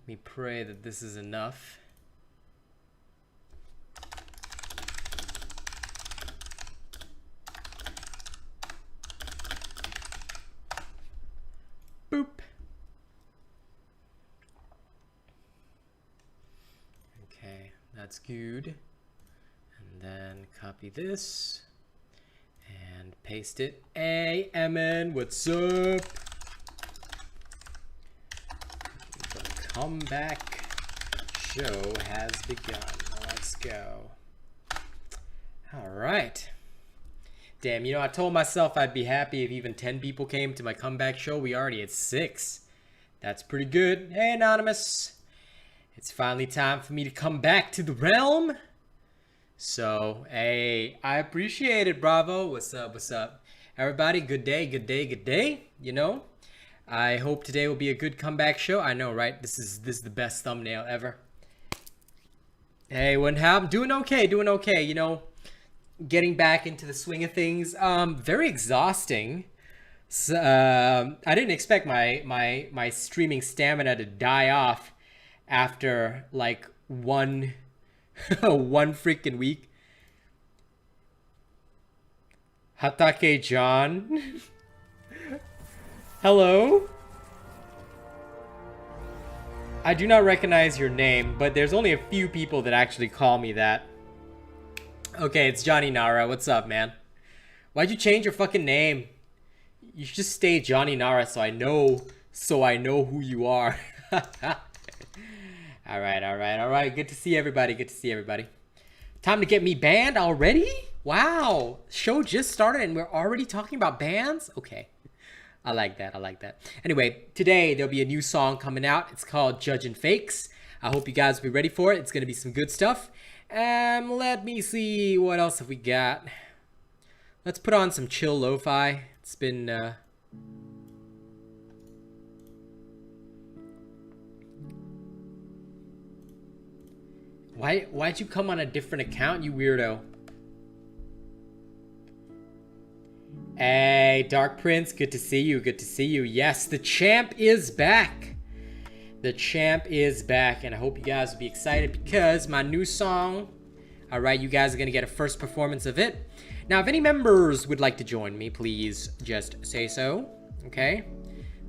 me pray that this is enough. Boop. Okay, that's good. And then copy this and paste it. Hey, Emin, what's up? The comeback show has begun. Let's go. All right. Damn, you know, I told myself I'd be happy if even 10 people came to my comeback show. We already at 6. That's pretty good. Hey, Anonymous. It's finally time for me to come back to the realm. So, hey, I appreciate it, bravo. What's up, what's up? Everybody, good day, good day, good day. You know, I hope today will be a good comeback show. I know, right? This is the best thumbnail ever. Hey, I'm doing okay, you know. Getting back into the swing of things. Very exhausting. So, I didn't expect my streaming stamina to die off after like one freaking week. Hatake John. Hello? I do not recognize your name, but there's only a few people that actually call me that. Okay, it's Johnny Nara. What's up, man? Why'd you change your fucking name? You should just stay Johnny Nara so I know who you are. All right. Good to see everybody. Time to get me banned already? Wow. Show just started and we're already talking about bans? Okay. I like that. Anyway, today there'll be a new song coming out. It's called Judging Fakes. I hope you guys will be ready for it. It's going to be some good stuff. Let me see, what else have we got? Let's put on some chill lo-fi. It's been, Why'd you come on a different account, you weirdo? Hey, Dark Prince, good to see you. Yes, the champ is back. The champ is back, and I hope you guys will be excited because my new song, all right, you guys are going to get a first performance of it. Now, if any members would like to join me, please just say so, okay?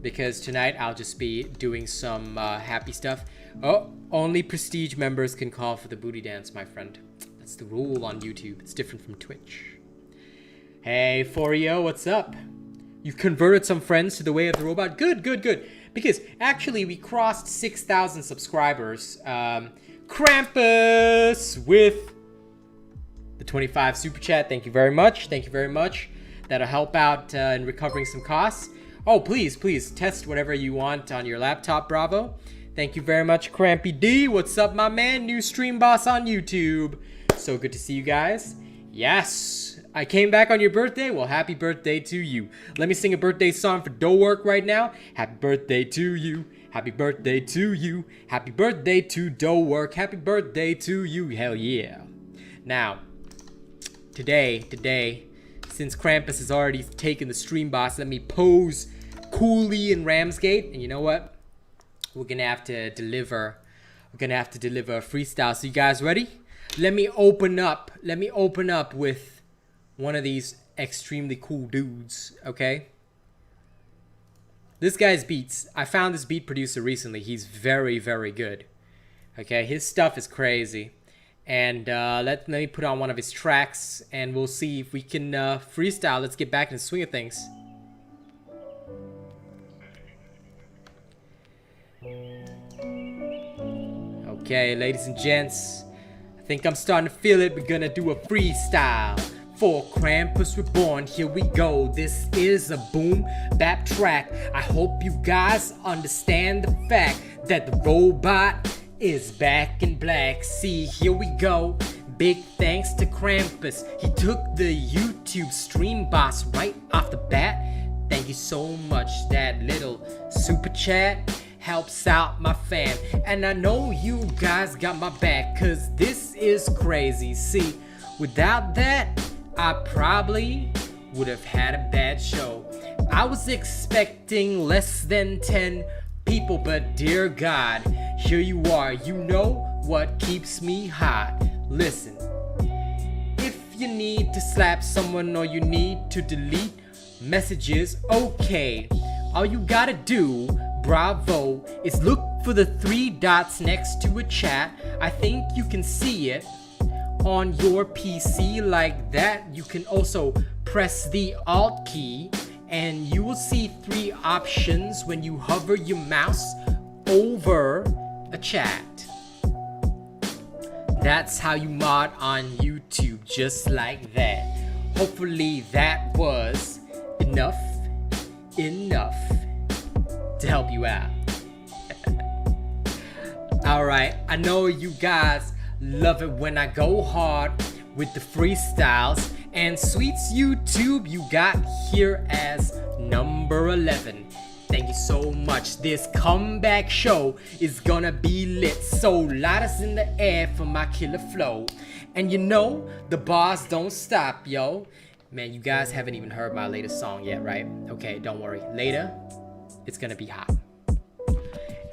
Because tonight I'll just be doing some happy stuff. Oh, only prestige members can call for the booty dance, my friend. That's the rule on YouTube. It's different from Twitch. Hey, Forio, what's up? You've converted some friends to the way of the robot. Good. Because actually we crossed 6,000 subscribers. Krampus with the 25 super chat. Thank you very much. That'll help out in recovering some costs. Oh, please test whatever you want on your laptop, bravo. Thank you very much, Crampy D. What's up, my man? New stream boss on YouTube. So good to see you guys. Yes, I came back on your birthday. Well, happy birthday to you. Let me sing a birthday song for Dough Work right now. Happy birthday to you. Happy birthday to you. Happy birthday to Dough Work. Happy birthday to you. Hell yeah. Now, today, since Krampus has already taken the stream boss, let me pose coolly in Ramsgate. And you know what? We're gonna have to deliver. We're gonna have to deliver a freestyle. So you guys ready? Let me open up with one of these extremely cool dudes, okay? This guy's beats. I found this beat producer recently. He's very good. Okay, his stuff is crazy. And let me put on one of his tracks and we'll see if we can freestyle. Let's get back in the swing of things. Okay, ladies and gents, I think I'm starting to feel it. We're gonna do a freestyle for Krampus Reborn. Here we go. This is a boom bap track. I hope you guys understand the fact that the robot is back in black. See, here we go. Big thanks to Krampus. He took the YouTube stream boss right off the bat. Thank you so much. That little super chat helps out my fam. And I know you guys got my back, cause this is crazy. See, without that, I probably would have had a bad show. I was expecting less than 10 people, but dear God, here you are. You know what keeps me hot. Listen, if you need to slap someone or you need to delete messages, okay. All you gotta do, bravo, is look for the 3 dots next to a chat. I think you can see it on your PC like that. You can also press the Alt key and you will see 3 options when you hover your mouse over a chat. That's how you mod on YouTube, just like that. Hopefully that was enough to help you out. Alright, I know you guys love it when I go hard with the freestyles, and Sweets YouTube you got here as number 11. Thank you so much. This comeback show is gonna be lit, so light us in the air for my killer flow. And you know the bars don't stop, yo. Man, you guys haven't even heard my latest song yet, right? Okay, don't worry. Later, it's gonna be hot.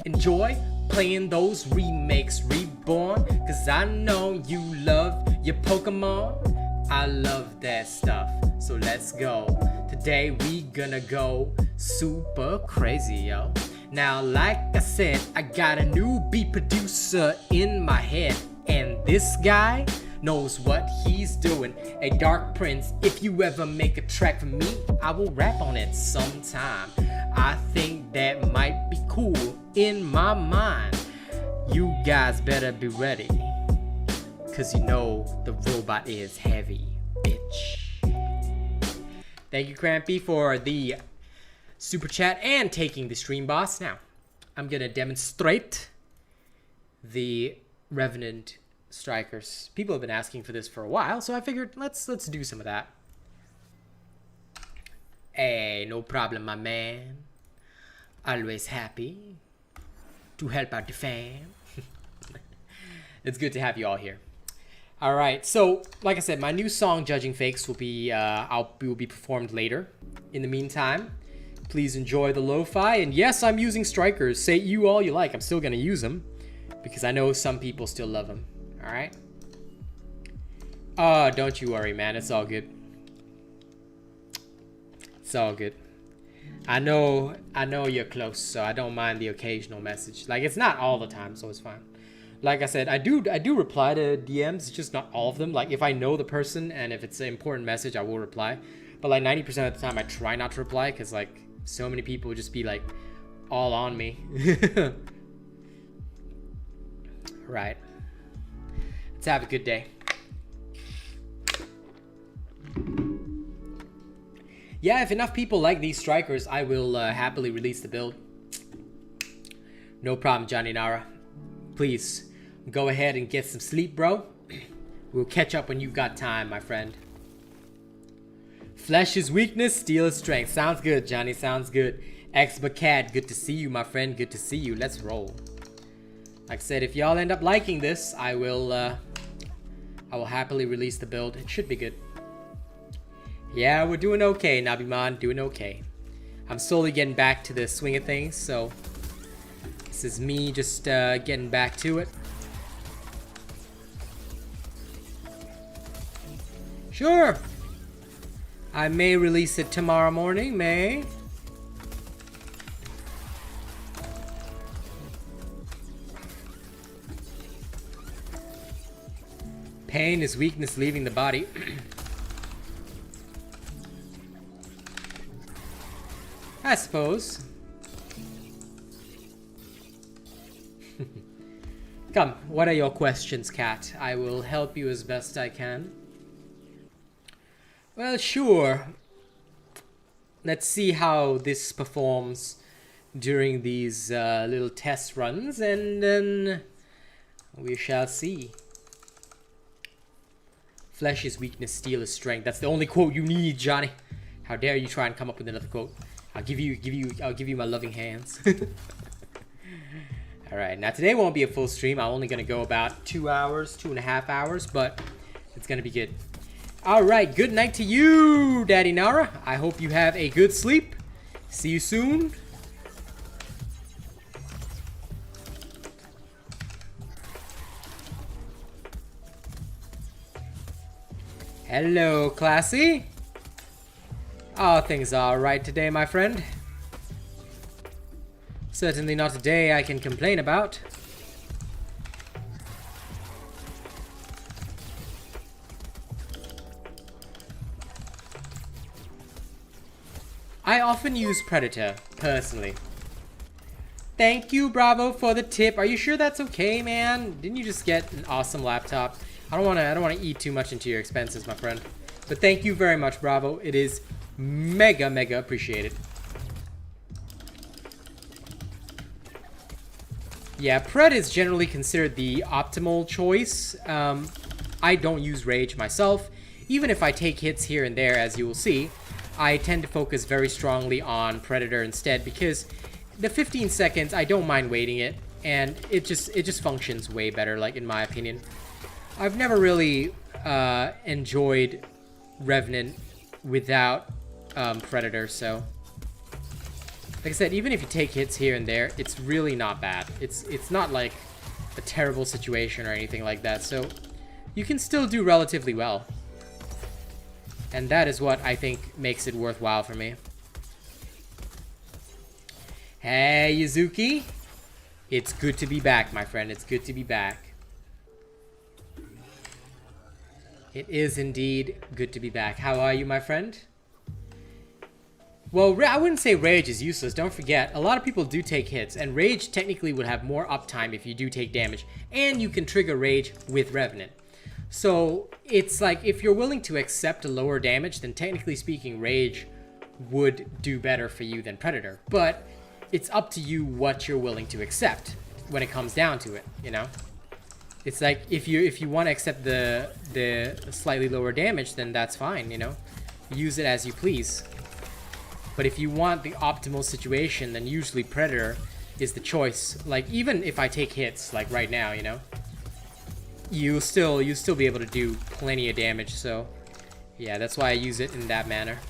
Enjoy playing those remakes, Reborn, cause I know you love your Pokemon. I love that stuff, so let's go. Today we gonna go super crazy, yo. Now, like I said, I got a new beat producer in my head, and this guy knows what he's doing. A Dark Prince, if you ever make a track for me, I will rap on it sometime. I think that might be cool in my mind. You guys better be ready, cause you know the robot is heavy, bitch. Thank you, Crampy, for the super chat and taking the stream, boss. Now, I'm gonna demonstrate the Revenant Strikers. People have been asking for this for a while, so I figured let's do some of that. Hey, no problem, my man. Always happy to help out the fam. It's good to have you all here. All right, so like I said, my new song "Judging Fakes" will be performed later. In the meantime, please enjoy the lo-fi. And yes, I'm using strikers. Say you all you like. I'm still gonna use them because I know some people still love them. All right. Don't you worry, man. It's all good. It's all good. I know you're close, so I don't mind the occasional message. Like, it's not all the time, so it's fine. Like I said, I do reply to DMs, it's just not all of them. Like, if I know the person and if it's an important message, I will reply. But like 90% of the time, I try not to reply because like so many people would just be like all on me. Right. Let's have a good day. Yeah, if enough people like these strikers, I will happily release the build. No problem, Johnny Nara. Please, go ahead and get some sleep, bro. We'll catch up when you've got time, my friend. Flesh is weakness, steel is strength. Sounds good, Johnny, sounds good. Exbacat, good to see you, my friend. Good to see you. Let's roll. Like I said, if y'all end up liking this, I will happily release the build. It should be good. Yeah, we're doing okay, Nabiman, doing okay. I'm slowly getting back to the swing of things, so this is me just getting back to it. Sure. I may release it tomorrow morning, may. Pain is weakness leaving the body. I suppose. Come, what are your questions, Cat? I will help you as best I can. Well, sure. Let's see how this performs during these little test runs, and then we shall see. Flesh is weakness, steel is strength. That's the only quote you need, Johnny. How dare you try and come up with another quote? I'll give you my loving hands. All right, now today won't be a full stream. I'm only gonna go about 2 hours, 2.5 hours, but it's gonna be good. All right, good night to you, Daddy Nara. I hope you have a good sleep. See you soon. Hello, Classy. Are things alright today, my friend? Certainly not a day I can complain about. I often use Predator, personally. Thank you, Bravo, for the tip. Are you sure that's okay, man? Didn't you just get an awesome laptop? I don't wanna eat too much into your expenses, my friend. But thank you very much, Bravo. It is mega appreciated. Yeah, Pred is generally considered the optimal choice. I don't use Rage myself. Even if I take hits here and there, as you will see, I tend to focus very strongly on Predator instead, because the 15 seconds, I don't mind waiting it, and it just functions way better, like, in my opinion. I've never really enjoyed Revenant without Predator, so like I said, even if you take hits here and there, it's really not bad. It's not like a terrible situation or anything like that, so you can still do relatively well. And that is what I think makes it worthwhile for me. Hey, Yuzuki. It's good to be back, my friend. It's good to be back. It is indeed good to be back. How are you, my friend? Well, I wouldn't say Rage is useless. Don't forget, a lot of people do take hits, and Rage technically would have more uptime if you do take damage, and you can trigger Rage with Revenant. So it's like, if you're willing to accept a lower damage, then technically speaking, Rage would do better for you than Predator. But it's up to you what you're willing to accept when it comes down to it, you know? It's like, if you want to accept the slightly lower damage, then that's fine, you know? Use it as you please. But if you want the optimal situation, then usually Predator is the choice. Like, even if I take hits, like right now, you know? You'll still be able to do plenty of damage, so yeah, that's why I use it in that manner.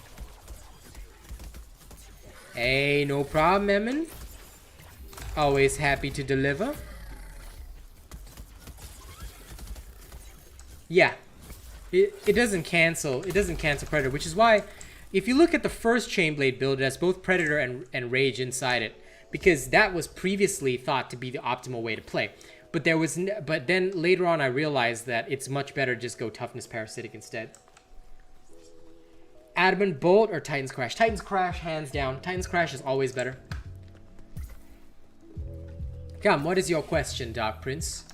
Hey, no problem, Emin. Always happy to deliver. Yeah, it doesn't cancel Predator, which is why if you look at the first Chainblade build, it has both Predator and Rage inside it, because that was previously thought to be the optimal way to play. But then later on I realized that it's much better just go Toughness Parasitic instead. Adamant Bolt or Titan's Crash? Titan's Crash, hands down. Titan's Crash is always better. Come, what is your question, Dark Prince?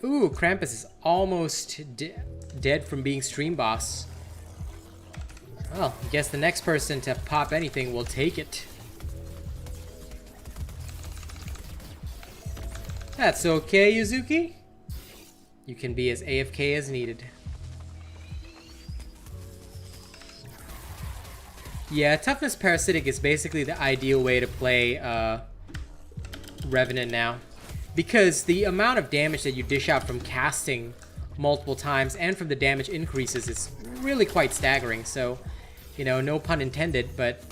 Ooh, Krampus is almost dead from being Stream Boss. Well, I guess the next person to pop anything will take it. That's okay, Yuzuki. You can be as AFK as needed. Yeah, Toughness Parasitic is basically the ideal way to play Revenant now. Because the amount of damage that you dish out from casting multiple times and from the damage increases is really quite staggering. So, you know, no pun intended, but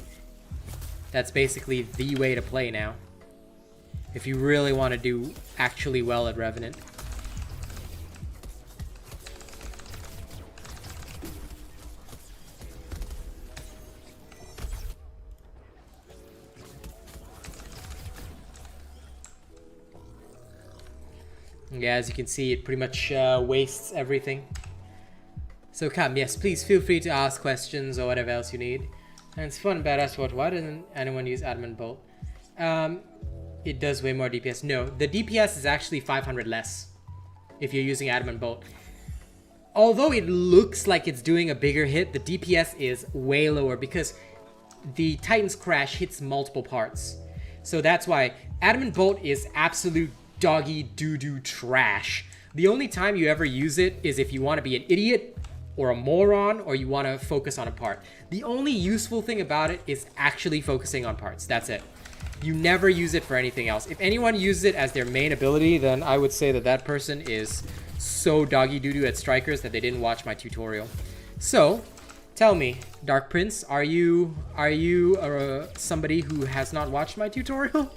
that's basically the way to play now. If you really want to do actually well at Revenant. Yeah, as you can see, it pretty much wastes everything. So come, yes, please feel free to ask questions or whatever else you need. And it's fun, badass. Why doesn't anyone use Adamant Bolt? It does way more DPS. No, the DPS is actually 500 less if you're using Adamant Bolt. Although it looks like it's doing a bigger hit, the DPS is way lower because the Titan's Crash hits multiple parts. So that's why Adamant Bolt is absolute doggy doo-doo trash. The only time you ever use it is if you want to be an idiot or a moron or you want to focus on a part. The only useful thing about it is actually focusing on parts. That's it. You never use it for anything else. If anyone uses it as their main ability, then I would say that that person is so doggy doo-doo at strikers that they didn't watch my tutorial. So, tell me, Dark Prince, are you somebody who has not watched my tutorial?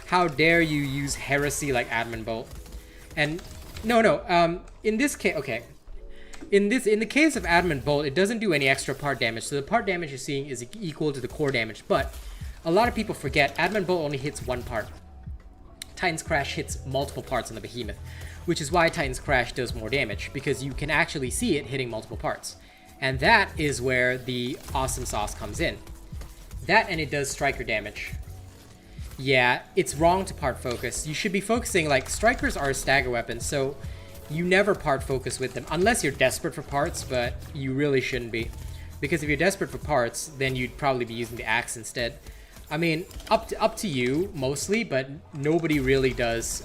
How dare you use heresy like Adamant Bolt? And no, in this case, okay. In the case of Adamant Bolt, it doesn't do any extra part damage, so the part damage you're seeing is equal to the core damage. But a lot of people forget Adamant Bolt only hits one part. Titan's Crash hits multiple parts on the Behemoth, which is why Titan's Crash does more damage, because you can actually see it hitting multiple parts. And that is where the awesome sauce comes in. That, and it does striker damage. Yeah, it's wrong to part focus. You should be focusing, like, strikers are a stagger weapon, so you never part focus with them, unless you're desperate for parts, but you really shouldn't be. Because if you're desperate for parts, then you'd probably be using the axe instead. I mean, up to you, mostly, but nobody really does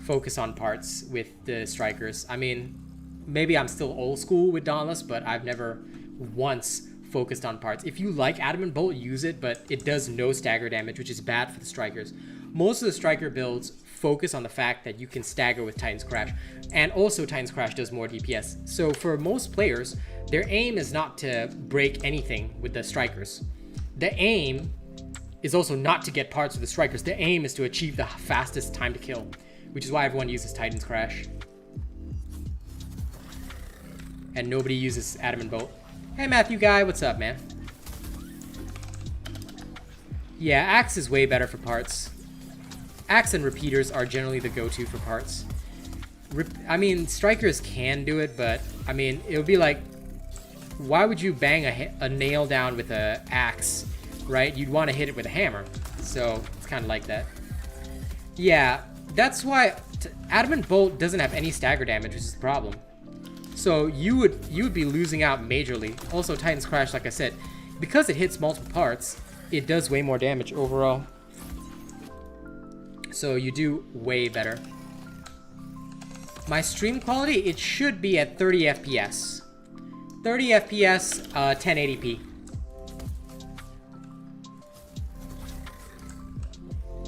focus on parts with the strikers. I mean, maybe I'm still old school with Dauntless, but I've never once focused on parts. If you like Adamant Bolt, use it, but it does no stagger damage, which is bad for the strikers. Most of the striker builds focus on the fact that you can stagger with Titan's Crash, and also Titan's Crash does more DPS. So for most players, their aim is not to break anything with the strikers. The aim is also not to get parts with the strikers. The aim is to achieve the fastest time to kill, which is why everyone uses Titan's Crash. And nobody uses Adamant Bolt. Hey Matthew Guy, what's up, man? Yeah, Axe is way better for parts. Axe and repeaters are generally the go-to for parts. I mean, strikers can do it, but I mean, it would be like, why would you bang a nail down with an axe, right? You'd want to hit it with a hammer. So it's kind of like that. Yeah, that's why Adamant Bolt doesn't have any stagger damage, which is the problem. So you would be losing out majorly. Also, Titan's Crash, like I said, because it hits multiple parts, it does way more damage overall. So you do way better. My stream quality, it should be at 30 FPS. 30 FPS, 1080p.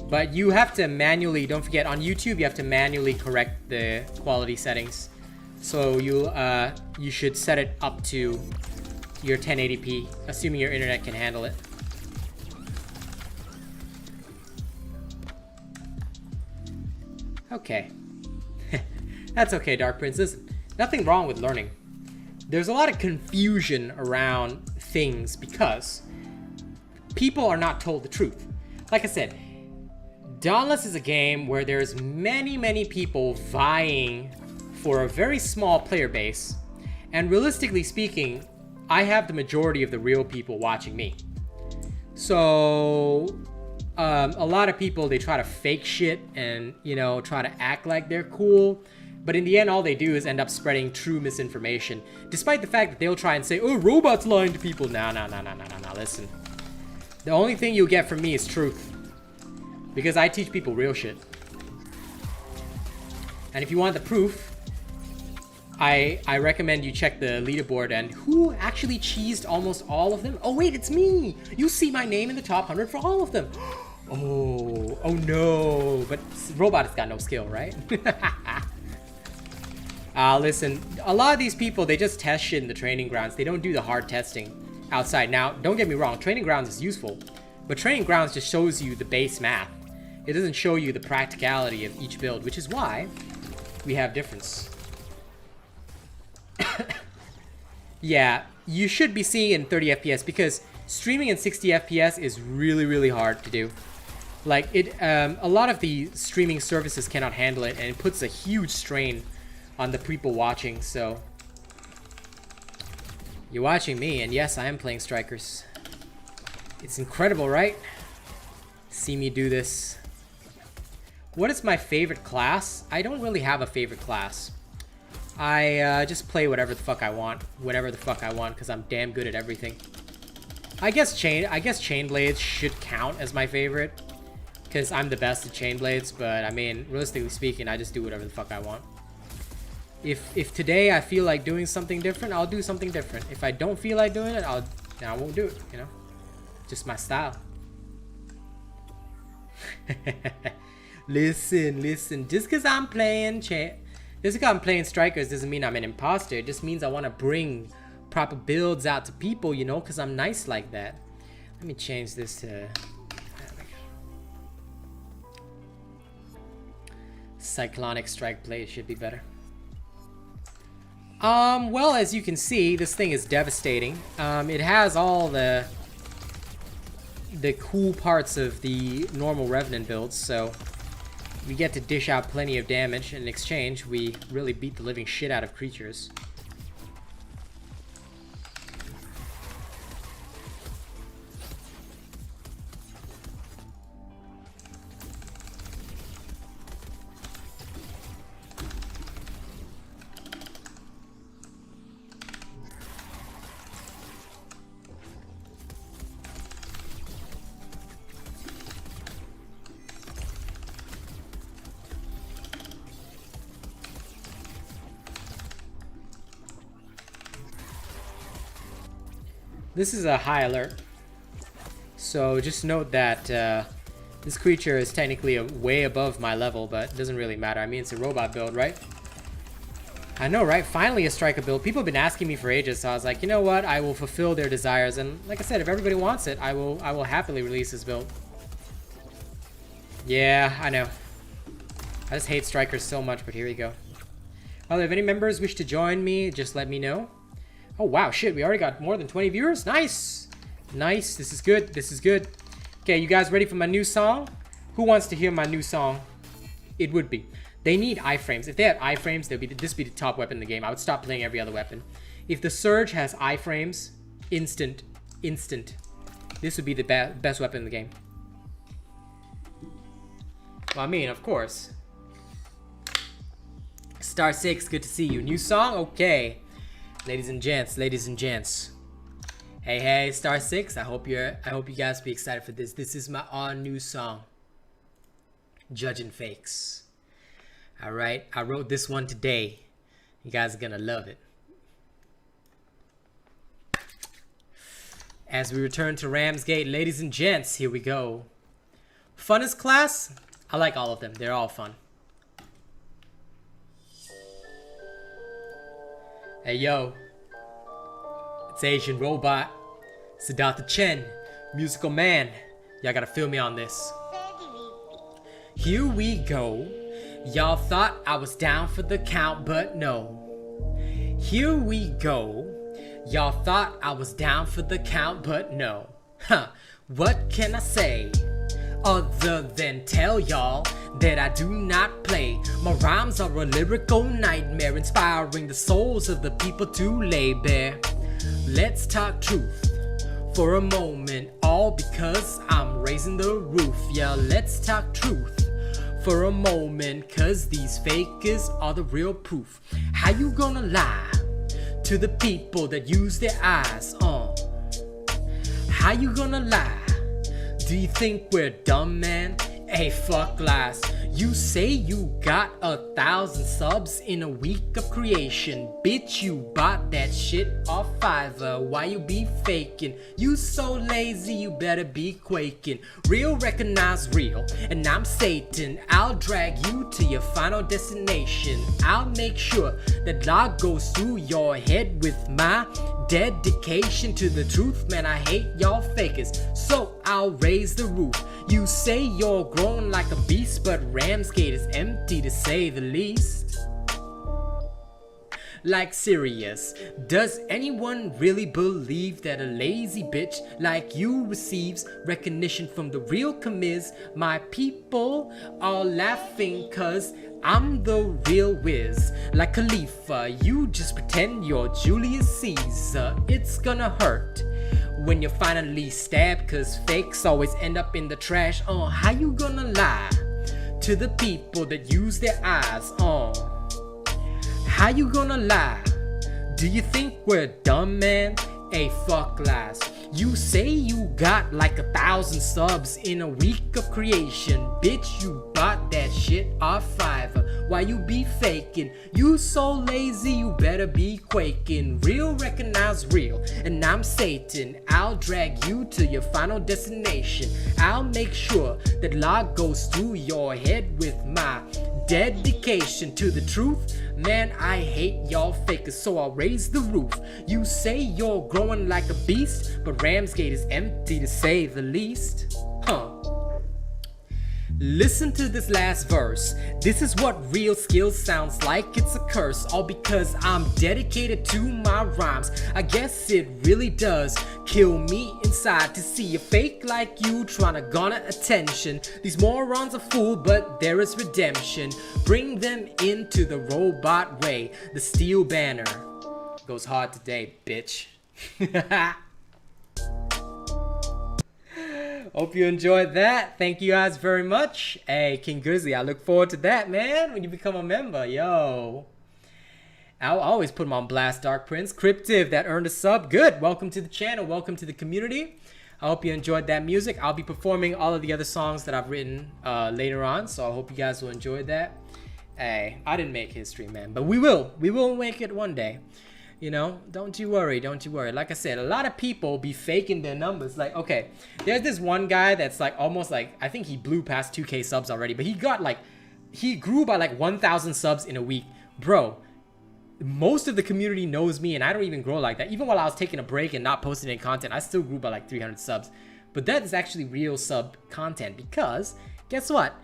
But you have to manually, don't forget, on YouTube, you have to manually correct the quality settings. So you should set it up to your 1080p, assuming your internet can handle it. Okay. That's okay, Dark Prince. Listen, nothing wrong with learning. There's a lot of confusion around things because people are not told the truth. Like I said, Dauntless is a game where there's many people vying for a very small player base, and realistically speaking, I have the majority of the real people watching me. So a lot of people, they try to fake shit and, you know, try to act like they're cool, but in the end, all they do is end up spreading true misinformation, despite the fact that they'll try and say, oh, robots lying to people. No, listen. The only thing you'll get from me is truth, because I teach people real shit. And if you want the proof, I recommend you check the leaderboard and who actually cheesed almost all of them. Oh wait, it's me! You see my name in the top 100 for all of them. Oh no, but Robot has got no skill, right? Listen, a lot of these people, they just test shit in the training grounds. They don't do the hard testing outside. Now, don't get me wrong, training grounds is useful, but training grounds just shows you the base math. It doesn't show you the practicality of each build, which is why we have difference. Yeah, you should be seeing it in 30 FPS because streaming in 60 FPS is really hard to do. Like, a lot of the streaming services cannot handle it, and it puts a huge strain on the people watching. So you're watching me, and yes, I am playing strikers. It's incredible, right? See me do this. What is my favorite class? I don't really have a favorite class. I just play whatever the fuck I want, whatever the fuck I want, because I'm damn good at everything. I guess chain blades should count as my favorite, because I'm the best at chain blades. But I mean, realistically speaking, I just do whatever the fuck I want. If today I feel like doing something different, I'll do something different. If I don't feel like doing it, I won't do it. You know, just my style. Listen. Just because I'm playing strikers doesn't mean I'm an imposter. It just means I want to bring proper builds out to people, you know, because I'm nice like that. Let me change this to Cyclonic Strike Blade. Should be better. Well, as you can see, this thing is devastating. It has all the cool parts of the normal Revenant builds, so we get to dish out plenty of damage. In exchange, we really beat the living shit out of creatures. This is a high alert, so just note that this creature is technically way above my level, but it doesn't really matter. I mean, it's a robot build, right? I know, right? Finally a striker build. People have been asking me for ages, so I was like, you know what? I will fulfill their desires, and like I said, if everybody wants it, I will happily release this build. Yeah, I know. I just hate strikers so much, but here we go. Well, if any members wish to join me, just let me know. Oh, wow, shit, we already got more than 20 viewers. Nice. Nice. This is good. This is good. Okay, you guys ready for my new song? Who wants to hear my new song? It would be. They need iframes. If they had iframes, this would be the top weapon in the game. I would stop playing every other weapon. If the Surge has iframes, instant. This would be the best weapon in the game. Well, I mean, of course. Star 6, good to see you. New song? Okay. Ladies and gents. Hey, Star 6. I hope you guys be excited for this. This is my all new song. Judging Fakes. Alright, I wrote this one today. You guys are gonna love it. As we return to Ramsgate, ladies and gents, here we go. Funnest class? I like all of them. They're all fun. Hey yo, it's RealAsianRobot, Siddhartha Chen, musical man. Y'all gotta feel me on this. Here we go. Y'all thought I was down for the count, but no. Here we go. Y'all thought I was down for the count, but no. Huh, what can I say? Other than tell y'all that I do not play. My rhymes are a lyrical nightmare, inspiring the souls of the people to lay bare. Let's talk truth for a moment, all because I'm raising the roof. Yeah, let's talk truth for a moment, cause these fakers are the real proof. How you gonna lie to the people that use their eyes on? How you gonna lie? Do you think we're dumb, man? Hey, fuck lies. You say you got 1,000 subs in a week of creation. Bitch, you bought that shit off Fiverr. Why you be faking? You so lazy, you better be quaking. Real recognize real, and I'm Satan. I'll drag you to your final destination. I'll make sure that law goes through your head with my dedication to the truth. Man, I hate y'all fakers, so I'll raise the roof. You say you're grown like a beast, but Ramsgate is empty to say the least. Like serious, does anyone really believe that a lazy bitch like you receives recognition from the real commiz? My people are laughing cause I'm the real whiz. Like Khalifa, you just pretend you're Julius Caesar. It's gonna hurt when you're finally stabbed, cause fakes always end up in the trash. How you gonna lie to the people that use their eyes? How you gonna lie? Do you think we're dumb, man? Hey, fuck lies. You say you got like 1,000 subs in a week of creation. Bitch, you bought that shit off Fiverr. Why you be faking? You so lazy, you better be quaking. Real recognize real, and I'm Satan. I'll drag you to your final destination. I'll make sure that law goes through your head with my dedication to the truth. Man, I hate y'all fakers, so I'll raise the roof. You say you're growing like a beast, but Ramsgate is empty to say the least. Listen to this last verse. This is what real skill sounds like. It's a curse, all because I'm dedicated to my rhymes. I guess it really does kill me inside to see a fake like you trying to garner attention. These morons are fool, but there is redemption. Bring them into the robot way. The steel banner goes hard today, bitch. Hope you enjoyed that. Thank you guys very much. Hey, King Grizzly, I look forward to that, man, when you become a member. Yo. I'll always put him on blast, Dark Prince. Cryptive, that earned a sub. Good. Welcome to the channel. Welcome to the community. I hope you enjoyed that music. I'll be performing all of the other songs that I've written later on, so I hope you guys will enjoy that. Hey, I didn't make history, man, but we will. We will make it one day. You know, don't you worry, don't you worry. Like I said, a lot of people be faking their numbers. Like, okay, there's this one guy that's like almost like, I think he blew past 2K subs already, but he grew by like 1,000 subs in a week. Bro, most of the community knows me and I don't even grow like that. Even while I was taking a break and not posting any content, I still grew by like 300 subs. But that is actually real sub content because guess what?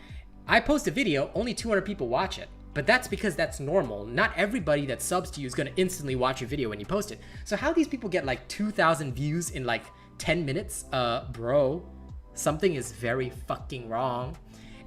I post a video, only 200 people watch it. But that's because that's normal. Not everybody that subs to you is going to instantly watch your video when you post it. So how these people get like 2,000 views in like 10 minutes? Bro, something is very fucking wrong.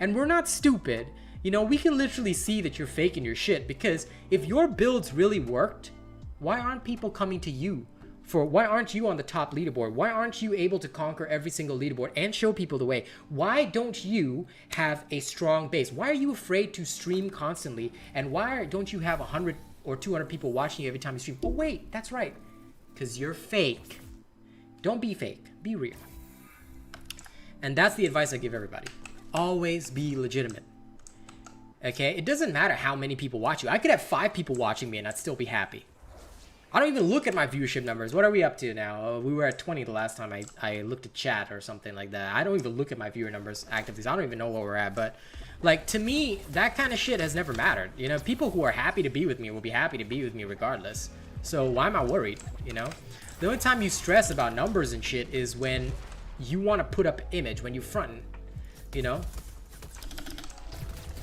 And we're not stupid. You know, we can literally see that you're faking your shit because if your builds really worked, why aren't people coming to you? Why aren't you on the top leaderboard? Why aren't you able to conquer every single leaderboard and show people the way? Why don't you have a strong base? Why are you afraid to stream constantly? And why don't you have 100 or 200 people watching you every time you stream? Oh wait, that's right. Because you're fake. Don't be fake. Be real. And that's the advice I give everybody. Always be legitimate. Okay? It doesn't matter how many people watch you. I could have 5 people watching me and I'd still be happy. I don't even look at my viewership numbers. What are we up to now? We were at 20 the last time I looked at chat or something like that. I don't even look at my viewer numbers actively. I don't even know where we're at. But, like, to me, that kind of shit has never mattered. You know, people who are happy to be with me will be happy to be with me regardless. So why am I worried, you know? The only time you stress about numbers and shit is when you want to put up image, when you're fronting, you know?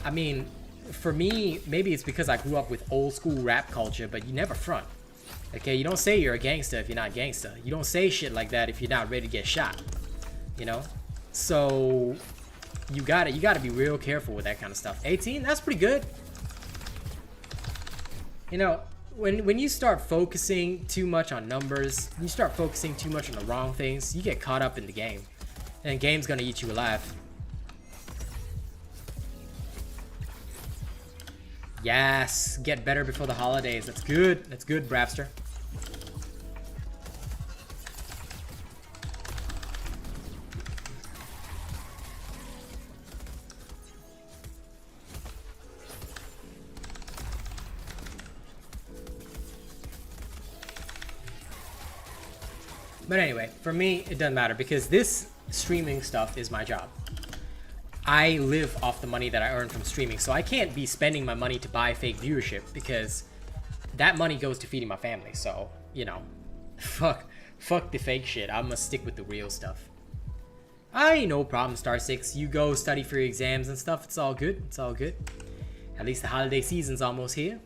I mean, for me, maybe it's because I grew up with old school rap culture, but you never front. Okay, you don't say you're a gangster if you're not gangster. You don't say shit like that if you're not ready to get shot. You know? So you gotta be real careful with that kind of stuff. 18, that's pretty good. You know, when you start focusing too much on numbers, you start focusing too much on the wrong things, you get caught up in the game. And the game's gonna eat you alive. Yes, get better before the holidays. That's good. That's good, Brapster. But anyway, for me, it doesn't matter because this streaming stuff is my job. I live off the money that I earn from streaming, so I can't be spending my money to buy fake viewership because that money goes to feeding my family. So, you know, fuck the fake shit. I'm gonna stick with the real stuff. No problem, Star 6. You go study for your exams and stuff. It's all good. It's all good. At least the holiday season's almost here.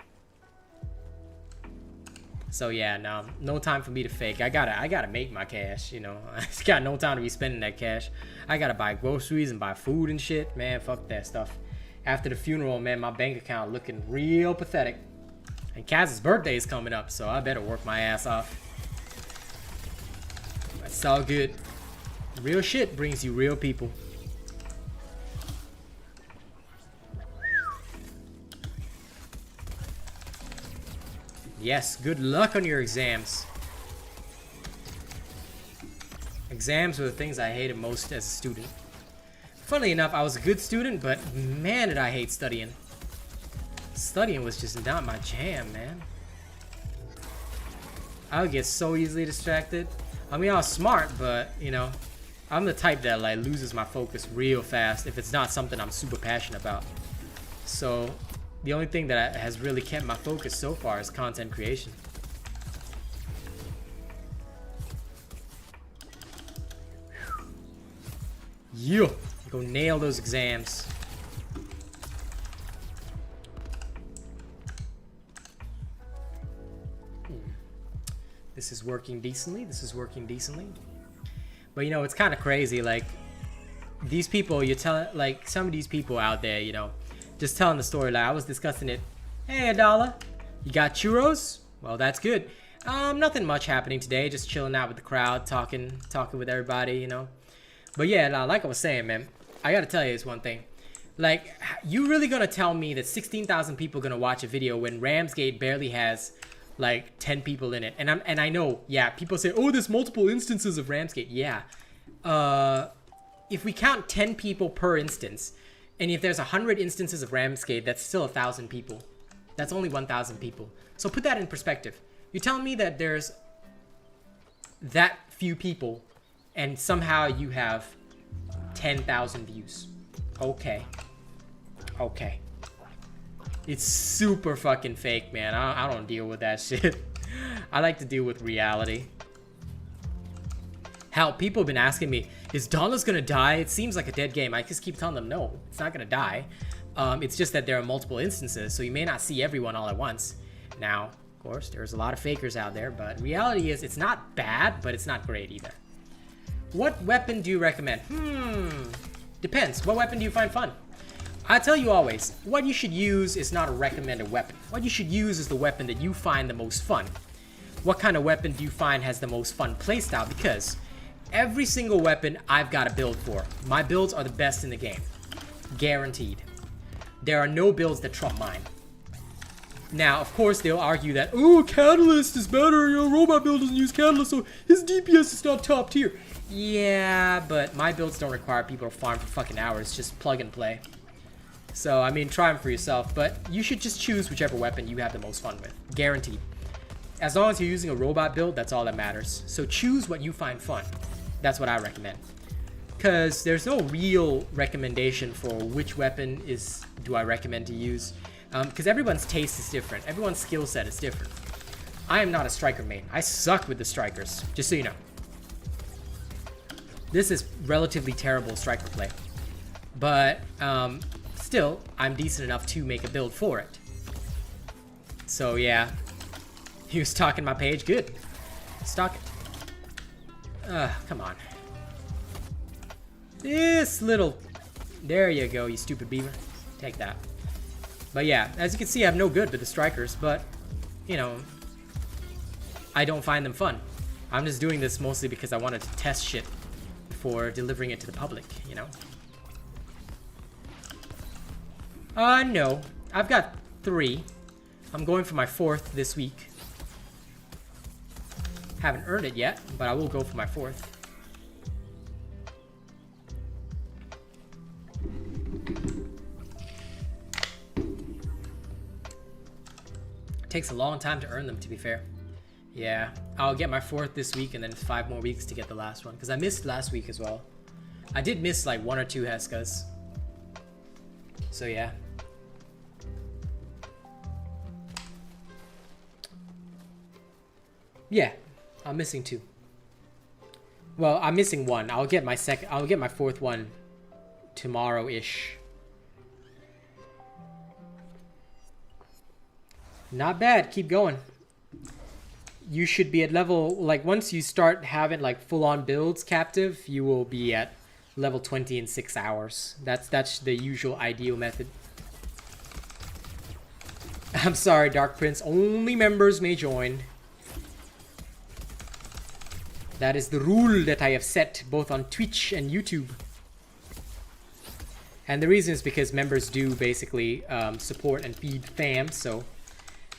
So yeah, no time for me to fake. I gotta make my cash, you know. I just got no time to be spending that cash. I gotta buy groceries and buy food and shit. Man, fuck that stuff. After the funeral, man, my bank account looking real pathetic. And Kaz's birthday is coming up, so I better work my ass off. It's all good. Real shit brings you real people. Yes, good luck on your exams. Exams were the things I hated most as a student. Funnily enough, I was a good student, but man, did I hate studying. Studying was just not my jam, man. I would get so easily distracted. I mean, I was smart, but, you know, I'm the type that, like, loses my focus real fast if it's not something I'm super passionate about. So the only thing that has really kept my focus so far is content creation. Yeah, Go nail those exams. This is working decently. This is working decently. But you know, it's kind of crazy. Like, these people, you're telling, like, some of these people out there, you know, just telling the story. Like, I was discussing it. Hey, Adala, you got churros? Well, that's good. Nothing much happening today. Just chilling out with the crowd, talking with everybody, you know. But yeah, like I was saying, man, I gotta tell you this one thing. Like, you really gonna tell me that 16,000 people gonna watch a video when Ramsgate barely has like 10 people in it? And I know, yeah, people say, oh, there's multiple instances of Ramsgate. Yeah. If we count 10 people per instance, and if there's 100 instances of Ramsgate, that's still 1,000 people. That's only 1,000 people. So put that in perspective. You're telling me that there's that few people, and somehow you have 10,000 views. Okay. Okay. It's super fucking fake, man. I don't deal with that shit. I like to deal with reality. Hell, people have been asking me, is Dauntless gonna die? It seems like a dead game. I just keep telling them, no, it's not gonna die. It's just that there are multiple instances, so you may not see everyone all at once. Now, of course, there's a lot of fakers out there, but reality is it's not bad, but it's not great either. What weapon do you recommend? Depends. What weapon do you find fun? I tell you always, what you should use is not a recommended weapon. What you should use is the weapon that you find the most fun. What kind of weapon do you find has the most fun playstyle? Because every single weapon I've got a build for. My builds are the best in the game. Guaranteed. There are no builds that trump mine. Now, of course, they'll argue that, oh, Catalyst is better, your robot build doesn't use Catalyst, so his DPS is not top tier. Yeah, but my builds don't require people to farm for fucking hours, just plug and play. So, I mean, try them for yourself, but you should just choose whichever weapon you have the most fun with. Guaranteed. As long as you're using a robot build, that's all that matters. So choose what you find fun. That's what I recommend. Because there's no real recommendation for which weapon do I recommend to use. Because everyone's taste is different. Everyone's skill set is different. I am not a striker main. I suck with the strikers, just so you know. This is relatively terrible striker play. But still, I'm decent enough to make a build for it. So yeah. He was stalking my page. Good. Stalk it. Come on. This little... There you go, you stupid beaver. Take that. But yeah, as you can see, I have no good with the strikers, but, you know, I don't find them fun. I'm just doing this mostly because I wanted to test shit before delivering it to the public, you know? No. I've got 3. I'm going for my 4th this week. Haven't earned it yet, but I will go for my 4th. Takes a long time to earn them, to be fair. Yeah, I'll get my 4th this week and then 5 more weeks to get the last one, because I missed last week as well. I did miss like 1 or 2 Heskas. So yeah. Yeah, I'm missing 2. Well, I'm missing 1. I'll get my 4th one tomorrow-ish. Not bad. Keep going. You should be at level, like, once you start having like full-on builds captive, you will be at level 20 in 6 hours. That's the usual ideal method. I'm sorry, Dark Prince. Only members may join. That is the rule that I have set both on Twitch and YouTube. And the reason is because members do basically support and feed fam, so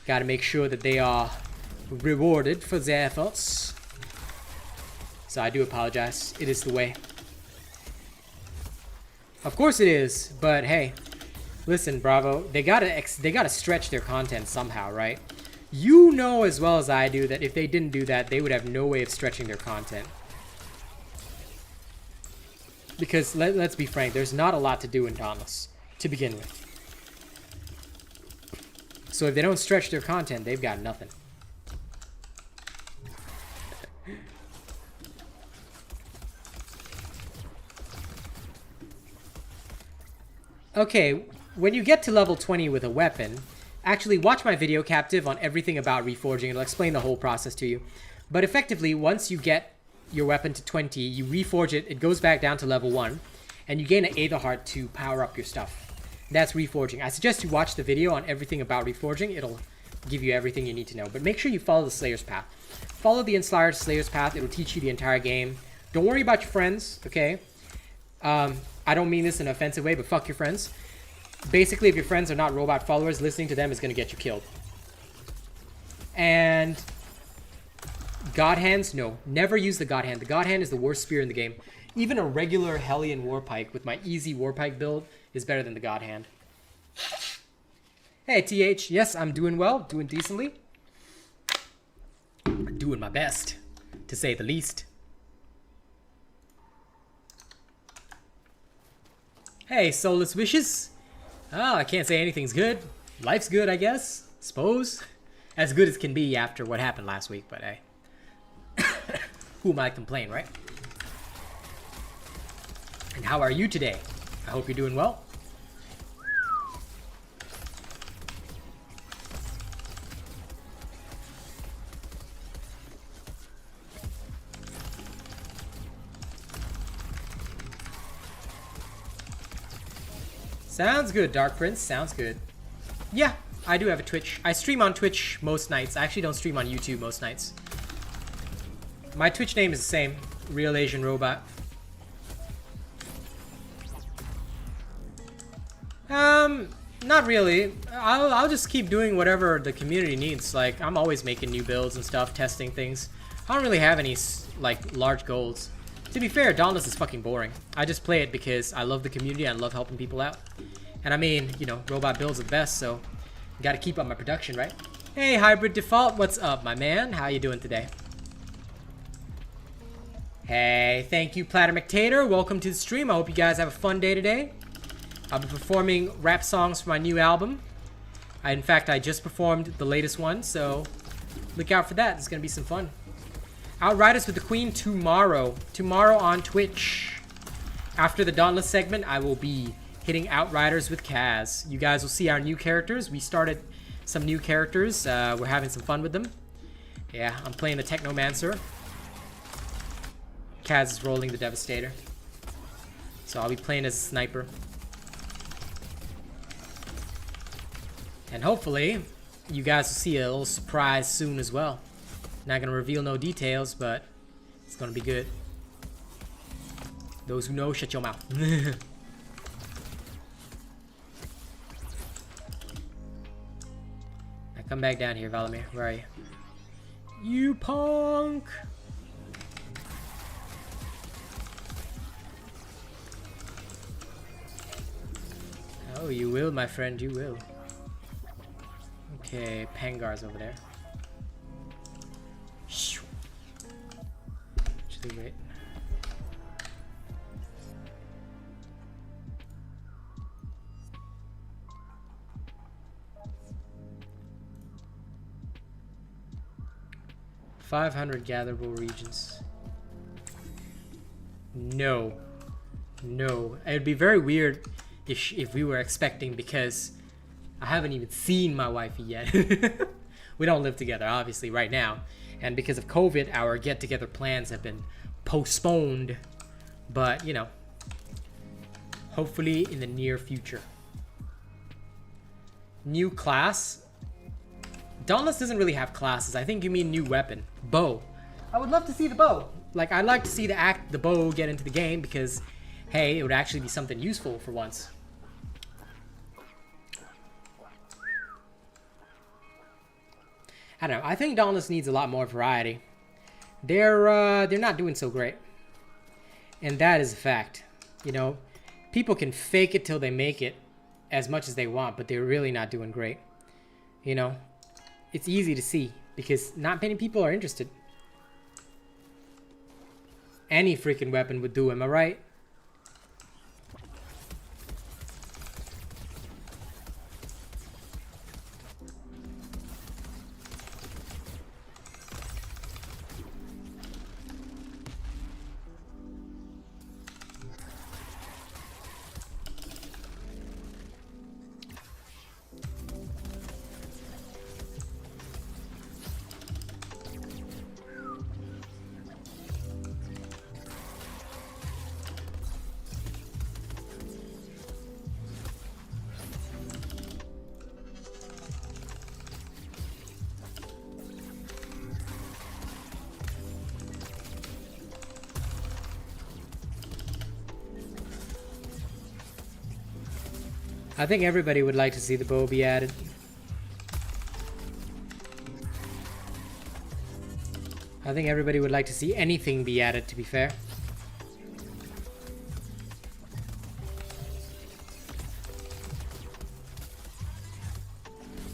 gotta make sure that they are rewarded for their efforts. So I do apologize. It is the way. Of course it is, but hey, listen, Bravo. They gotta stretch their content somehow, right? You know as well as I do that if they didn't do that, they would have no way of stretching their content. Because let's be frank, there's not a lot to do in Dauntless to begin with. So if they don't stretch their content, they've got nothing. Okay, when you get to level 20 with a weapon, actually watch my video, Captive, on everything about reforging. It'll explain the whole process to you. But effectively, once you get your weapon to 20, you reforge it, it goes back down to level 1, and you gain an Aether Heart to power up your stuff. That's reforging. I suggest you watch the video on everything about reforging. It'll give you everything you need to know. But make sure you follow the Slayer's path. Follow the inspired Slayer's path. It'll teach you the entire game. Don't worry about your friends, okay? I don't mean this in an offensive way, but fuck your friends. Basically, if your friends are not robot followers, listening to them is going to get you killed. And God Hands, no. Never use the God Hand. The God Hand is the worst spear in the game. Even a regular Hellion Warpike with my easy Warpike build is better than the God Hand. Hey, TH. Yes, I'm doing well. Doing decently. Doing my best, to say the least. Hey, Soulless Wishes. Oh, I can't say anything's good. Life's good, I guess. Suppose. As good as can be after what happened last week, but hey. Who am I to complain, right? And how are you today? I hope you're doing well. Sounds good, Dark Prince. Sounds good. Yeah, I do have a Twitch. I stream on Twitch most nights. I actually don't stream on YouTube most nights. My Twitch name is the same. RealAsianRobot. Not really. I'll just keep doing whatever the community needs. Like, I'm always making new builds and stuff, testing things. I don't really have any, like, large goals. To be fair, Dauntless is fucking boring. I just play it because I love the community and I love helping people out. And I mean, you know, robot builds are the best, so gotta keep up my production, right? Hey, Hybrid Default, what's up, my man? How you doing today? Hey, thank you, Platter McTater. Welcome to the stream. I hope you guys have a fun day today. I'll be performing rap songs for my new album. In fact, I just performed the latest one, so look out for that. It's gonna be some fun. Outriders with the Queen tomorrow. Tomorrow on Twitch. After the Dauntless segment, I will be hitting Outriders with Kaz. You guys will see our new characters. We started some new characters. We're having some fun with them. Yeah, I'm playing the Technomancer. Kaz is rolling the Devastator. So I'll be playing as a sniper. And hopefully, you guys will see a little surprise soon as well. Not gonna reveal no details, but it's gonna be good. Those who know, shut your mouth. Now come back down here, Valamir. Where are you? You punk! Oh, you will, my friend, you will. Okay, Pangar's over there. Actually, wait. $500 gatherable regions. No. No. It'd be very weird if we were expecting, because I haven't even seen my wifey yet. We don't live together, obviously, right now. And because of COVID, our get-together plans have been postponed. But, you know, hopefully in the near future. New class? Dauntless doesn't really have classes. I think you mean new weapon. Bow. I would love to see the bow. Like, I'd like to see the bow get into the game because, hey, it would actually be something useful for once. I don't know. I think Dauntless needs a lot more variety. They're not doing so great. And that is a fact. You know, people can fake it till they make it as much as they want, but they're really not doing great. You know, it's easy to see because not many people are interested. Any freaking weapon would do, am I right? I think everybody would like to see the bow be added. I think everybody would like to see anything be added, to be fair.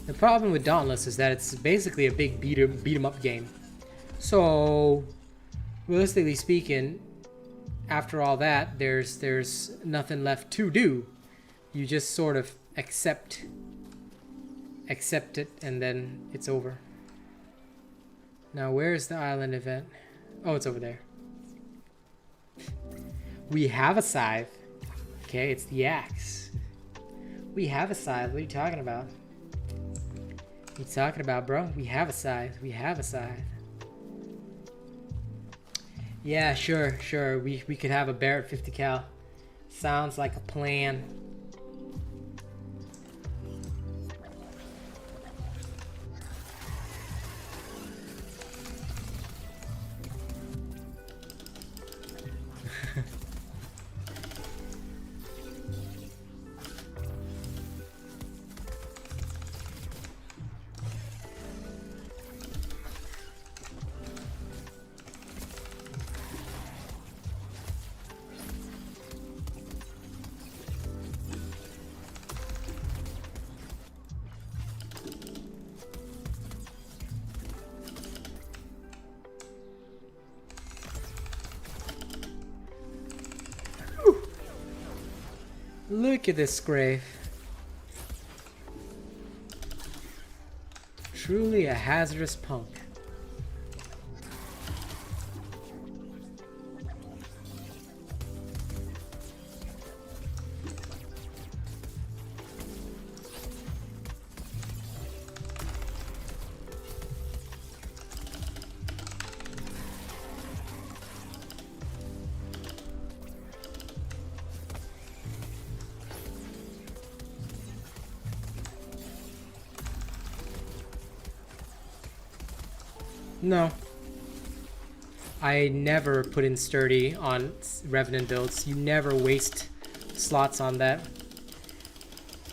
The problem with Dauntless is that it's basically a big beat 'em up game. So, realistically speaking, after all that, there's nothing left to do. You just sort of accept it, and then it's over. Now, where's the island event? Oh, it's over there. We have a scythe. Okay, it's the axe. We have a scythe. What are you talking about? What are you talking about, bro? We have a scythe. We have a scythe. Yeah, sure. We could have a Barrett 50 cal. Sounds like a plan. Look at this grave. Truly a hazardous punk. No. I never put in sturdy on Revenant builds. You never waste slots on that.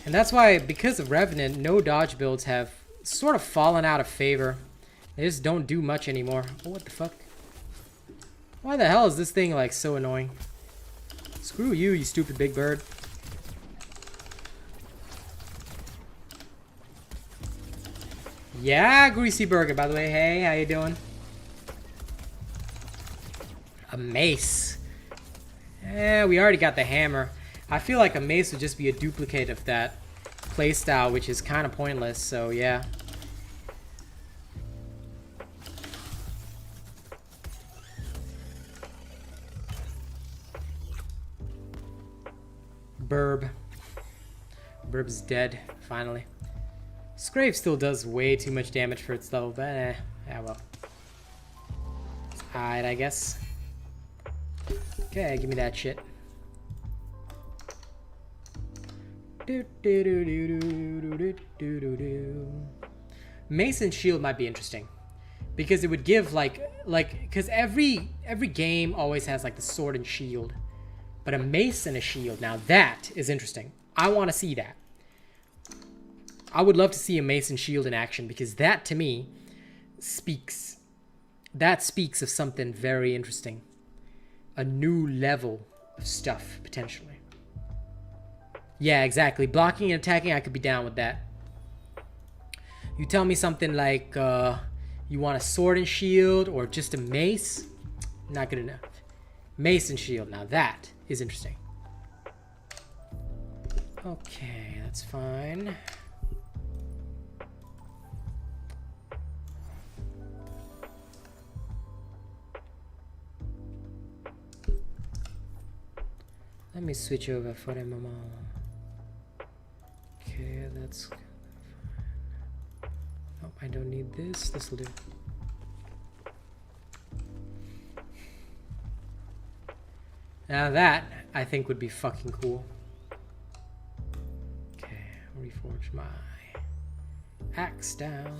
And that's why, because of Revenant, no dodge builds have sort of fallen out of favor. They just don't do much anymore. Oh, what the fuck? Why the hell is this thing like so annoying? Screw you, you stupid big bird. Yeah, Greasy Burger, by the way. Hey, how you doing? A mace. We already got the hammer. I feel like a mace would just be a duplicate of that playstyle, which is kind of pointless, so yeah. Burb. Burb's dead, finally. Scrave still does way too much damage for its level, but yeah, well. Alright, I guess. Okay, give me that shit. Mason Shield might be interesting. Because it would give because every game always has like the sword and shield. But a mace and a shield, now that is interesting. I want to see that. I would love to see a mace and shield in action, because that to me speaks of something very interesting. A new level of stuff, potentially. Yeah, exactly. Blocking and attacking, I could be down with that. You tell me something like you want a sword and shield or just a mace, not good enough. Mace and shield, now that is interesting. Okay, that's fine. Let me switch over for a moment. Okay, that's fine. Oh, I don't need this. This will do. Now that, I think, would be fucking cool. Okay, reforge my axe down.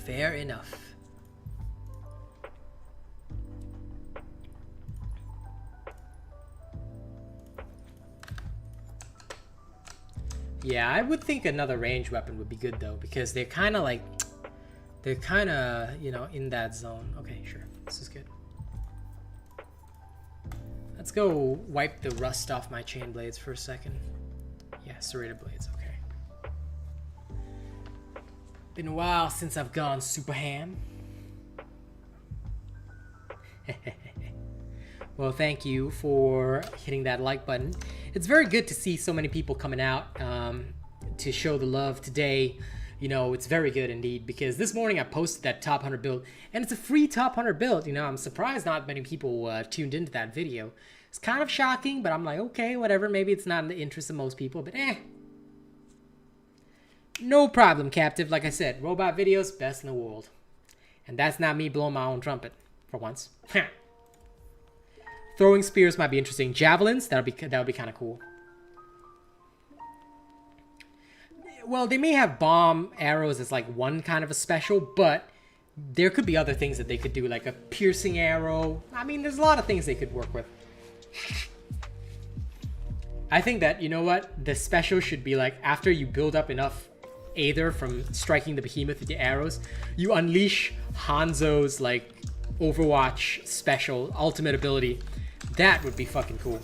Fair enough. Yeah, I would think another ranged weapon would be good though, because they're kind of like, they're kind of, you know, in that zone. Okay, sure, this is good. Let's go wipe the rust off my chain blades for a second. Yeah, serrated blades, okay. Been a while since I've gone super ham. Well, thank you for hitting that like button. It's very good to see so many people coming out to show the love today. You know, it's very good indeed, because this morning I posted that top 100 build, and it's a free top 100 build. You know, I'm surprised not many people tuned into that video. It's kind of shocking, but I'm like, okay, whatever. Maybe it's not in the interest of most people, but no problem, Captive. Like I said, robot videos, best in the world. And that's not me blowing my own trumpet, for once. Throwing spears might be interesting. Javelins, that would be kind of cool. Well, they may have bomb arrows as like one kind of a special, but there could be other things that they could do, like a piercing arrow. I mean, there's a lot of things they could work with. I think that, you know what, the special should be like, after you build up enough Aether from striking the behemoth with the arrows, you unleash Hanzo's like Overwatch special ultimate ability. That would be fucking cool.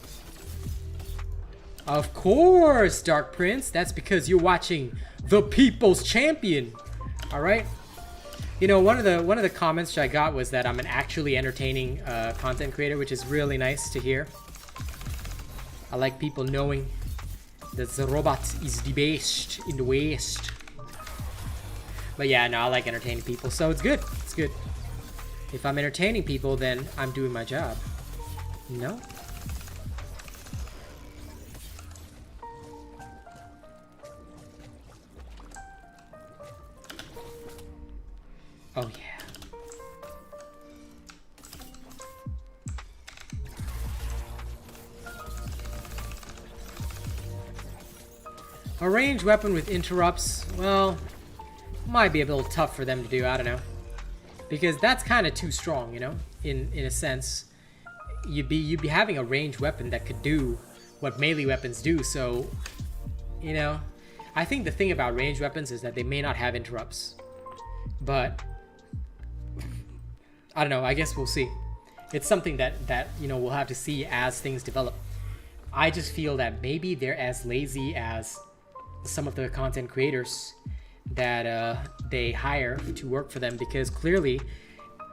Of course, Dark Prince. That's because you're watching the People's Champion. All right. You know, one of the comments I got was that I'm an actually entertaining content creator, which is really nice to hear. I like people knowing that the robot is the best in the West. But yeah, no, I like entertaining people, so it's good. It's good. If I'm entertaining people, then I'm doing my job. You know? Oh yeah. A ranged weapon with interrupts, well, might be a little tough for them to do, I don't know. Because that's kind of too strong, you know, in a sense. You'd be having a ranged weapon that could do what melee weapons do, so, you know. I think the thing about ranged weapons is that they may not have interrupts. But I don't know, I guess we'll see. It's something that you know, we'll have to see as things develop. I just feel that maybe they're as lazy as some of the content creators that they hire to work for them, because clearly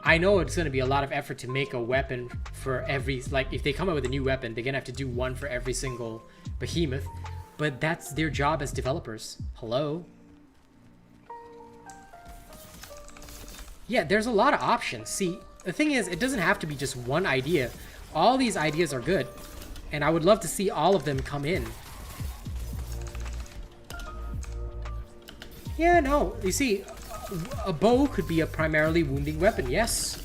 I know it's going to be a lot of effort to make a weapon for every, like if they come up with a new weapon, they're going to have to do one for every single behemoth, but that's their job as developers. Hello? Yeah, there's a lot of options. See, the thing is, it doesn't have to be just one idea. All these ideas are good, and I would love to see all of them come in. Yeah, no, you see, a bow could be a primarily wounding weapon. Yes,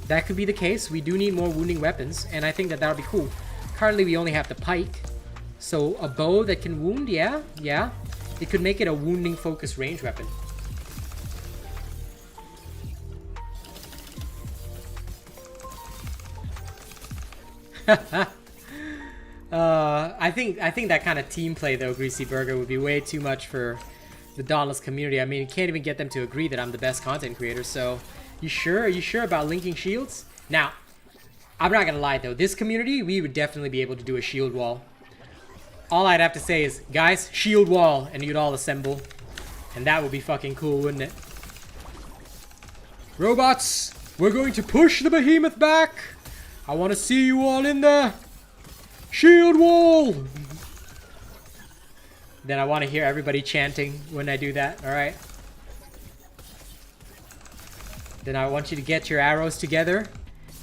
that could be the case. We do need more wounding weapons, and I think that would be cool. Currently, we only have the pike, so a bow that can wound, yeah. It could make it a wounding-focused range weapon. I think that kind of team play though, Greasy Burger, would be way too much for the Dauntless community. I mean, you can't even get them to agree that I'm the best content creator. So, you sure? Are you sure about linking shields? Now, I'm not gonna lie though. This community, we would definitely be able to do a shield wall. All I'd have to say is, guys, shield wall, and you'd all assemble, and that would be fucking cool, wouldn't it? Robots, we're going to push the behemoth back. I want to see you all in the shield wall. Then I want to hear everybody chanting when I do that, alright? Then I want you to get your arrows together,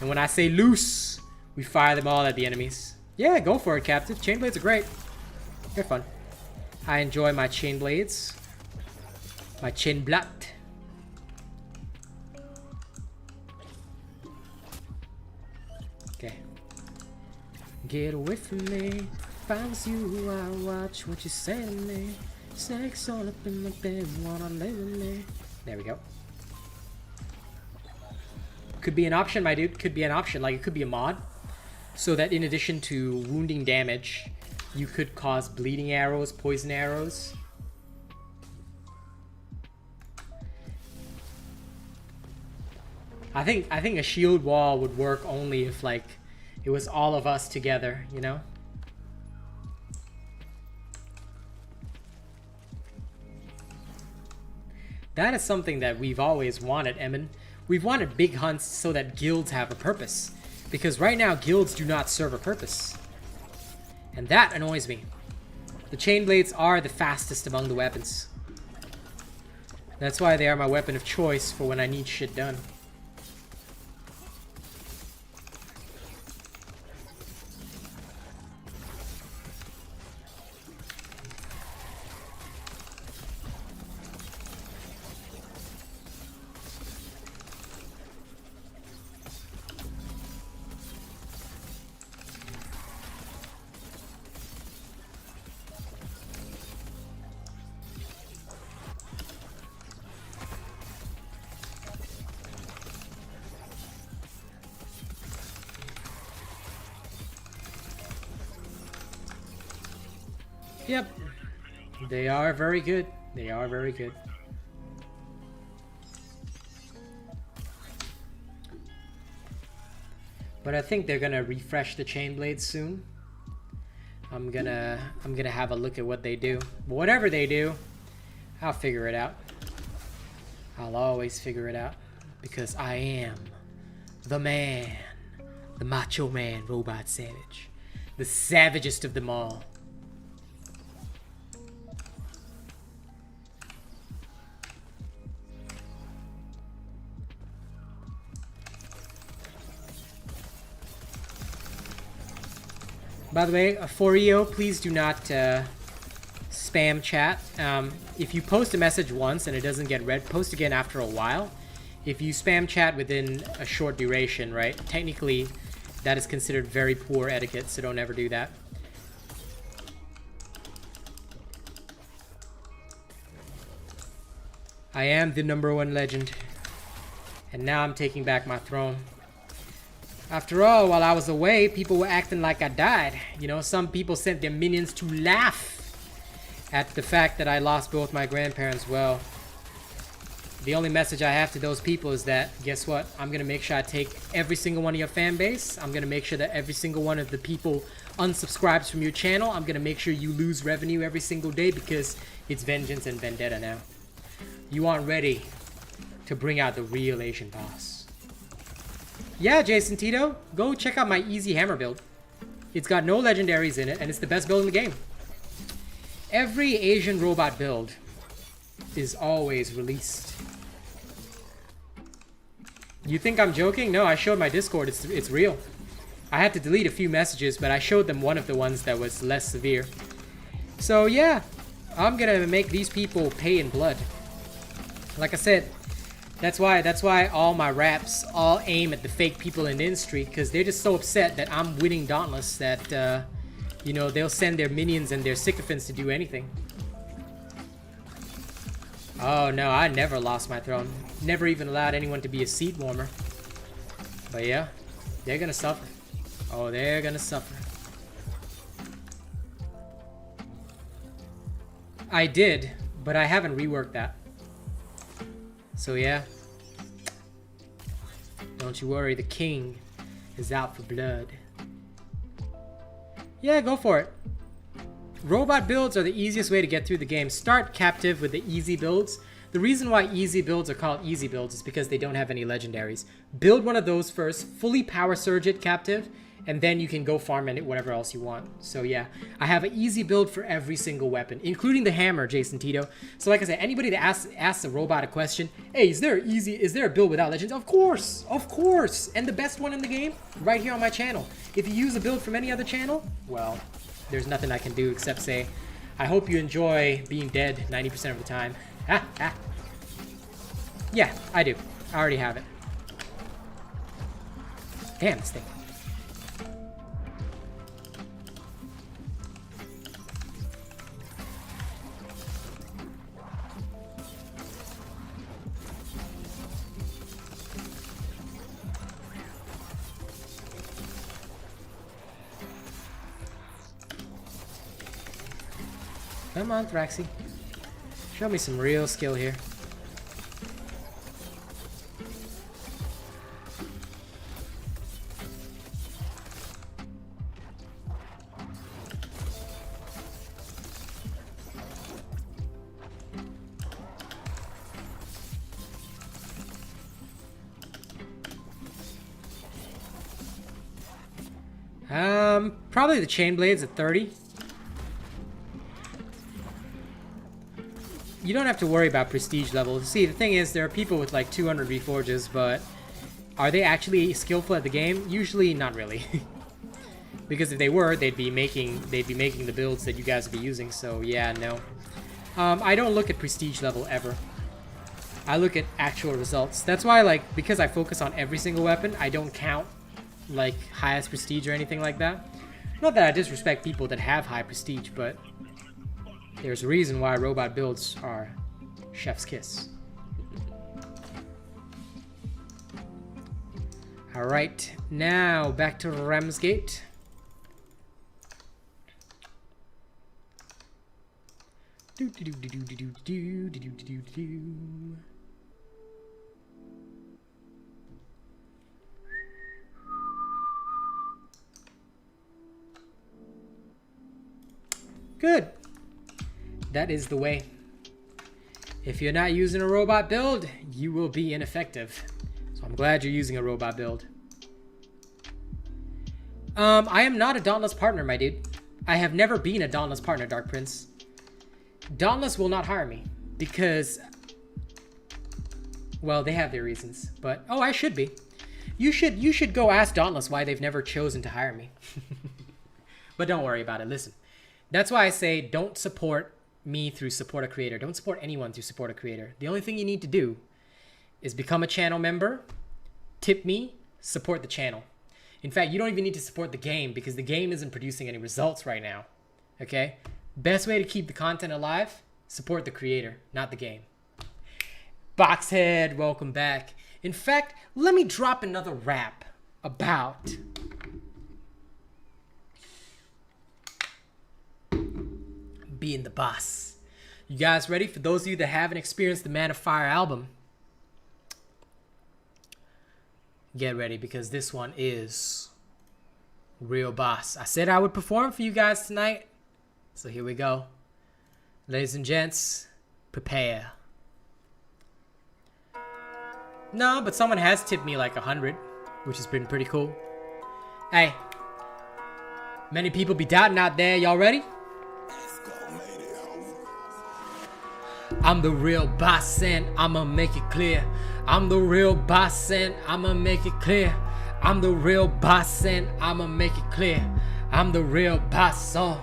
and when I say loose, we fire them all at the enemies. Yeah, go for it, Captive. Chain blades are great. They're fun. I enjoy my chain blades. My chain blade. Okay. Get away from me. if I was you, I'd watch what you say to me. Sex all up in my bed, wanna lay with me. There we go. Could be an option, my dude. Could be an option. Like, it could be a mod. So that in addition to wounding damage, you could cause bleeding arrows, poison arrows. I think a shield wall would work only if, like, it was all of us together, you know? That is something that we've always wanted, Emin. We've wanted big hunts so that guilds have a purpose. Because right now, guilds do not serve a purpose. And that annoys me. The chain blades are the fastest among the weapons. That's why they are my weapon of choice for when I need shit done. Yep. They are very good. They are very good. But I think they're gonna refresh the chain blades soon. I'm gonna have a look at what they do. But whatever they do, I'll figure it out. I'll always figure it out. Because I am the man. The macho man, Robot Savage. The savagest of them all. By the way, for EO, please do not spam chat. If you post a message once and it doesn't get read, post again after a while. If you spam chat within a short duration, right, technically that is considered very poor etiquette, so don't ever do that. I am the #1 legend, and now I'm taking back my throne. After all, while I was away, people were acting like I died. You know, some people sent their minions to laugh at the fact that I lost both my grandparents. Well, the only message I have to those people is that, guess what? I'm going to make sure I take every single one of your fan base. I'm going to make sure that every single one of the people unsubscribes from your channel. I'm going to make sure you lose revenue every single day because it's vengeance and vendetta now. You aren't ready to bring out the real Asian boss. Yeah, Jason Tito, go check out my easy hammer build. It's got no legendaries in it, and it's the best build in the game. Every Asian robot build is always released. You think I'm joking? No, I showed my Discord. It's real. I had to delete a few messages, but I showed them one of the ones that was less severe. So yeah, I'm gonna make these people pay in blood. Like I said, that's why all my raps all aim at the fake people in the industry, because they're just so upset that I'm winning Dauntless that, you know, they'll send their minions and their sycophants to do anything. Oh no, I never lost my throne. Never even allowed anyone to be a seat warmer. But yeah, they're gonna suffer. Oh, they're gonna suffer. I did, but I haven't reworked that. So yeah, don't you worry, the king is out for blood. Yeah, go for it. Robot builds are the easiest way to get through the game. Start captive with the easy builds. The reason why easy builds are called easy builds is because they don't have any legendaries. Build one of those first, fully power surge it captive, and then you can go farm and whatever else you want. So yeah, I have an easy build for every single weapon, including the hammer, Jason Tito. So like I said, anybody that asks a robot a question, hey, is there a build without legends? Of course, and the best one in the game, right here on my channel. If you use a build from any other channel, well, there's nothing I can do except say, I hope you enjoy being dead 90% of the time. Ha ha. Yeah, I do. I already have it. Damn this thing. Come on, Thraxy. Show me some real skill here. Probably the chain blades at 30. You don't have to worry about prestige level. See, the thing is, there are people with like 200 reforges, but are they actually skillful at the game? Usually, not really. Because if they were, they'd be making the builds that you guys would be using. So yeah, no. I don't look at prestige level ever. I look at actual results. That's why, like, because I focus on every single weapon, I don't count like highest prestige or anything like that. Not that I disrespect people that have high prestige, but there's a reason why robot builds are chef's kiss. Alright, now back to Ramsgate. Good. That is the way. If you're not using a robot build, you will be ineffective. So I'm glad you're using a robot build. I am not a Dauntless partner, my dude. I have never been a Dauntless partner, Dark Prince. Dauntless will not hire me because, well, they have their reasons. But oh, I should be. You should go ask Dauntless why they've never chosen to hire me. But don't worry about it. Listen. That's why I say don't support me through support a creator. Don't support anyone through support a creator. The only thing you need to do is become a channel member, tip me, support the channel. In fact, you don't even need to support the game because the game isn't producing any results right now. Okay? Best way to keep the content alive, support the creator, not the game. Boxhead, welcome back. In fact, let me drop another rap about being the boss. You guys ready? For those of you that haven't experienced the Man of Fire album, get ready because this one is real boss. I said I would perform for you guys tonight, so here we go. Ladies and gents, prepare. No, but someone has tipped me like 100, which has been pretty cool. Hey, many people be doubting out there. Y'all ready? I'm the real boss and I'ma make it clear. I'm the real boss and I'ma make it clear. I'm the real boss and I'ma make it clear. I'm the real boss, oh.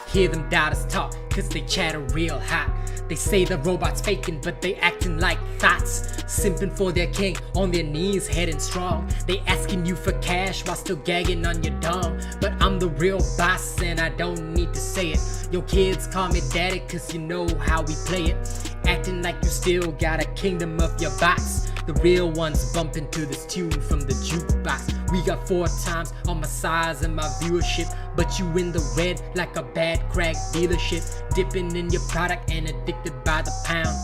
Hear them doubters talk, cause they chatter real hot. They say the robot's faking, but they acting like thoughts. Simping for their king, on their knees, heading strong. They asking you for cash while still gagging on your dong. But I'm the real boss and I don't need to say it. Your kids call me daddy cause you know how we play it. Acting like you still got a kingdom of your box. The real ones bumping to this tune from the jukebox. We got 4 times on my size and my viewership, but you in the red like a bad crack dealership. Dipping in your product and addicted by the pound.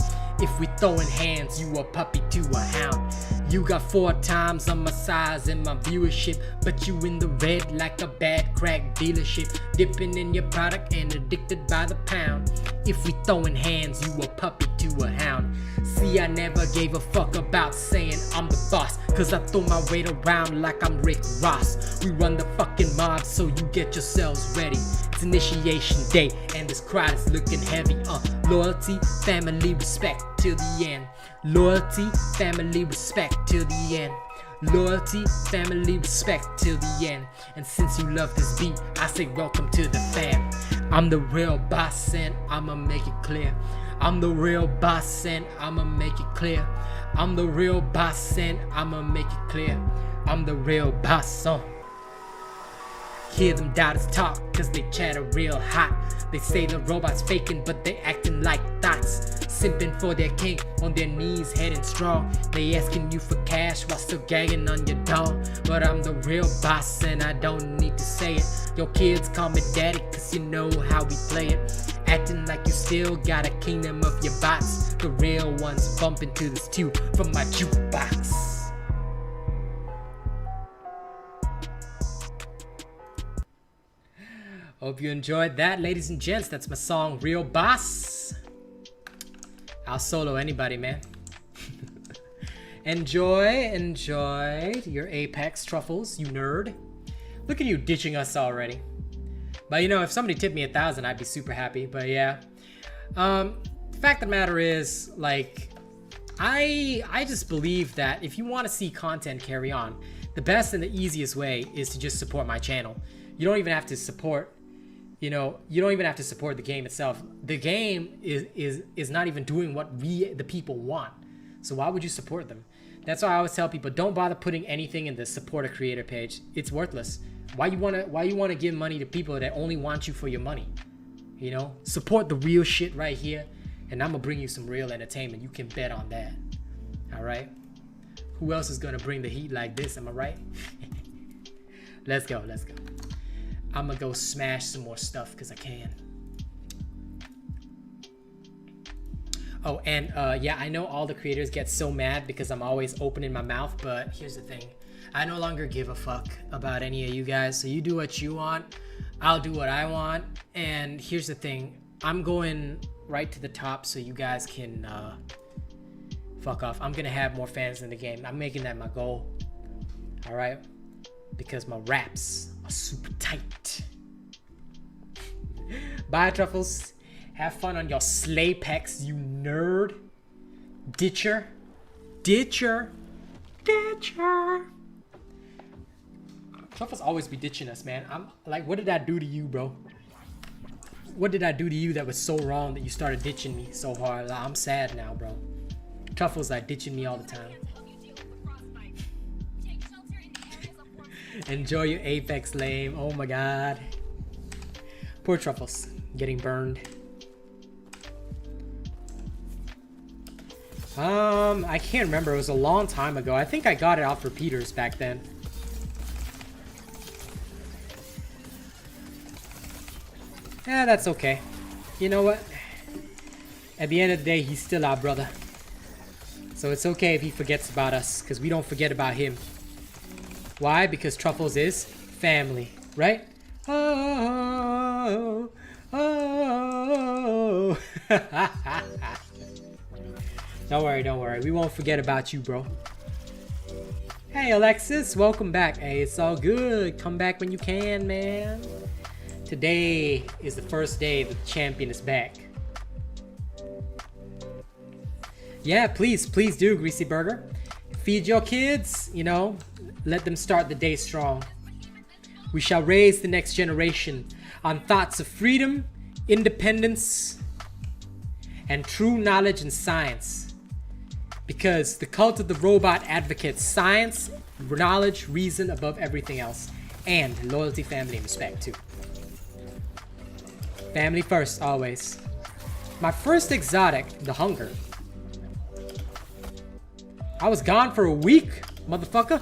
If we throwing hands, you a puppy to a hound. You got 4 times on my size and my viewership, but you in the red like a bad crack dealership. Dipping in your product and addicted by the pound. If we throwing hands, you a puppy to a hound. See, I never gave a fuck about saying I'm the boss, cause I throw my weight around like I'm Rick Ross. We run the fucking mob, so you get yourselves ready. It's initiation day, and this crowd is looking heavy. Loyalty, family, respect till the end. Loyalty, family, respect till the end. Loyalty, family, respect till the end. And since you love this beat, I say welcome to the fam. I'm the real boss and I'ma make it clear. I'm the real boss and I'ma make it clear. I'm the real boss and I'ma make it clear. I'm the real boss. Hear them doubters talk cause they chatter real hot. They say the robot's faking but they acting like thoughts. simping for their king, on their knees, heading strong. They asking you for cash while still gagging on your dog. But I'm the real boss and I don't need to say it. Your kids call me daddy cause you know how we play it. Acting like you still got a kingdom of your bots. The real ones bumping to this tune from my jukebox. Hope you enjoyed that, ladies and gents. That's my song, Real Boss. I'll solo anybody, man. enjoy your Apex truffles, you nerd. Look at you ditching us already. But you know, if somebody tipped me 1,000, I'd be super happy. But yeah, fact of the matter is, like, I just believe that if you want to see content carry on, the best and the easiest way is to just support my channel. You don't even have to support. You know, you don't even have to support the game itself. The game is not even doing what we, the people, want. So why would you support them? That's why I always tell people, don't bother putting anything in the support a creator page. It's worthless. Why you wanna give money to people that only want you for your money? You know, support the real shit right here, and I'm gonna bring you some real entertainment. You can bet on that. All right. Who else is gonna bring the heat like this? Am I right? Let's go. Let's go. I'm gonna go smash some more stuff because I can. Oh, and yeah, I know all the creators get so mad because I'm always opening my mouth, but here's the thing. I no longer give a fuck about any of you guys. So you do what you want. I'll do what I want. And here's the thing. I'm going right to the top so you guys can fuck off. I'm gonna have more fans in the game. I'm making that my goal. All right? Because my raps are super tight. Bye, Truffles. Have fun on your sleigh pecs, you nerd. Ditcher. Truffles always be ditching us, man. I'm like, what did I do to you, bro? What did I do to you that was so wrong that you started ditching me so hard? Like, I'm sad now, bro. Truffles like ditching me all the time. Enjoy your Apex, lame. Oh my god. Poor Truffles getting burned. I can't remember. It was a long time ago. I think I got it off repeaters back then. Yeah, that's okay. You know what? At the end of the day, he's still our brother. So it's okay if he forgets about us, because we don't forget about him. Why? Because Truffles is family, right? Oh, oh. Don't worry. We won't forget about you, bro. Hey, Alexis, welcome back. Hey, it's all good. Come back when you can, man. Today is the first day that the champion is back. Yeah, please do, Greasy Burger. Feed your kids, you know. Let them start the day strong. We shall raise the next generation on thoughts of freedom, independence, and true knowledge and science. Because the cult of the robot advocates science, knowledge, reason above everything else. And loyalty, family, and respect too. Family first, always. My first exotic, the hunger. I was gone for a week, motherfucker.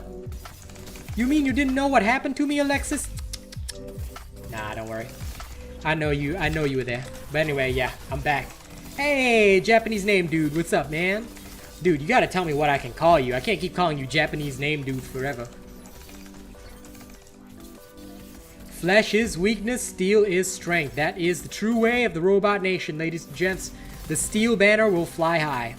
You mean you didn't know what happened to me, Alexis? Nah, don't worry. I know you were there. But anyway, yeah, I'm back. Hey, Japanese name dude, what's up, man? Dude, you gotta tell me what I can call you. I can't keep calling you Japanese name dude forever. Flesh is weakness, steel is strength. That is the true way of the robot nation, ladies and gents. The steel banner will fly high.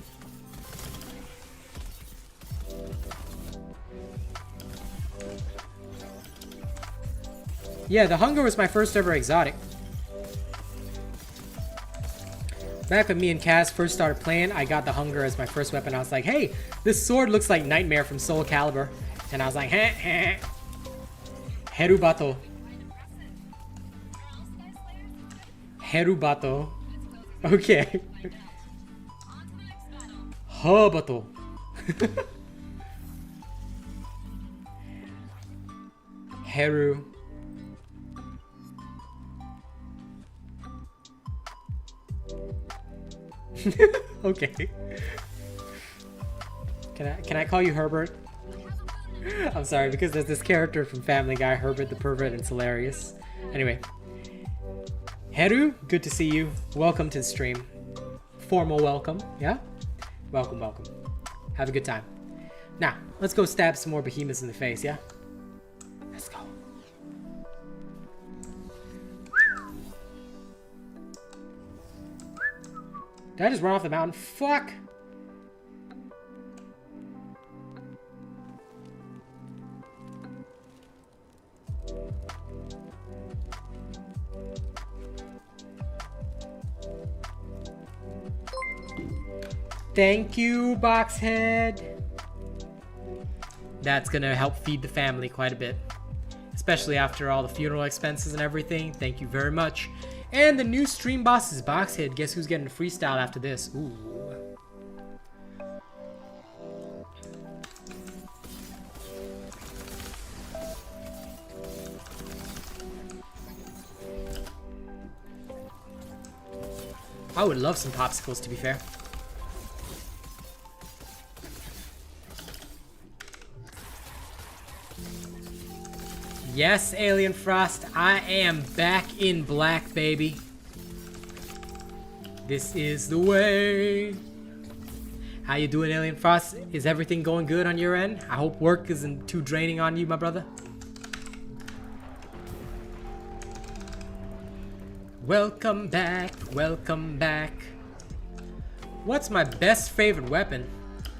Yeah, the hunger was my first ever exotic. Back when me and Kaz first started playing, I got the hunger as my first weapon. I was like, hey, this sword looks like Nightmare from Soul Calibur. And I was like, heh. Herubato. Herubato. Okay. Habato. Heru. Okay. Can I call you Herbert? I'm sorry, because there's this character from Family Guy, Herbert the Pervert, and it's hilarious. Anyway. Heru, good to see you. Welcome to the stream. Formal welcome, yeah? Welcome, welcome. Have a good time. Now, let's go stab some more behemoths in the face, yeah? Let's go. Did I just run off the mountain? Fuck! Thank you, Boxhead. That's gonna help feed the family quite a bit. Especially after all the funeral expenses and everything. Thank you very much. And the new stream boss is Boxhead. Guess who's getting a freestyle after this? Ooh. I would love some popsicles, to be fair. Yes, Alien Frost, I am back in black, baby. This is the way. How you doing, Alien Frost? Is everything going good on your end? I hope work isn't too draining on you, my brother. Welcome back, welcome back. What's my best favorite weapon?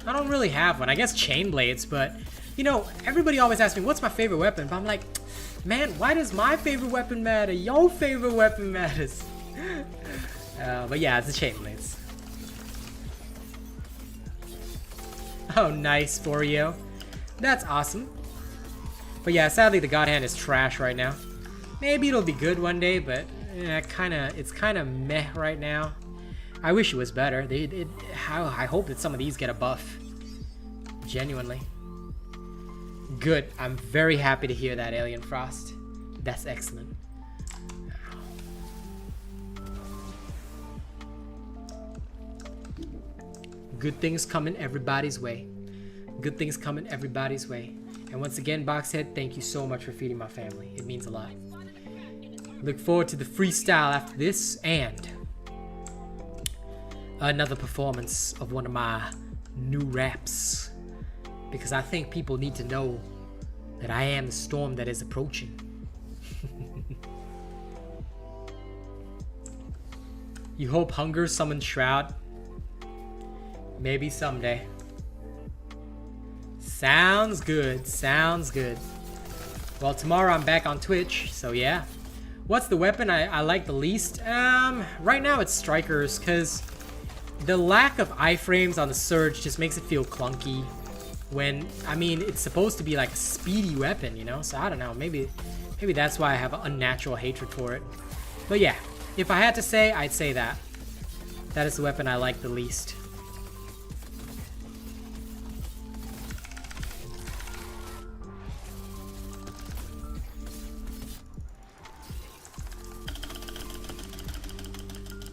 I don't really have one. I guess chain blades, but you know, everybody always asks me, what's my favorite weapon? But I'm like, man, why does my favorite weapon matter? Your favorite weapon matters. But yeah, it's the chain blades. Oh, nice, Foreo. That's awesome. But yeah, sadly the God Hand is trash right now. Maybe it'll be good one day, but it's kind of meh right now. I wish it was better. I hope that some of these get a buff. Genuinely. Good. I'm very happy to hear that, Alien Frost. That's excellent. Good things coming everybody's way. Good things coming everybody's way. And once again, Boxhead, thank you so much for feeding my family. It means a lot. Look forward to the freestyle after this and another performance of one of my new raps. Because I think people need to know that I am the storm that is approaching. You hope hunger summons Shroud? Maybe someday. Sounds good, sounds good. Well, tomorrow I'm back on Twitch, so yeah. What's the weapon I like the least? Right now it's Strikers, because the lack of iframes on the Surge just makes it feel clunky. When, I mean, it's supposed to be like a speedy weapon, you know? So I don't know, maybe that's why I have an unnatural hatred for it. But yeah, if I had to say, I'd say that. That is the weapon I like the least.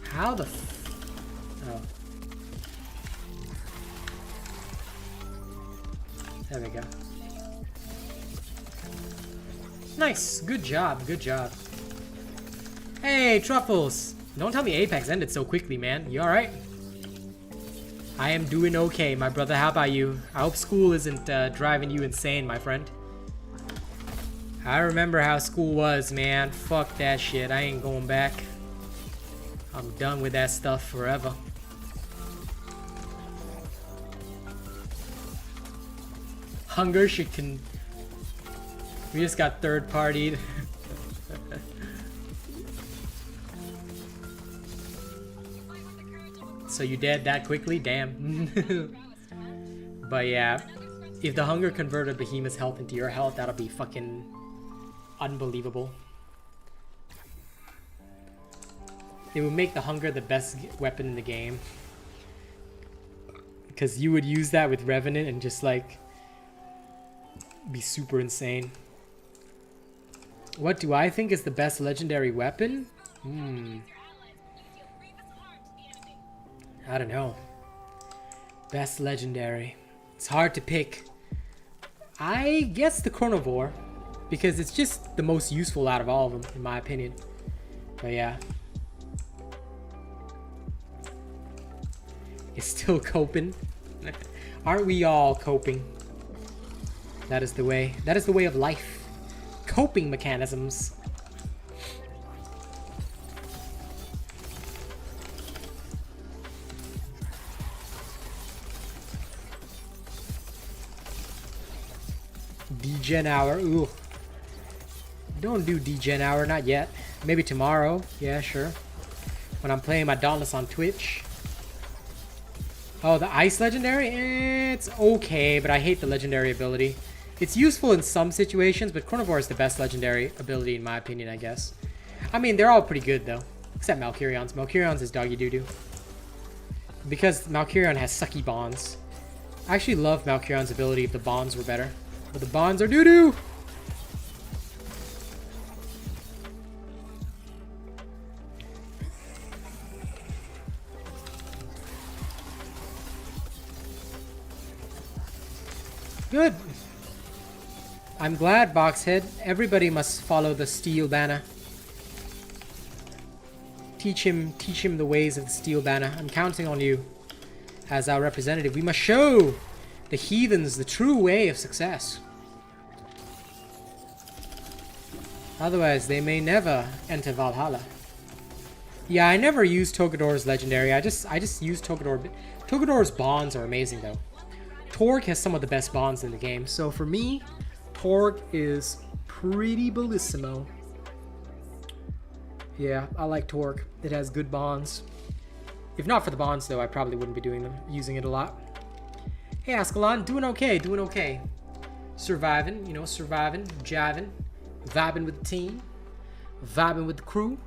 How the oh. There we go. Nice. Good job. Good job. Hey, Truffles. Don't tell me Apex ended so quickly, man. You alright? I am doing okay, my brother. How about you? I hope school isn't driving you insane, my friend. I remember how school was, man. Fuck that shit. I ain't going back. I'm done with that stuff forever. Hunger should we just got third-partied. So you dead that quickly? Damn. But yeah, if the hunger converted Behemoth's health into your health, that'll be fucking unbelievable. It would make the hunger the best weapon in the game. Because you would use that with Revenant and just like be super insane. What do I think is the best legendary weapon? I don't know. Best legendary. It's hard to pick. I guess the Chronovore, because it's just the most useful out of all of them, in my opinion. But yeah. It's still coping. Aren't we all coping? That is the way. That is the way of life. Coping mechanisms. Degen hour. Ooh. Don't do degen hour, not yet. Maybe tomorrow. Yeah, sure. When I'm playing my Dauntless on Twitch. Oh, the ice legendary? It's okay, but I hate the legendary ability. It's useful in some situations, but Chronovore is the best legendary ability in my opinion, I guess. I mean, they're all pretty good though. Except Malkurion's. Malkurion's is doggy doo-doo. Because Malkurion has sucky bonds. I actually love Malkurion's ability if the bonds were better. But the bonds are doo-doo! Good. I'm glad, Boxhead. Everybody must follow the steel banner. Teach him the ways of the steel banner. I'm counting on you as our representative. We must show the heathens the true way of success. Otherwise, they may never enter Valhalla. Yeah, I never used Togedor's legendary. I just used Togedor. Togedor's bonds are amazing though. Torque has some of the best bonds in the game. So for me, Torque is pretty bellissimo. Yeah, I like Torque. It has good bonds. If not for the bonds though, I probably wouldn't be using it a lot. Hey Ascalon, doing okay, doing okay. Surviving, you know, surviving, jiving, vibing with the team, vibing with the crew.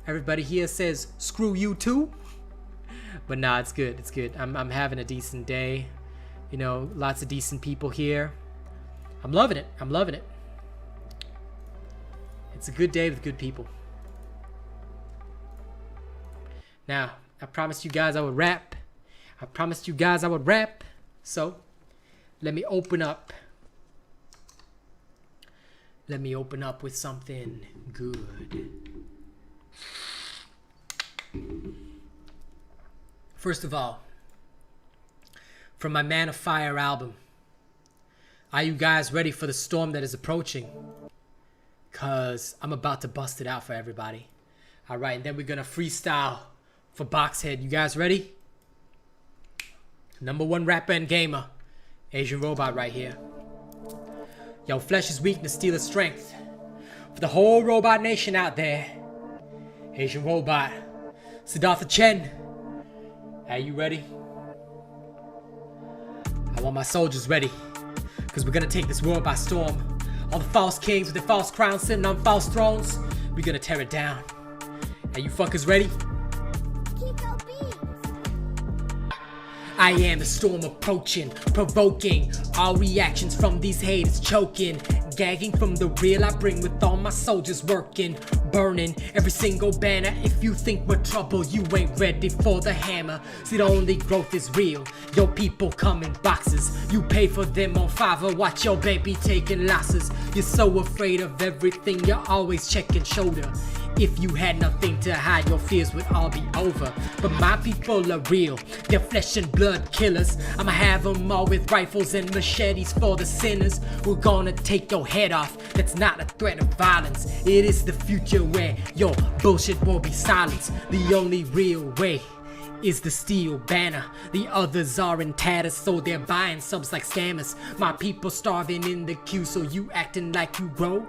Everybody here says, screw you too. But nah, it's good, it's good. I'm having a decent day. You know, lots of decent people here. I'm loving it. I'm loving it. It's a good day with good people. Now, I promised you guys I would rap. I promised you guys I would rap. So, let me open up. Let me open up with something good. First of all, from my Man of Fire album. Are you guys ready for the storm that is approaching? Cause I'm about to bust it out for everybody. Alright, and then we're gonna freestyle for Boxhead. You guys ready? #1 rapper and gamer. Asian Robot right here. Yo, flesh is weakness, steel is strength. For the whole robot nation out there. Asian Robot. Siddhartha Chen. Are you ready? I want my soldiers ready, cause we're gonna take this world by storm. All the false kings with their false crowns sitting on false thrones, we're gonna tear it down. Are you fuckers ready? I am the storm approaching, provoking all reactions from these haters, choking, gagging from the real I bring with all my soldiers working, burning every single banner. If you think we're trouble, you ain't ready for the hammer. See, the only growth is real. Your people come in boxes. You pay for them on Fiverr. Watch your baby taking losses. You're so afraid of everything, you're always checking shoulder. If you had nothing to hide, your fears would all be over. But my people are real, they're flesh and blood killers. I'ma have them all with rifles and machetes for the sinners. We're gonna take your head off, that's not a threat of violence. It is the future where your bullshit won't be silenced. The only real way is the steel banner. The others are in tatters, so they're buying subs like scammers. My people starving in the queue, so you acting like you grow.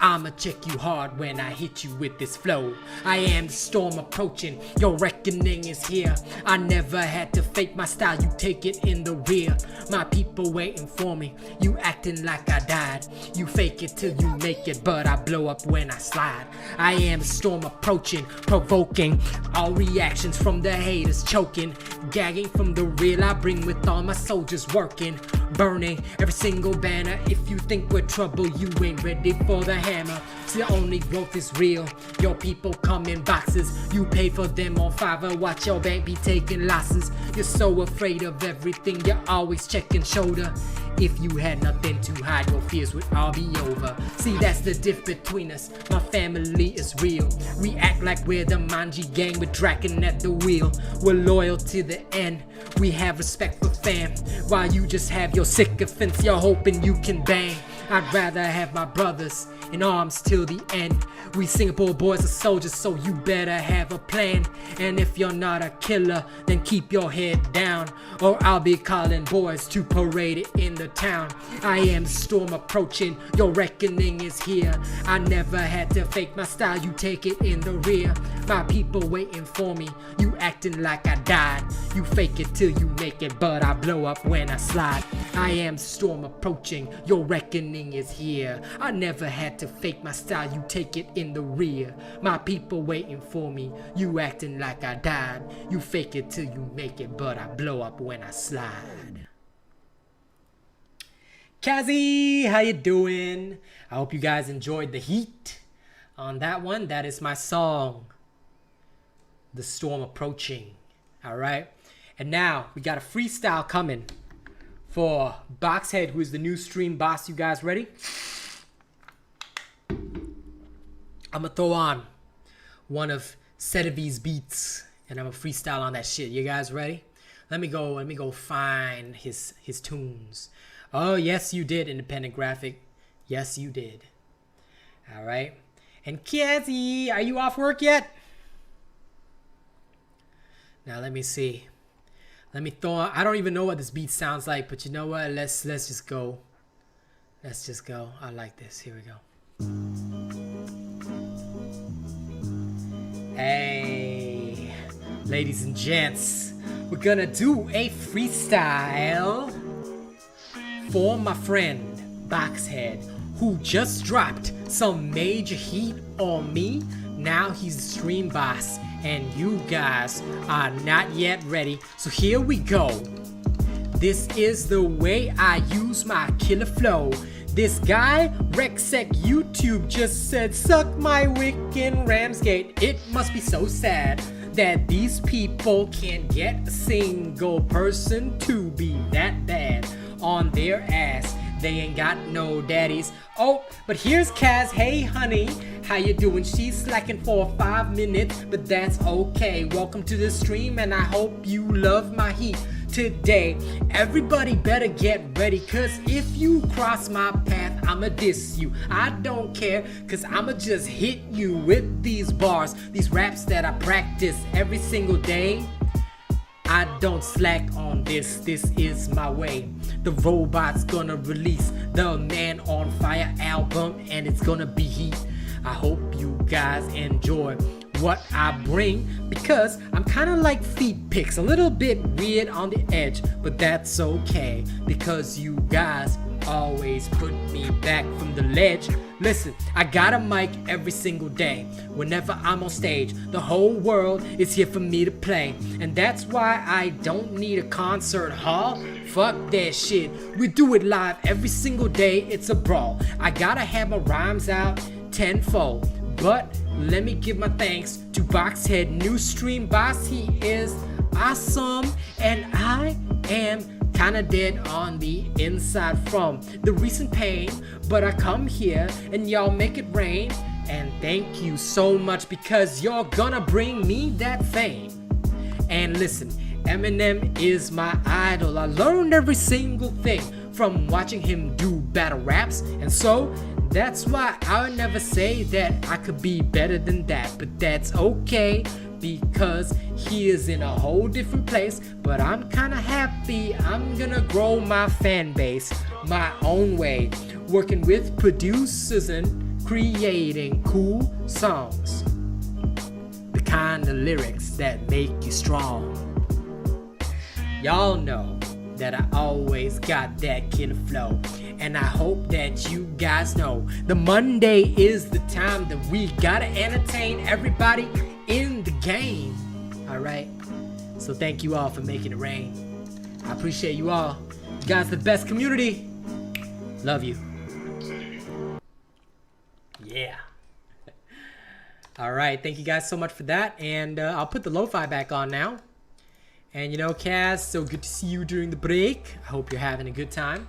I'ma check you hard when I hit you with this flow. I am the storm approaching, your reckoning is here. I never had to fake my style, you take it in the rear. My people waiting for me, you acting like I died. You fake it till you make it, but I blow up when I slide. I am the storm approaching, provoking all reactions from the haters. haters choking, gagging from the real I bring with all my soldiers working, burning every single banner. If you think we're trouble, you ain't ready for the hammer. See, the only growth is real. Your people come in boxes, you pay for them on Fiverr. Watch your bank be taking losses. You're so afraid of everything, you're always checking shoulder. If you had nothing to hide, your fears would all be over. See, that's the diff between us. My family is real. We act like we're the Manji gang with Draken at the wheel. We're loyal to the end. We have respect for fam. While you just have your sycophants, you're hoping you can bang. I'd rather have my brothers in arms till the end. We Singapore boys are soldiers, so you better have a plan. And if you're not a killer, then keep your head down, or I'll be calling boys to parade it in the town. I am the storm approaching, your reckoning is here. I never had to fake my style, you take it in the rear. My people waiting for me, you acting like I died. You fake it till you make it, but I blow up when I slide. I am the storm approaching, your reckoning is here. I never had to fake my style, you take it in the rear. My people waiting for me, you acting like I died. You fake it till you make it, but I blow up when I slide. Kazzy, how you doing? I hope you guys enjoyed the heat on that one. That is my song, The Storm Approaching. Alright, and now we got a freestyle coming for Boxhead, who is the new stream boss. You guys ready? I'm gonna throw on one of Sedavi's beats and I'm gonna freestyle on that shit. You guys ready? Let me go find his tunes. Oh yes you did, Independent Graphic. Yes you did. Alright. And Kazzy, are you off work yet? Now let me see. Let me throw on, I don't even know what this beat sounds like, but you know what? Let's just go. Let's just go. I like this. Here we go. Hey, ladies and gents, we're gonna do a freestyle for my friend Boxhead, who just dropped some major heat on me. Now he's the stream boss and you guys are not yet ready, so here we go. This is the way I use my killer flow. This guy, Rexec YouTube, just said, suck my wick in Ramsgate. It must be so sad that these people can't get a single person to be that bad on their ass. They ain't got no daddies. Oh, but here's Kaz. Hey honey, how you doing? She's slacking for 5 minutes, but that's okay. Welcome to the stream and I hope you love my heat today. Everybody better get ready, cause if you cross my path, I'ma diss you. I don't care, cause I'ma just hit you with these bars, these raps that I practice every single day. I don't slack on this is my way. The robot's gonna release the Man on Fire album and it's gonna be heat. I hope you guys enjoy what I bring, because I'm kinda like feet pics, a little bit weird on the edge, but that's okay, because you guys always put me back from the ledge. Listen, I got a mic every single day. Whenever I'm on stage, the whole world is here for me to play. And that's why I don't need a concert hall. Fuck that shit. We do it live every single day. It's a brawl. I gotta have my rhymes out tenfold. But let me give my thanks to Boxhead, new stream boss. He is awesome and I am kinda dead on the inside from the recent pain, but I come here and y'all make it rain, and thank you so much because you're gonna bring me that fame. And listen, Eminem is my idol. I learned every single thing from watching him do battle raps, and so that's why I would never say that I could be better than that, but that's okay, because he is in a whole different place. But I'm kinda happy. I'm gonna grow my fan base my own way, working with producers and creating cool songs, the kind of lyrics that make you strong. Y'all know that I always got that killer flow, and I hope that you guys know the Monday is the time that we gotta entertain everybody in the game. Alright, So thank you all for making it rain. I appreciate you all. You guys are the best community. Love you. Yeah. All right, thank you guys so much for that. And I'll put the lo-fi back on now. And you know, Kaz, so good to see you during the break. I hope you're having a good time.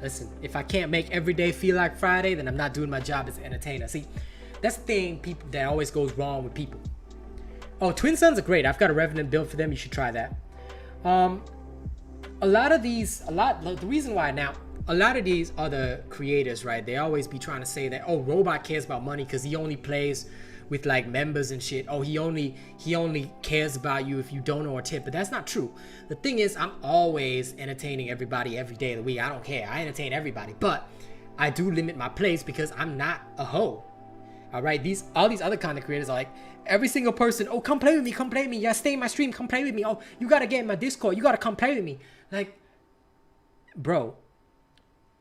Listen, if I can't make every day feel like Friday, then I'm not doing my job as an entertainer. See, that's the thing people that always goes wrong with people. Oh, Twin Suns are great. I've got a Revenant build for them. You should try that. The reason why now, a lot of these other creators, right? They always be trying to say that, oh, Robot cares about money because he only plays with like members and shit. Oh, he only cares about you if you donate or tip. But that's not true. The thing is, I'm always entertaining everybody every day of the week. I don't care. I entertain everybody, but I do limit my plays because I'm not a hoe. All right, all these other content creators are like, every single person, oh, come play with me, come play with me. Yeah, stay in my stream, come play with me. Oh, you gotta get in my Discord, you gotta come play with me. Like, bro,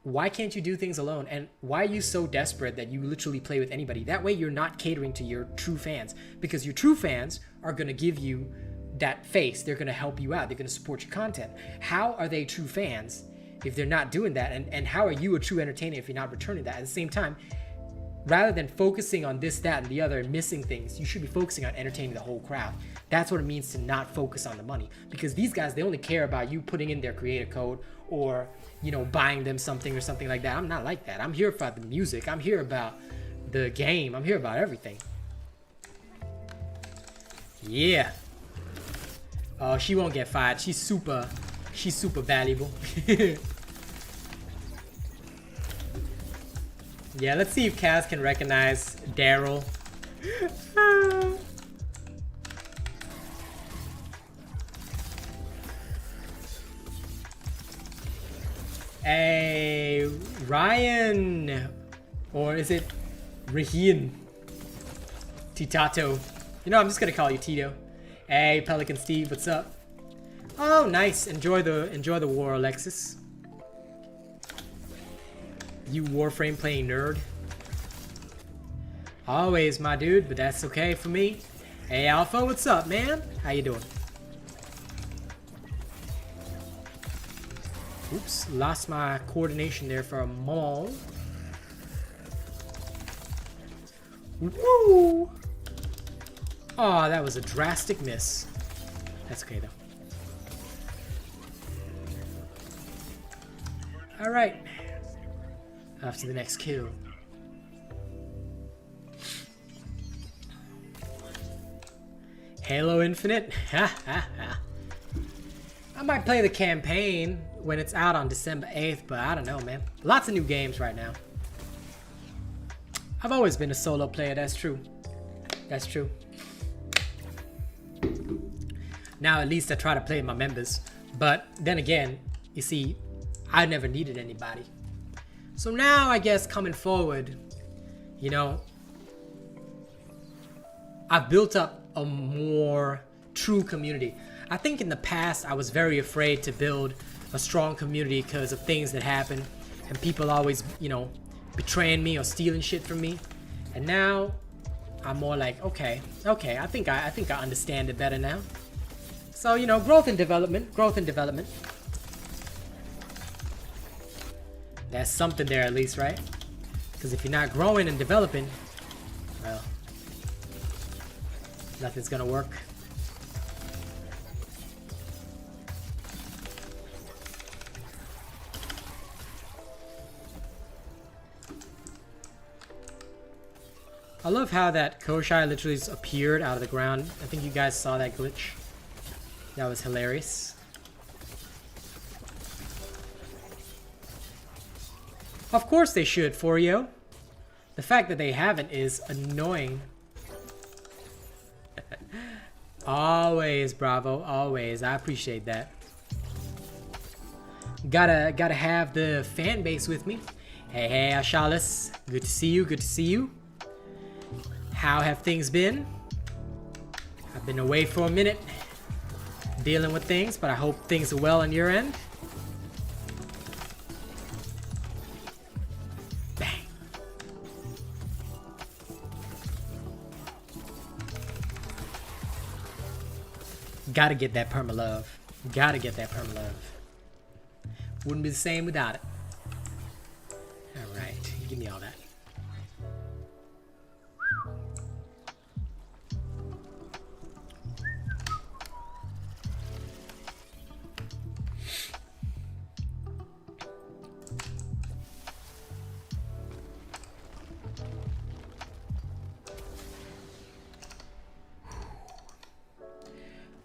why can't you do things alone? And why are you so desperate that you literally play with anybody? That way you're not catering to your true fans, because your true fans are gonna give you that face. They're gonna help you out. They're gonna support your content. How are they true fans if they're not doing that? And how are you a true entertainer if you're not returning that? At the same time, rather than focusing on this, that, and the other and missing things, you should be focusing on entertaining the whole crowd. That's what it means to not focus on the money. Because these guys, they only care about you putting in their creator code or, you know, buying them something or something like that. I'm not like that. I'm here about the music. I'm here about the game. I'm here about everything. Yeah. Oh, she won't get fired. She's super valuable. Yeah, let's see if Kaz can recognize Daryl. Hey, Ryan. Or is it Rahin? Titato. You know, I'm just gonna call you Tito. Hey, Pelican Steve, what's up? Oh, nice. Enjoy the war, Alexis. You Warframe playing nerd. Always, my dude, but that's okay for me. Hey, Alpha, what's up, man? How you doing? Oops, lost my coordination there for a moment. Woo! Oh, that was a drastic miss. That's okay, though. All right. After the next kill. Halo Infinite? Ha ha ha. I might play the campaign when it's out on December 8th, but I don't know, man. Lots of new games right now. I've always been a solo player, that's true. That's true. Now at least I try to play with my members. But then again, you see, I never needed anybody. So now, I guess, coming forward, you know, I've built up a more true community. I think in the past, I was very afraid to build a strong community because of things that happen and people always, you know, betraying me or stealing shit from me. And now, I'm more like, okay, I think I understand it better now. So, you know, growth and development. That's something there at least, right? Because if you're not growing and developing, well, nothing's gonna work. I love how that Koshai literally just appeared out of the ground. I think you guys saw that glitch. That was hilarious. Of course they should, Forio. The fact that they haven't is annoying. Always, Bravo, always. I appreciate that. Gotta have the fan base with me. Hey, Ashalis. Good to see you, How have things been? I've been away for a minute, dealing with things, but I hope things are well on your end. Gotta get that perma love. Gotta get that perma love. Wouldn't be the same without it. Alright, give me all that.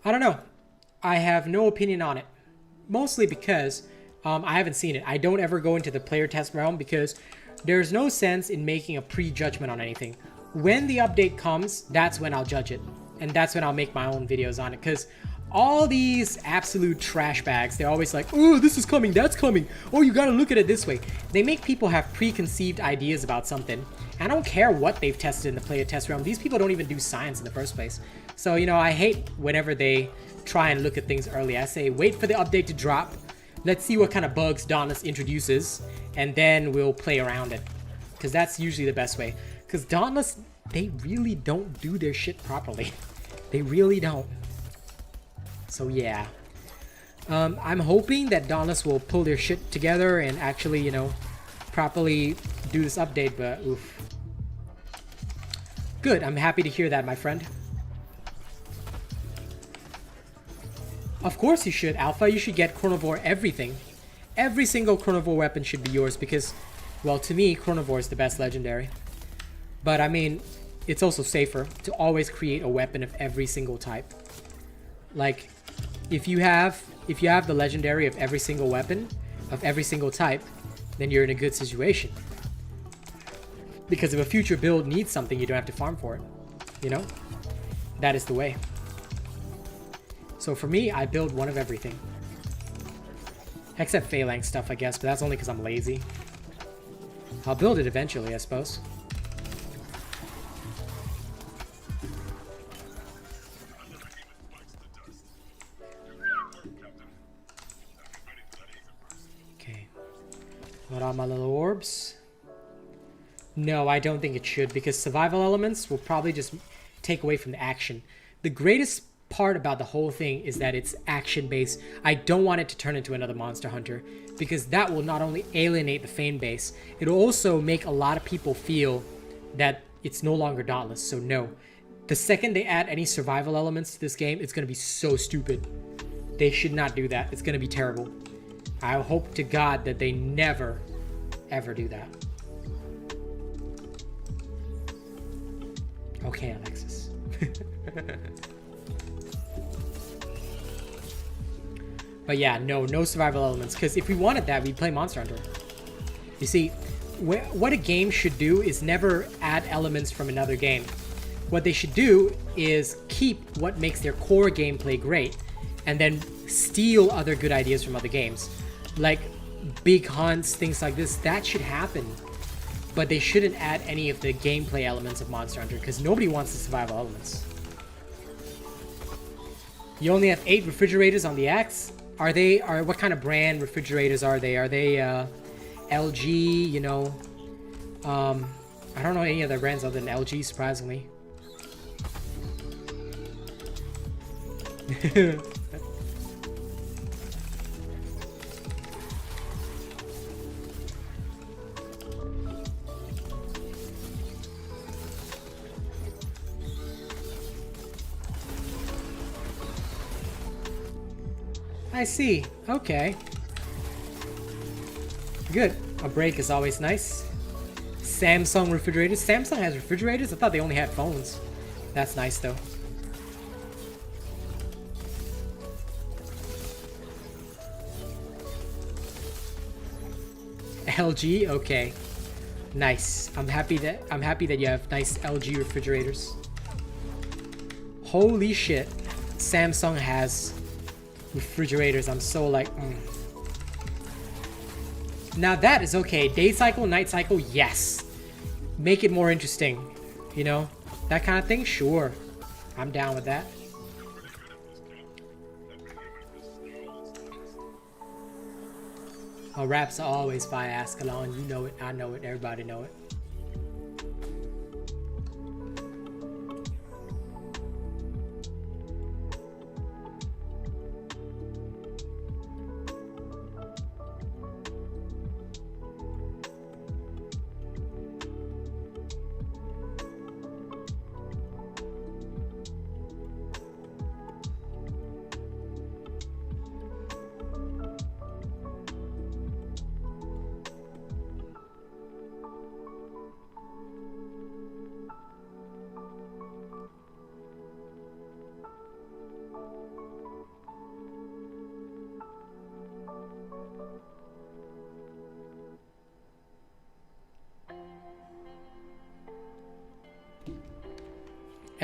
I don't know. I have no opinion on it. Mostly because I haven't seen it. I don't ever go into the player test realm because there's no sense in making a prejudgment on anything. When the update comes, that's when I'll judge it. And that's when I'll make my own videos on it. Because all these absolute trash bags, they're always like, oh, this is coming, that's coming. Oh, you gotta look at it this way. They make people have preconceived ideas about something. I don't care what they've tested in the player test realm. These people don't even do science in the first place. So, you know, I hate whenever they try and look at things early. I say, wait for the update to drop. Let's see what kind of bugs Dauntless introduces, and then we'll play around it. Because that's usually the best way. Because Dauntless, they really don't do their shit properly. They really don't. So, yeah. I'm hoping that Dauntless will pull their shit together and actually, you know, properly do this update, but oof. Good, I'm happy to hear that, my friend. Of course you should, Alpha. You should get Chronivore everything. Every single Chronivore weapon should be yours because, well, to me, Chronivore is the best legendary. But, I mean, it's also safer to always create a weapon of every single type. Like, if you have the legendary of every single weapon, of every single type, then you're in a good situation. Because if a future build needs something, you don't have to farm for it. You know? That is the way. So for me, I build one of everything. Except phalanx stuff, I guess, but that's only because I'm lazy. I'll build it eventually, I suppose. Okay. What are my little orbs? No, I don't think it should, because survival elements will probably just take away from the action. The greatest part about the whole thing is that it's action based. I don't want it to turn into another Monster Hunter because that will not only alienate the fan base, it'll also make a lot of people feel that it's no longer Dauntless. So no, the second they add any survival elements to this game, it's going to be so stupid. They should not do that. It's going to be terrible. I hope to God that they never ever do that. Okay, Alexis. But yeah, no survival elements. Because if we wanted that, we'd play Monster Hunter. You see, what a game should do is never add elements from another game. What they should do is keep what makes their core gameplay great, and then steal other good ideas from other games. Like big hunts, things like this, that should happen. But they shouldn't add any of the gameplay elements of Monster Hunter, because nobody wants the survival elements. You only have 8 refrigerators on the axe? What kind of brand refrigerators are they? Are they LG, you know? I don't know any other brands other than LG, surprisingly. I see. Okay. Good. A break is always nice. Samsung refrigerators. Samsung has refrigerators? I thought they only had phones. That's nice, though. LG? Okay. Nice. I'm happy that you have nice LG refrigerators. Holy shit. Samsung has refrigerators. I'm so like, Now that is okay. Day cycle, night cycle, yes. Make it more interesting. You know? That kind of thing? Sure. I'm down with that. Oh, raps are always fire, Ascalon. You know it. I know it. Everybody know it.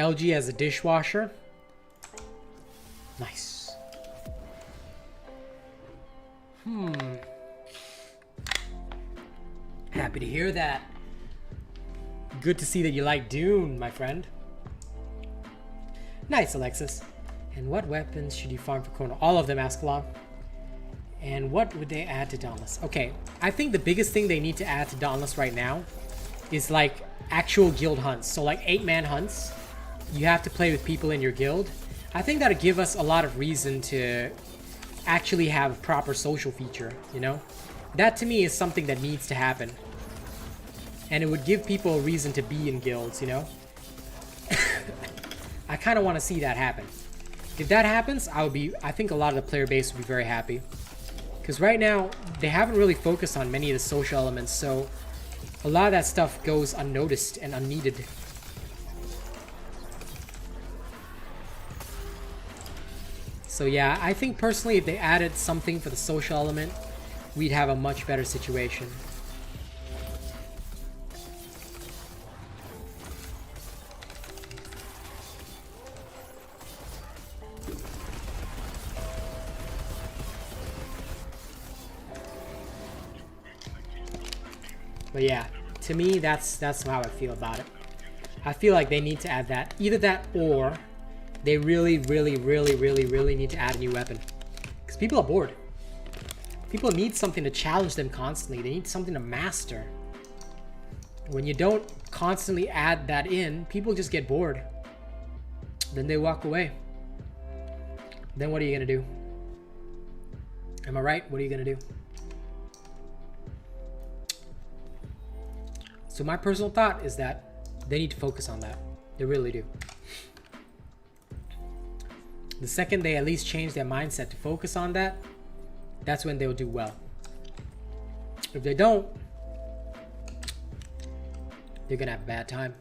LG as a dishwasher. Nice. Happy to hear that. Good to see that you like Dune, my friend. Nice, Alexis. And what weapons should you farm for Chrono? All of them, Ascalon. And what would they add to Dauntless? Okay, I think the biggest thing they need to add to Dauntless right now is like actual guild hunts. So like 8-man hunts. You have to play with people in your guild. I think that'll give us a lot of reason to actually have a proper social feature, you know? That to me is something that needs to happen. And it would give people a reason to be in guilds, you know? I kind of want to see that happen. If that happens, I think a lot of the player base would be very happy. Because right now, they haven't really focused on many of the social elements, so a lot of that stuff goes unnoticed and unneeded. So yeah, I think personally if they added something for the social element, we'd have a much better situation. But yeah, to me, that's how I feel about it. I feel like they need to add that. Either that or they really need to add a new weapon. Because people are bored. People need something to challenge them constantly. They need something to master. When you don't constantly add that in, people just get bored. Then they walk away. Then what are you going to do? Am I right? What are you going to do? So my personal thought is that they need to focus on that. They really do. The second they at least change their mindset to focus on that, that's when they'll do well. If they don't, they're gonna have a bad time.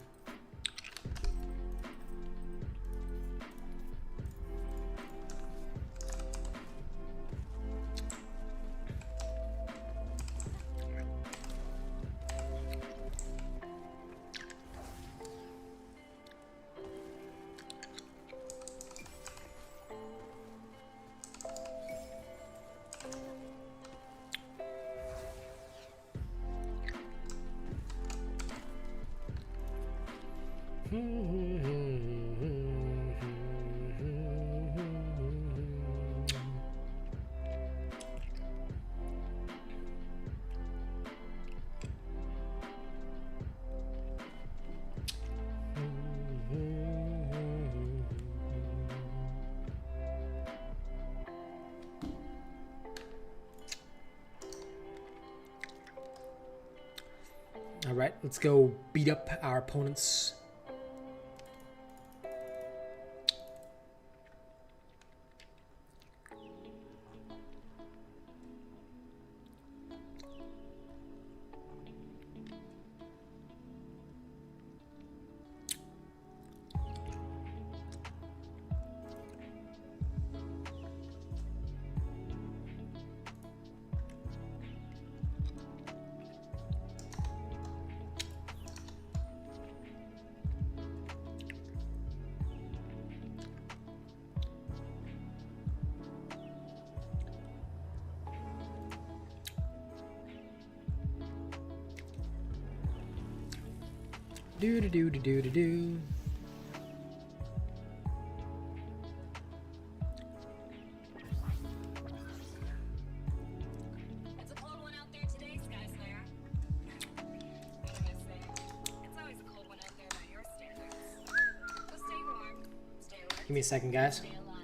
All right, let's go beat up our opponents. Do do do do do do do. It's a cold one out there today, Sky Slayer. It's always a cold one out there by your standards. So stay warm, stay alert, Give me a second, guys. stay alive.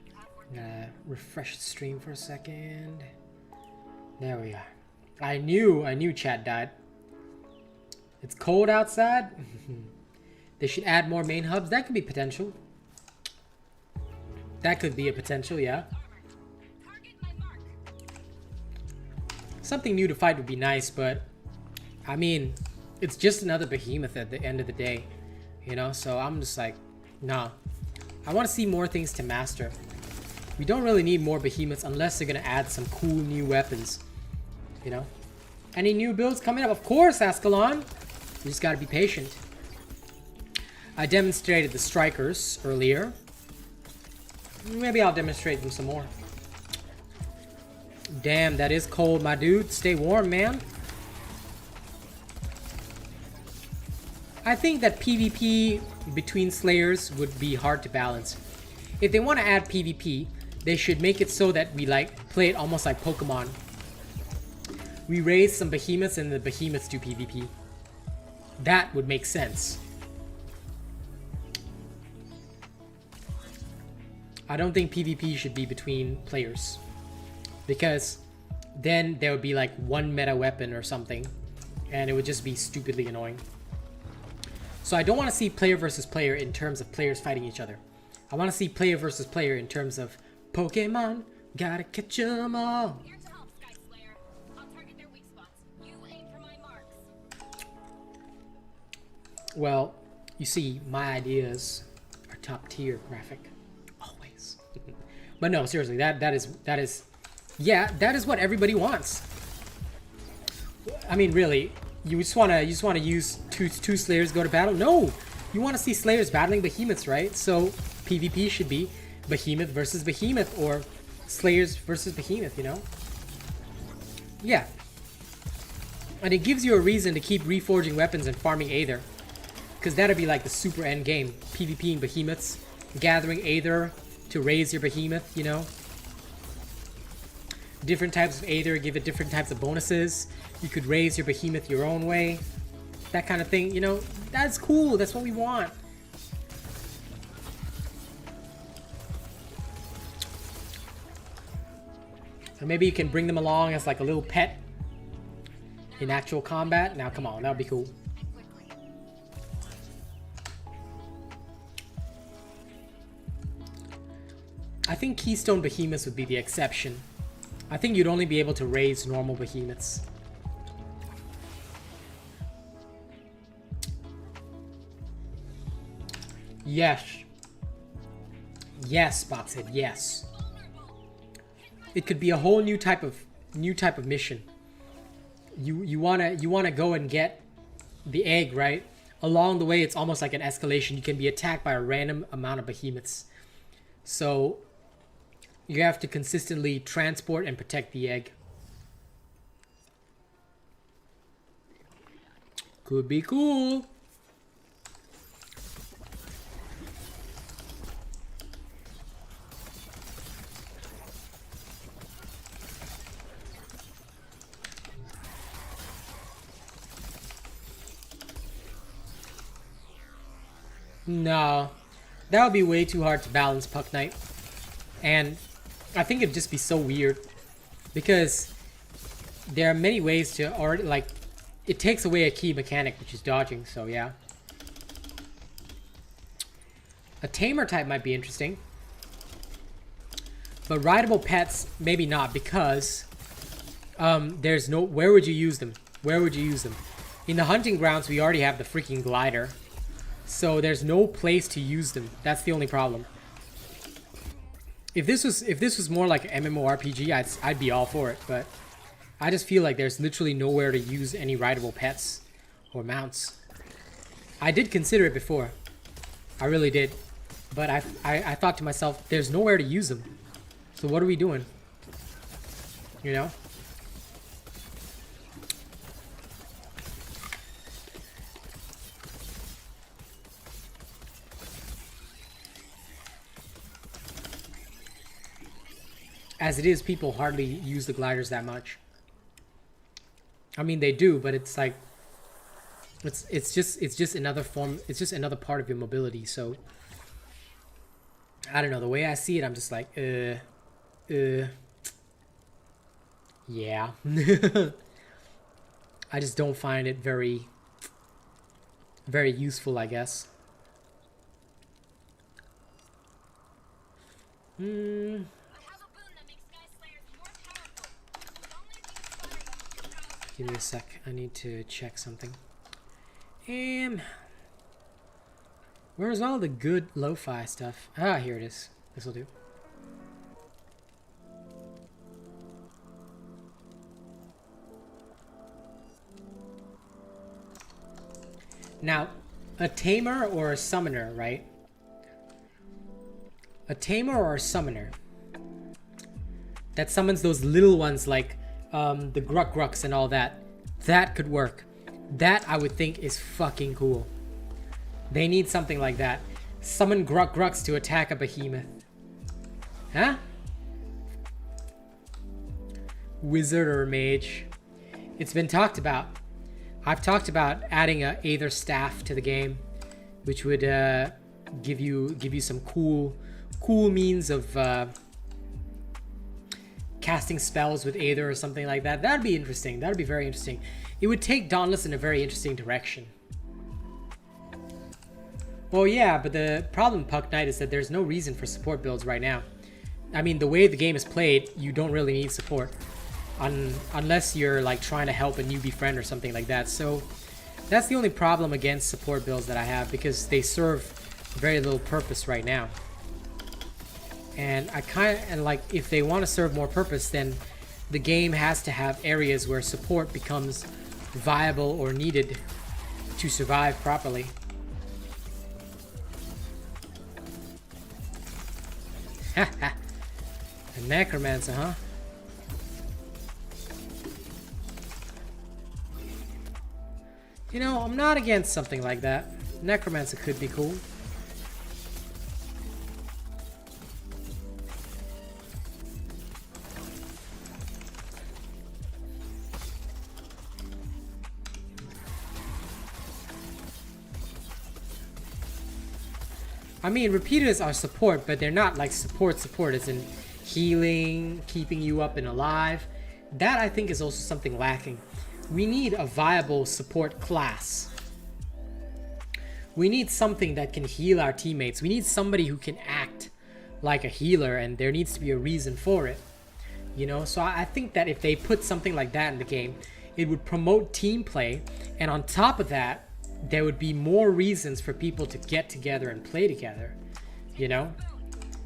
You have work. I'm gonna refresh the stream for a second. There we are. I knew chat died. It's cold outside. They should add more main hubs. That could be potential. That could be a potential, yeah. Target my mark. Something new to fight would be nice, but I mean, it's just another behemoth at the end of the day, you know? So I'm just like, nah. I want to see more things to master. We don't really need more behemoths unless they're going to add some cool new weapons, you know? Any new builds coming up? Of course, Ascalon. You just got to be patient. I demonstrated the strikers earlier. Maybe I'll demonstrate them some more. Damn, that is cold, my dude. Stay warm, man. I think that PvP between Slayers would be hard to balance. If they want to add PvP, they should make it so that we like play it almost like Pokemon. We raise some behemoths and the behemoths do PvP. That would make sense. I don't think PvP should be between players, because then there would be like one meta weapon or something and it would just be stupidly annoying. So I don't want to see player versus player in terms of players fighting each other. I want to see player versus player in terms of Pokemon, gotta catch 'em all. Here to help, Sky Slayer. I'll target their weak spots. You aim for my marks. Well, you see, my ideas are top tier graphic. Always. But no, seriously, that is yeah, that is what everybody wants. I mean, really, you just wanna use two Slayers go to battle? No! You wanna see Slayers battling behemoths, right? So PvP should be behemoth versus behemoth, or Slayers versus behemoth, you know? Yeah. And it gives you a reason to keep reforging weapons and farming Aether. Because that'd be like the super end game. PvPing behemoths, gathering Aether to raise your behemoth, you know? Different types of Aether give it different types of bonuses. You could raise your behemoth your own way. That kind of thing, you know? That's cool, that's what we want. So maybe you can bring them along as like a little pet in actual combat. Now come on, that would be cool. I think Keystone Behemoths would be the exception. I think you'd only be able to raise normal behemoths. Yes. Yes, Bob said yes. It could be a whole new type of mission. You wanna go and get the egg, right? Along the way, it's almost like an escalation. You can be attacked by a random amount of behemoths. So you have to consistently transport and protect the egg. Could be cool. No, that would be way too hard to balance, Puck Knight. And I think it'd just be so weird, because there are many ways to already, like, it takes away a key mechanic, which is dodging, so yeah. A tamer type might be interesting, but rideable pets, maybe not, because there's no, where would you use them? Where would you use them? In the hunting grounds, we already have the freaking glider, so there's no place to use them. That's the only problem. If this was more like an MMORPG, I'd be all for it, but I just feel like there's literally nowhere to use any rideable pets or mounts. I did consider it before. I really did. But I thought to myself, there's nowhere to use them. So what are we doing? You know? As it is, people hardly use the gliders that much. I mean, they do, but it's like it's just another form. It's just another part of your mobility. So I don't know. The way I see it, I'm just like, yeah. I just don't find it very useful, I guess. Give me a sec. I need to check something. Where's all the good lo-fi stuff? Ah, here it is. This'll do. Now, a tamer or a summoner, right? A tamer or a summoner that summons those little ones like the Gruck and all that. That could work. That I would think is fucking cool. They need something like that. Summon Grucks to attack a behemoth. Huh? Wizard or mage. It's been talked about. I've talked about adding a Aether staff to the game, which would give you some cool means of casting spells with Aether or something like that. That'd be interesting. That'd be very interesting. It would take Dauntless in a very interesting direction. Well, yeah, but the problem, Puck Knight, is that there's no reason for support builds right now. I mean, the way the game is played, you don't really need support. Unless you're like trying to help a newbie friend or something like that. So that's the only problem against support builds that I have, because they serve very little purpose right now. And like, if they want to serve more purpose, then the game has to have areas where support becomes viable or needed to survive properly. Haha. A necromancer, huh? You know, I'm not against something like that. Necromancer could be cool. I mean, repeaters are support, but they're not like support as in healing, keeping you up and alive. That, I think, is also something lacking. We need a viable support class. We need something that can heal our teammates. We need somebody who can act like a healer, and there needs to be a reason for it. You know, so I think that if they put something like that in the game, it would promote team play, and on top of that, there would be more reasons for people to get together and play together. You know,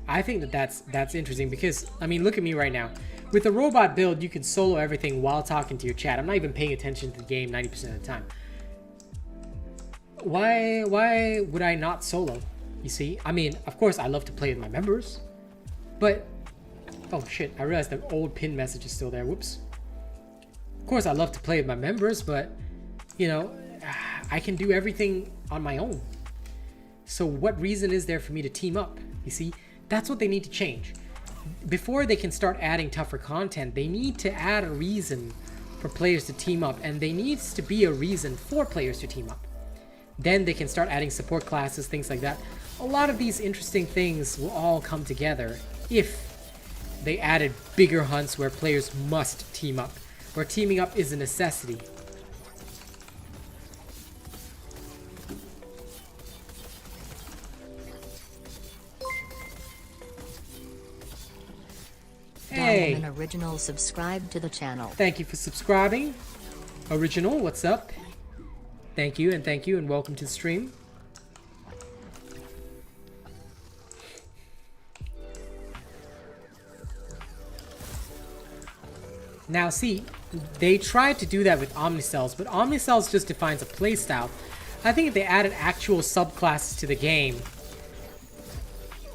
I think that that's interesting, because I mean, look at me right now. With a robot build, you can solo everything while talking to your chat. I'm not even paying attention to the game 90% of the time. Why would I not solo? You see, I mean, of course I love to play with my members, but oh shit, I realized the old pin message is still there. Whoops. Of course I love to play with my members, but you know, I can do everything on my own. So what reason is there for me to team up? You see, that's what they need to change. Before they can start adding tougher content, they need to add a reason for players to team up, and there needs to be a reason for players to team up. Then they can start adding support classes, things like that. A lot of these interesting things will all come together if they added bigger hunts where players must team up, where teaming up is a necessity. Hey, Diamond Original subscribe to the channel. Thank you for subscribing. Original, what's up? Thank you, and welcome to the stream. Now see, they tried to do that with Omnicells, but Omnicells just defines a playstyle. I think if they added actual subclasses to the game,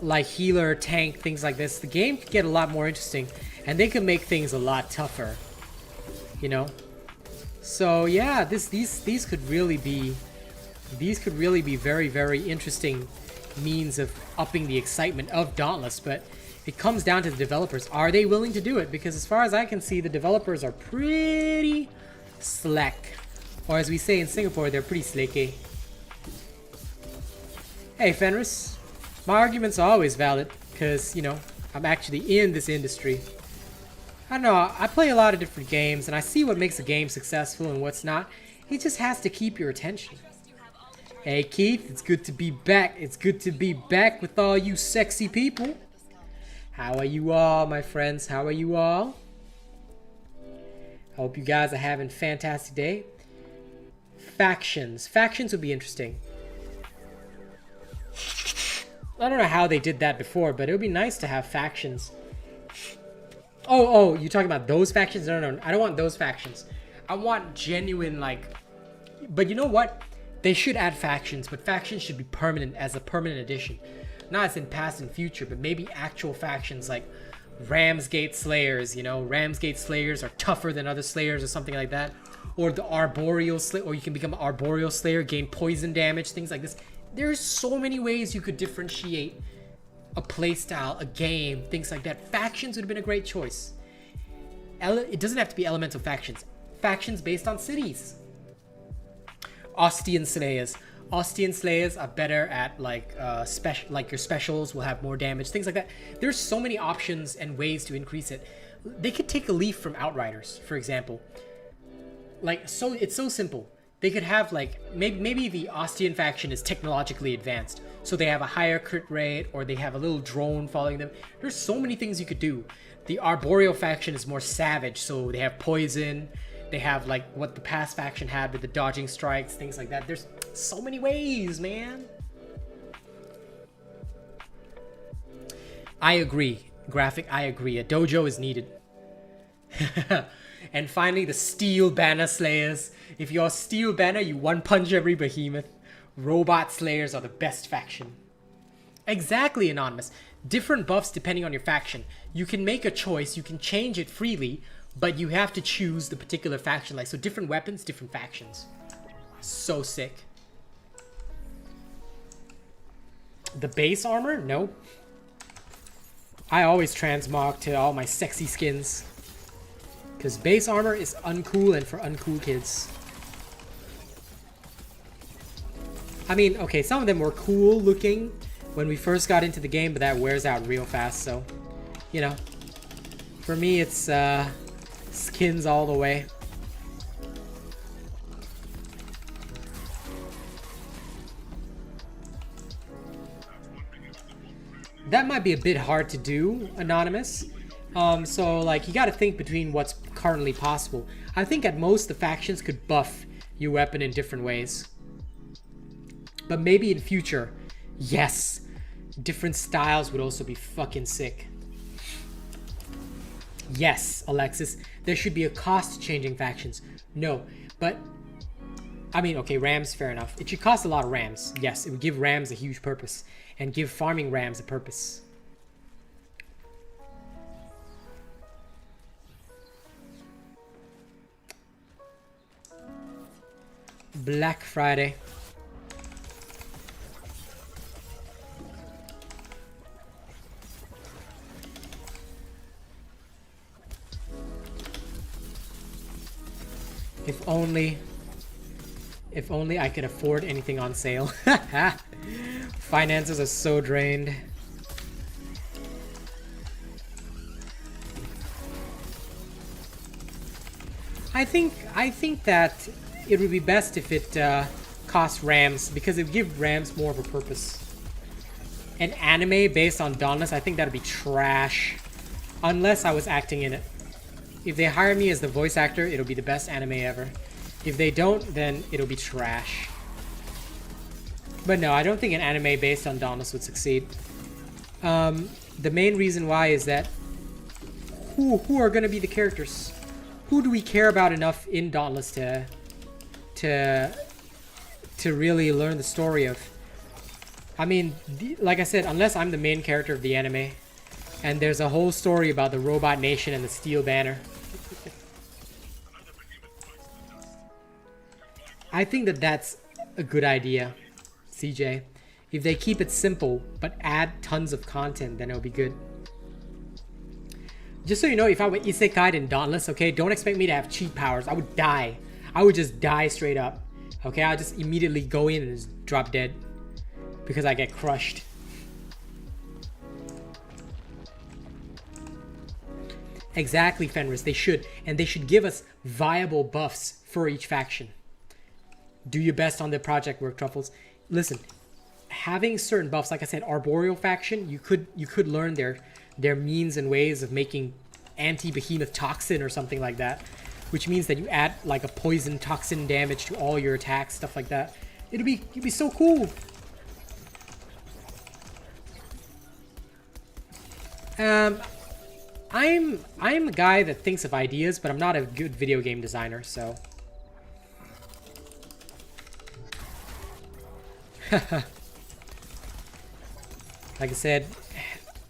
like healer, tank, things like this, the game could get a lot more interesting, and they could make things a lot tougher, you know. So yeah, these could really be very, very interesting means of upping the excitement of Dauntless. But it comes down to the developers. Are they willing to do it? Because as far as I can see, the developers are pretty slack, or as we say in Singapore, they're pretty slacky. Hey Fenris. My arguments are always valid, because, you know, I'm actually in this industry. I don't know, I play a lot of different games, and I see what makes a game successful and what's not. It just has to keep your attention. Hey Keith, it's good to be back. It's good to be back with all you sexy people. How are you all, my friends? How are you all? I hope you guys are having a fantastic day. Factions. Factions would be interesting. I don't know how they did that before, but it would be nice to have factions. Oh, you're talking about those factions? No, I don't want those factions. I want genuine, like... But you know what? They should add factions, but factions should be permanent as a permanent addition. Not as in past and future, but maybe actual factions like Ramsgate Slayers, you know, Ramsgate Slayers are tougher than other Slayers or something like that. Or the Arboreal Slayer, or you can become an Arboreal Slayer, gain poison damage, things like this. There's so many ways you could differentiate a playstyle, a game, things like that. Factions would have been a great choice. It doesn't have to be elemental factions. Factions based on cities. Ostian Slayers. Ostian Slayers are better at like like your specials will have more damage, things like that. There's so many options and ways to increase it. They could take a leaf from Outriders, for example. Like, so it's so simple. They could have like maybe the Ostian faction is technologically advanced, so they have a higher crit rate, or they have a little drone following them. There's so many things you could do. The Arboreal faction is more savage, so they have poison. They have like what the past faction had with the dodging strikes, things like that. There's so many ways, man. I agree, Graphic. I agree. A dojo is needed. And finally, the Steel Banner Slayers. If you're Steel Banner, you one-punch every behemoth. Robot Slayers are the best faction. Exactly, Anonymous. Different buffs depending on your faction. You can make a choice, you can change it freely, but you have to choose the particular faction. Like, so different weapons, different factions. So sick. The base armor? No. I always transmog to all my sexy skins. Because base armor is uncool and for uncool kids. I mean, okay, some of them were cool looking when we first got into the game, but that wears out real fast, so, you know. For me, it's skins all the way. That might be a bit hard to do, Anonymous. So, like, you gotta think between what's currently possible. I think at most the factions could buff your weapon in different ways. But maybe in future, yes, different styles would also be fucking sick. Yes, Alexis, there should be a cost to changing factions. No, but, I mean, okay, Rams, fair enough. It should cost a lot of Rams. Yes, it would give Rams a huge purpose and give farming Rams a purpose. Black Friday. If only I could afford anything on sale. Finances are so drained. I think that it would be best if it cost Rams, because it would give Rams more of a purpose. An anime based on Dauntless, I think that would be trash. Unless I was acting in it. If they hire me as the voice actor, it'll be the best anime ever. If they don't, then it'll be trash. But no, I don't think an anime based on Dauntless would succeed. The main reason why is that who are going to be the characters? Who do we care about enough in Dauntless to really learn the story of? I mean, like I said, unless I'm the main character of the anime, and there's a whole story about the Robot Nation and the Steel Banner. I think that that's a good idea, CJ. If they keep it simple, but add tons of content, then it'll be good. Just so you know, if I were isekai'd in Dauntless, okay, don't expect me to have cheat powers. I would die. I would just die straight up. Okay, I'll just immediately go in and just drop dead. Because I get crushed. Exactly, Fenris, they should. And they should give us viable buffs for each faction. Do your best on the project work, Truffles. Listen, having certain buffs, like I said, Arboreal faction, you could learn their means and ways of making anti-behemoth toxin or something like that. Which means that you add like a poison toxin damage to all your attacks, stuff like that. It'd be so cool. I'm a guy that thinks of ideas, but I'm not a good video game designer, so. Like I said,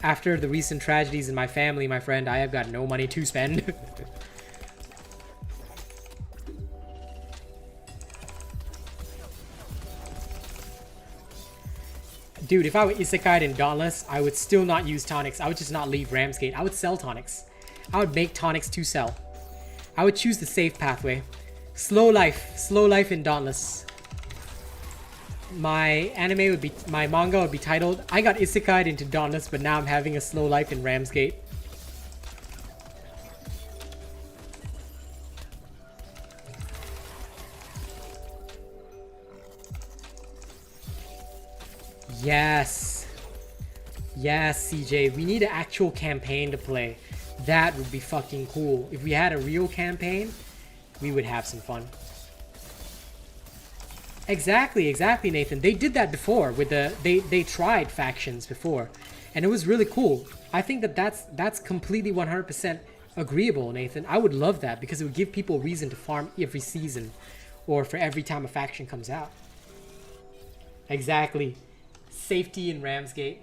after the recent tragedies in my family, my friend, I have got no money to spend. Dude, if I were Isekai'd in Dauntless, I would still not use tonics. I would just not leave Ramsgate. I would sell tonics. I would make tonics to sell. I would choose the safe pathway. Slow life in Dauntless. My manga would be titled, I got Isekai'd into Dauntless, but now I'm having a slow life in Ramsgate. Yes. Yes, CJ. We need an actual campaign to play. That would be fucking cool. If we had a real campaign, we would have some fun. Exactly, Nathan. They did that before with they tried factions before, and it was really cool. I think that's completely 100% agreeable, Nathan. I would love that because it would give people a reason to farm every season or for every time a faction comes out. Exactly. Safety in Ramsgate.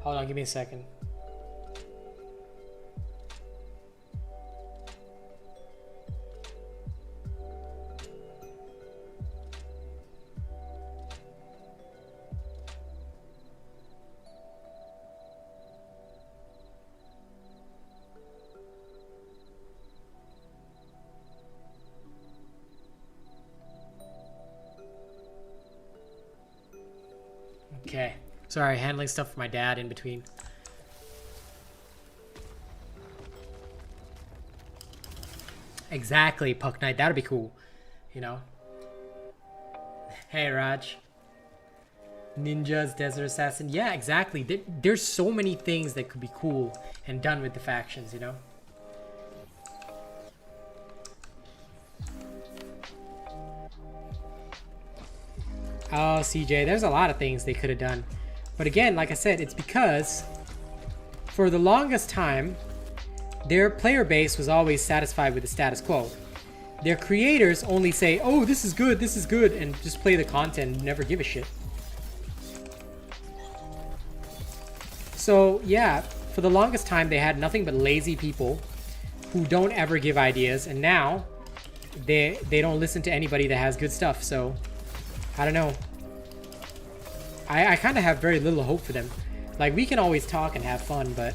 Hold on, give me a second. Okay. Sorry, handling stuff for my dad in between. Exactly, Puck Knight. That'd be cool. You know? Hey, Raj. Ninjas, Desert Assassin. Yeah, exactly. There's so many things that could be cool and done with the factions, you know? Oh, CJ, there's a lot of things they could have done. But again, like I said, it's because for the longest time, their player base was always satisfied with the status quo. Their creators only say, oh, this is good, and just play the content and never give a shit. So, yeah, for the longest time, they had nothing but lazy people who don't ever give ideas, and now they don't listen to anybody that has good stuff, so I don't know. I kind of have very little hope for them. Like, we can always talk and have fun, but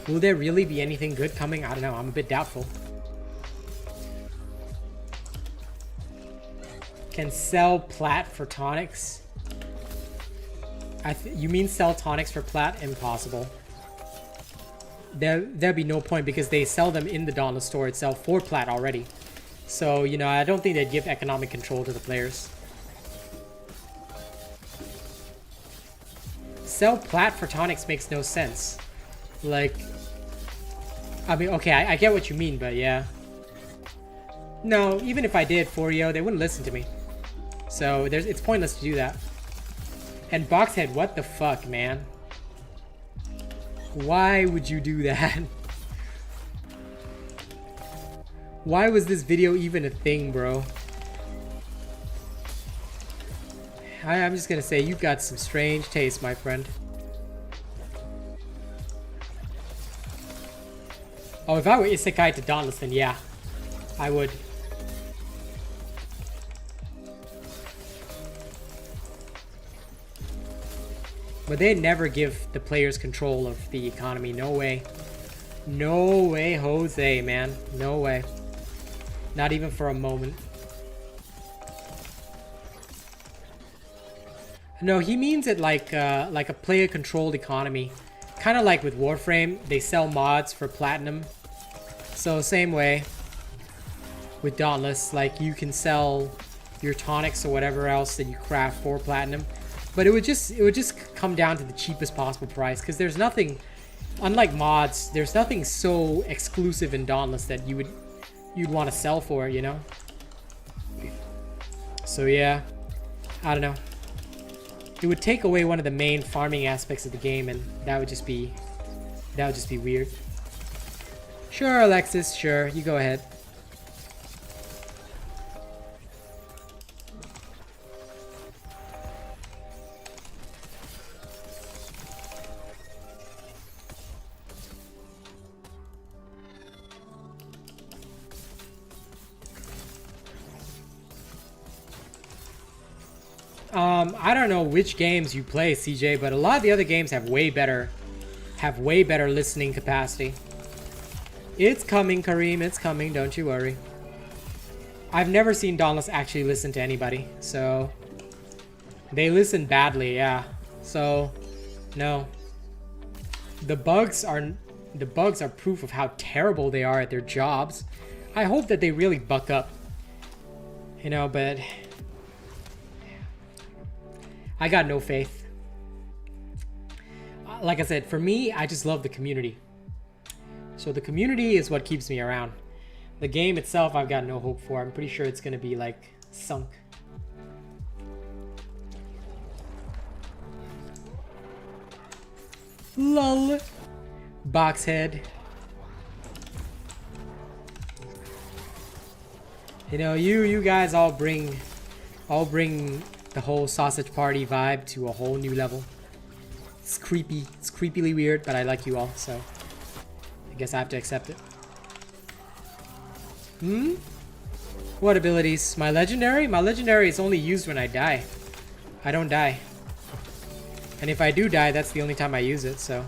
will there really be anything good coming? I don't know. I'm a bit doubtful. Can sell plat for tonics? You mean sell tonics for plat? Impossible. There'd be no point because they sell them in the Dauntless store itself for plat already. So, you know, I don't think they'd give economic control to the players. Sell plat for tonics makes no sense. Like, I mean, okay, I get what you mean, but yeah. No, even if I did for Yo, they wouldn't listen to me. So it's pointless to do that. And Boxhead, what the fuck, man? Why would you do that? Why was this video even a thing, bro? I'm just gonna say, you've got some strange taste, my friend. Oh, if I were Isekai to Dauntless, then yeah, I would. But they never give the players control of the economy. No way. No way, Jose, man. No way. Not even for a moment. No, he means it like a player-controlled economy. kind of like with Warframe, they sell mods for platinum. So same way with Dauntless, like you can sell your tonics or whatever else that you craft for platinum, but it would just come down to the cheapest possible price, because there's nothing, unlike mods, there's nothing so exclusive in Dauntless that you'd want to sell for, you know. So yeah, I don't know. It would take away one of the main farming aspects of the game, and that would just be weird. Sure, Alexis, sure, you go ahead. I don't know which games you play, CJ, but a lot of the other games have way better listening capacity. It's coming, Kareem, it's coming, don't you worry. I've never seen Dauntless actually listen to anybody, so they listen badly, yeah. So no. The bugs are proof of how terrible they are at their jobs. I hope that they really buck up. You know, but I got no faith. Like I said, for me, I just love the community. So the community is what keeps me around. The game itself, I've got no hope for. I'm pretty sure it's going to be, like, sunk. Lol. Boxhead. You know, you guys all bring the whole sausage party vibe to a whole new level. It's creepy. It's creepily weird, but I like you all, so I guess I have to accept it. What abilities? My legendary? My legendary is only used when I die. I don't die. And if I do die, that's the only time I use it, so.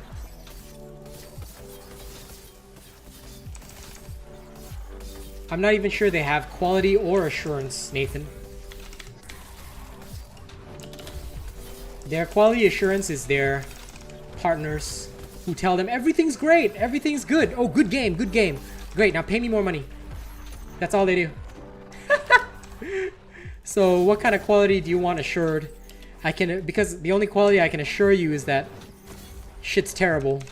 I'm not even sure they have quality or assurance, Nathan. Their quality assurance is their partners who tell them everything's great, everything's good. Oh, good game, good game. Great, now pay me more money. That's all they do. So what kind of quality do you want assured? Because the only quality I can assure you is that shit's terrible,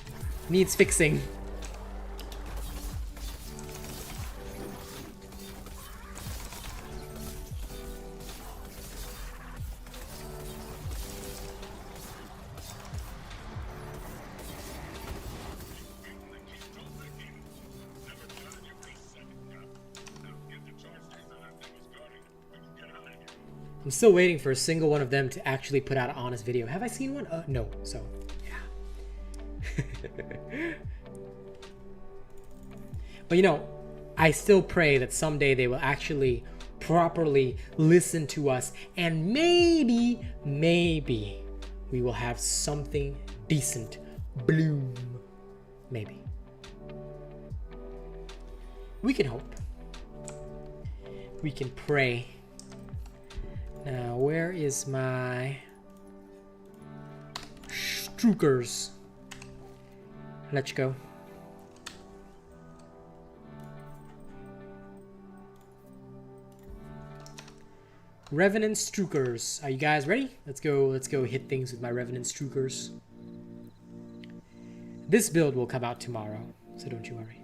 needs fixing. I'm still waiting for a single one of them to actually put out an honest video. Have I seen one? No. So, yeah. But you know, I still pray that someday they will actually properly listen to us, and maybe we will have something decent bloom. Maybe. We can hope. We can pray. Now, where is my Strukers? Let's go. Revenant Strukers. Are you guys ready? Let's go hit things with my Revenant Strukers. This build will come out tomorrow, so don't you worry.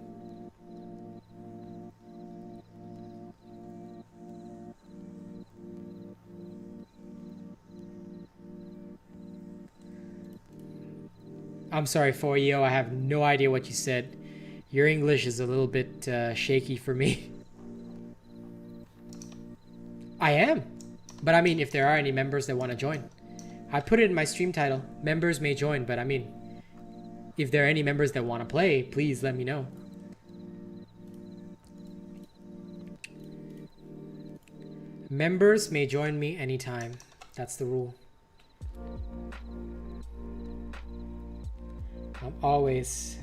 I'm sorry, Foyo, I have no idea what you said. Your English is a little bit shaky for me. I am. But I mean, if there are any members that want to join. I put it in my stream title. Members may join, but I mean, if there are any members that want to play, please let me know. Members may join me anytime. That's the rule. I'm always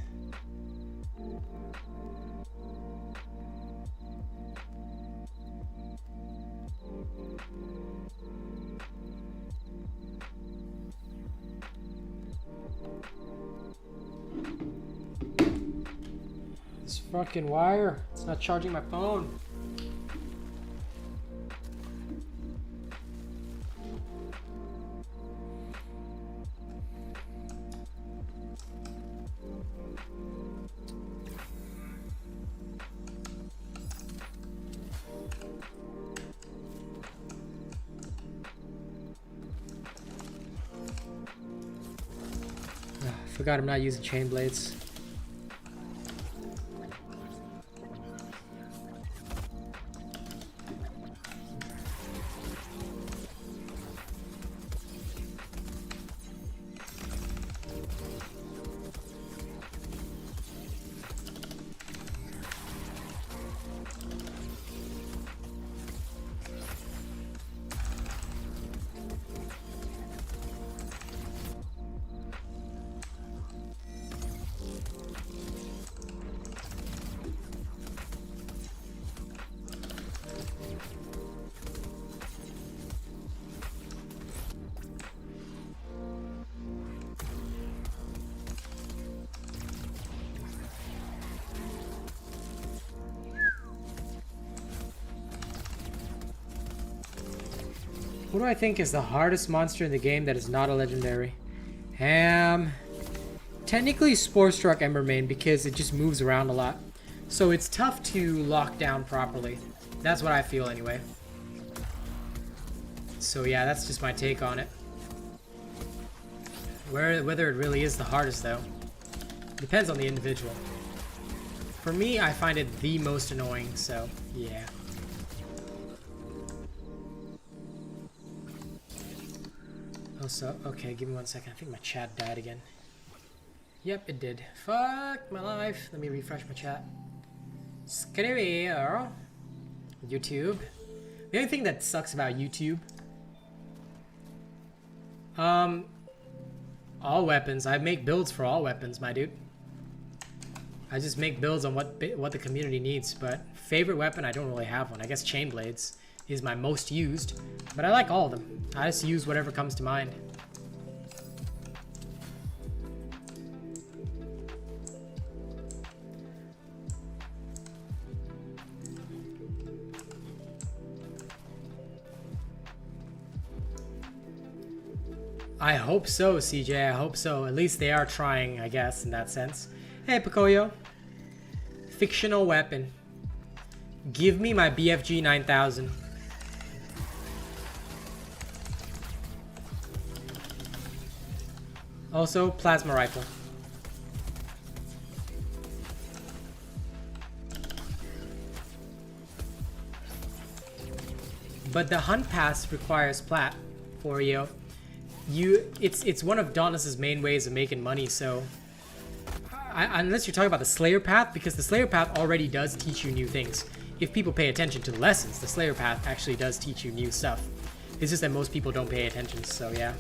fucking wire. It's not charging my phone. Forgot I'm not using chain blades. What do I think is the hardest monster in the game that is not a legendary? Technically Spore Struck Embermane because it just moves around a lot. So it's tough to lock down properly. That's what I feel anyway. So yeah, that's just my take on it. Whether it really is the hardest though, depends on the individual. For me, I find it the most annoying, so yeah. Also, okay, give me 1 second. I think my chat died again. Yep, it did. Fuck my life. Let me refresh my chat. Scribbler. YouTube. The only thing that sucks about YouTube. All weapons. I make builds for all weapons, my dude. I just make builds on what the community needs. But favorite weapon, I don't really have one. I guess chain blades is my most used, but I like all of them. I just use whatever comes to mind. I hope so, CJ. I hope so. At least they are trying, I guess, in that sense. Hey, Picoyo. Fictional weapon. Give me my BFG 9000. Also, plasma rifle. But the hunt pass requires plat for you. It's one of Dauntless's main ways of making money, so unless you're talking about the Slayer path, because the Slayer path already does teach you new things. If people pay attention to the lessons, the Slayer path actually does teach you new stuff. It's just that most people don't pay attention, so yeah.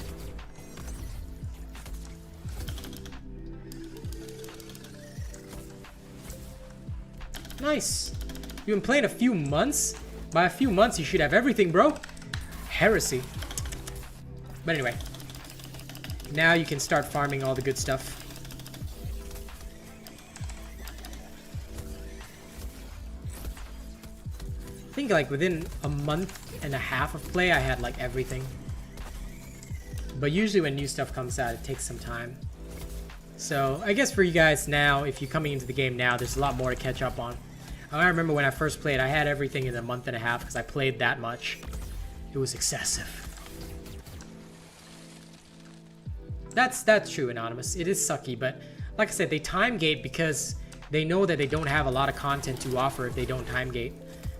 Nice. You've been playing a few months? By a few months, you should have everything, bro. Heresy. But anyway. Now you can start farming all the good stuff. I think like within a month and a half of play, I had like everything. But usually when new stuff comes out, it takes some time. So I guess for you guys now, if you're coming into the game now, there's a lot more to catch up on. I remember when I first played, I had everything in a month and a half because I played that much. It was excessive. That's true, Anonymous. It is sucky, but like I said, they time gate because they know that they don't have a lot of content to offer if they don't time gate.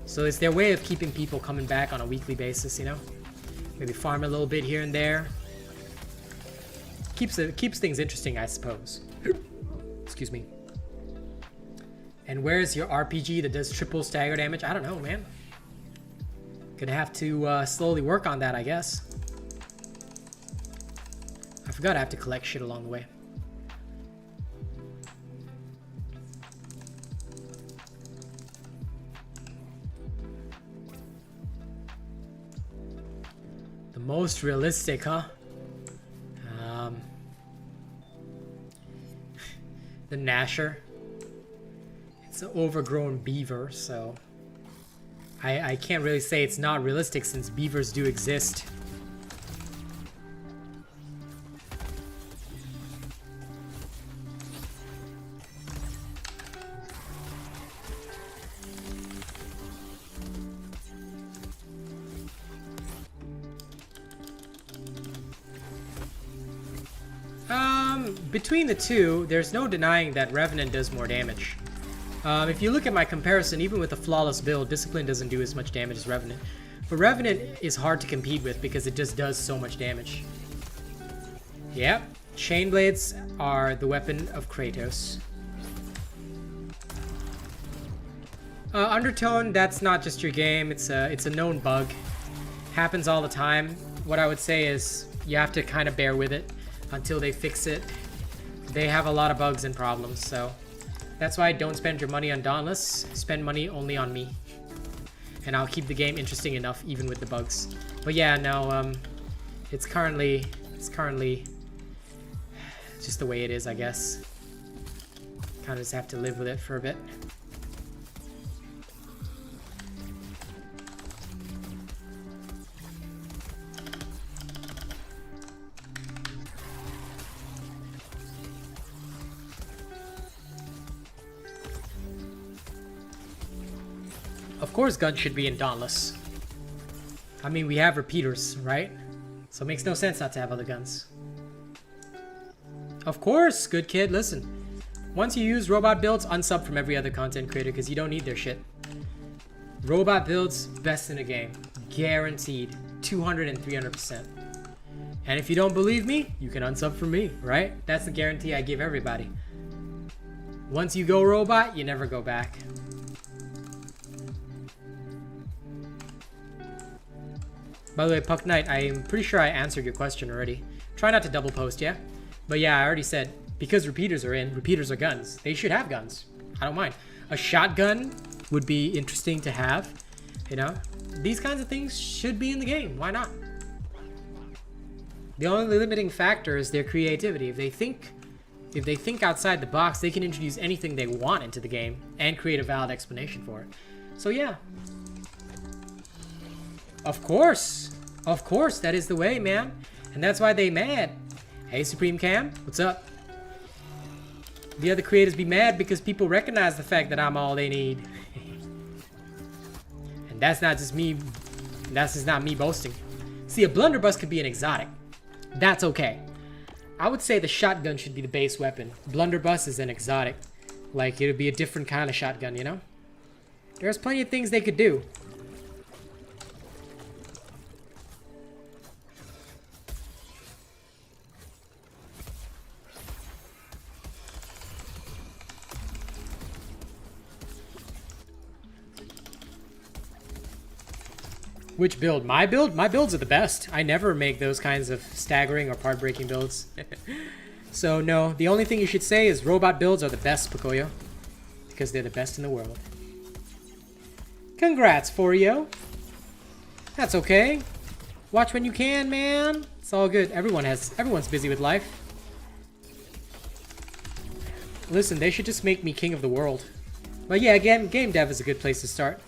So it's their way of keeping people coming back on a weekly basis, you know? Maybe farm a little bit here and there. Keeps things interesting, I suppose. Excuse me. And where's your RPG that does triple stagger damage? I don't know, man. Gonna have to slowly work on that, I guess. I forgot I have to collect shit along the way. The most realistic, huh? The Nasher. an overgrown beaver, so I can't really say it's not realistic since beavers do exist. Between the two, there's no denying that Revenant does more damage. If you look at my comparison, even with a flawless build, Discipline doesn't do as much damage as Revenant. But Revenant is hard to compete with because it just does so much damage. Yep, Chain Blades are the weapon of Kratos. Undertone, that's not just your game, it's a known bug. Happens all the time. What I would say is you have to kind of bear with it until they fix it. They have a lot of bugs and problems, so that's why don't spend your money on Dauntless. Spend money only on me, and I'll keep the game interesting enough even with the bugs. But yeah, no, it's currently just the way it is, I guess. Kind of just have to live with it for a bit. Of course guns should be in Dauntless. I mean, we have repeaters, right? So it makes no sense not to have other guns. Of course, good kid, listen. Once you use robot builds, unsub from every other content creator because you don't need their shit. Robot builds, best in the game. Guaranteed. 200 and 300%. And if you don't believe me, you can unsub from me, right? That's the guarantee I give everybody. Once you go robot, you never go back. By the way, Puck Knight, I'm pretty sure I answered your question already. Try not to double post, yeah? But yeah, I already said, because repeaters are in, repeaters are guns. They should have guns. I don't mind. A shotgun would be interesting to have, you know? These kinds of things should be in the game. Why not? The only limiting factor is their creativity. If they think outside the box, they can introduce anything they want into the game and create a valid explanation for it. So yeah. Of course, that is the way, man. And that's why they mad. Hey, Supreme Cam, what's up? The other creators be mad because people recognize the fact that I'm all they need. And that's not just me, that's just not me boasting. See, a blunderbuss could be an exotic. That's okay. I would say the shotgun should be the base weapon. Blunderbuss is an exotic. Like, it would be a different kind of shotgun, you know? There's plenty of things they could do. Which build? My build? My builds are the best. I never make those kinds of staggering or part-breaking builds. So no, the only thing you should say is robot builds are the best, Pocoyo. Because they're the best in the world. Congrats, Forio. That's okay. Watch when you can, man. It's all good. Everyone's busy with life. Listen, they should just make me king of the world. But yeah, again, game dev is a good place to start.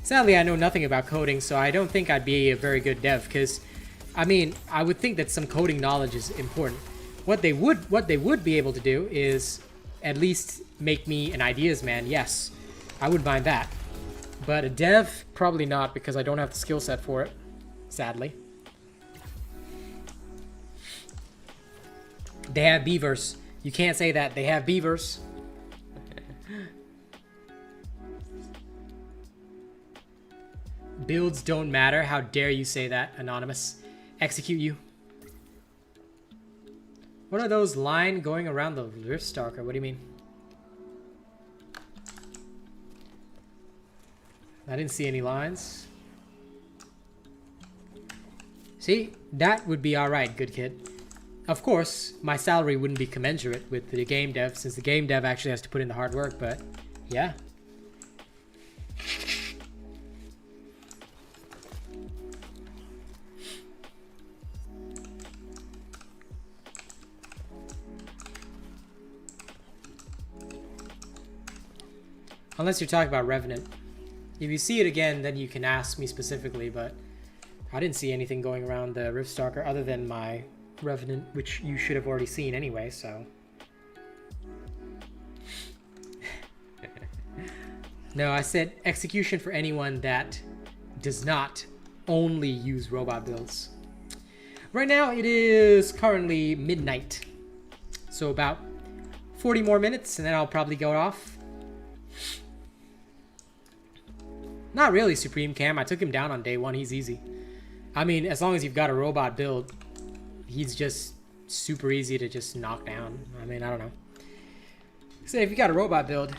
Sadly, I know nothing about coding, so I don't think I'd be a very good dev, because, I mean, I would think that some coding knowledge is important. What they would be able to do is at least make me an ideas man, yes. I would mind that. But a dev, probably not, because I don't have the skill set for it, sadly. They have beavers. You can't say that. They have beavers. Builds don't matter. How dare you say that, Anonymous? Execute you. What are those lines going around the Riftstalker? What do you mean? I didn't see any lines. See? That would be alright, good kid. Of course, my salary wouldn't be commensurate with the game dev, since the game dev actually has to put in the hard work, but yeah. Unless you're talking about Revenant. If you see it again, then you can ask me specifically, but I didn't see anything going around the Riftstalker other than my Revenant, which you should have already seen anyway, so. No, I said execution for anyone that does not only use robot builds. Right now it is currently midnight, so about 40 more minutes and then I'll probably go off. Not really Supreme Cam, I took him down on day one, he's easy. I mean, as long as you've got a robot build, he's just super easy to just knock down. I mean, I don't know. So if you got a robot build,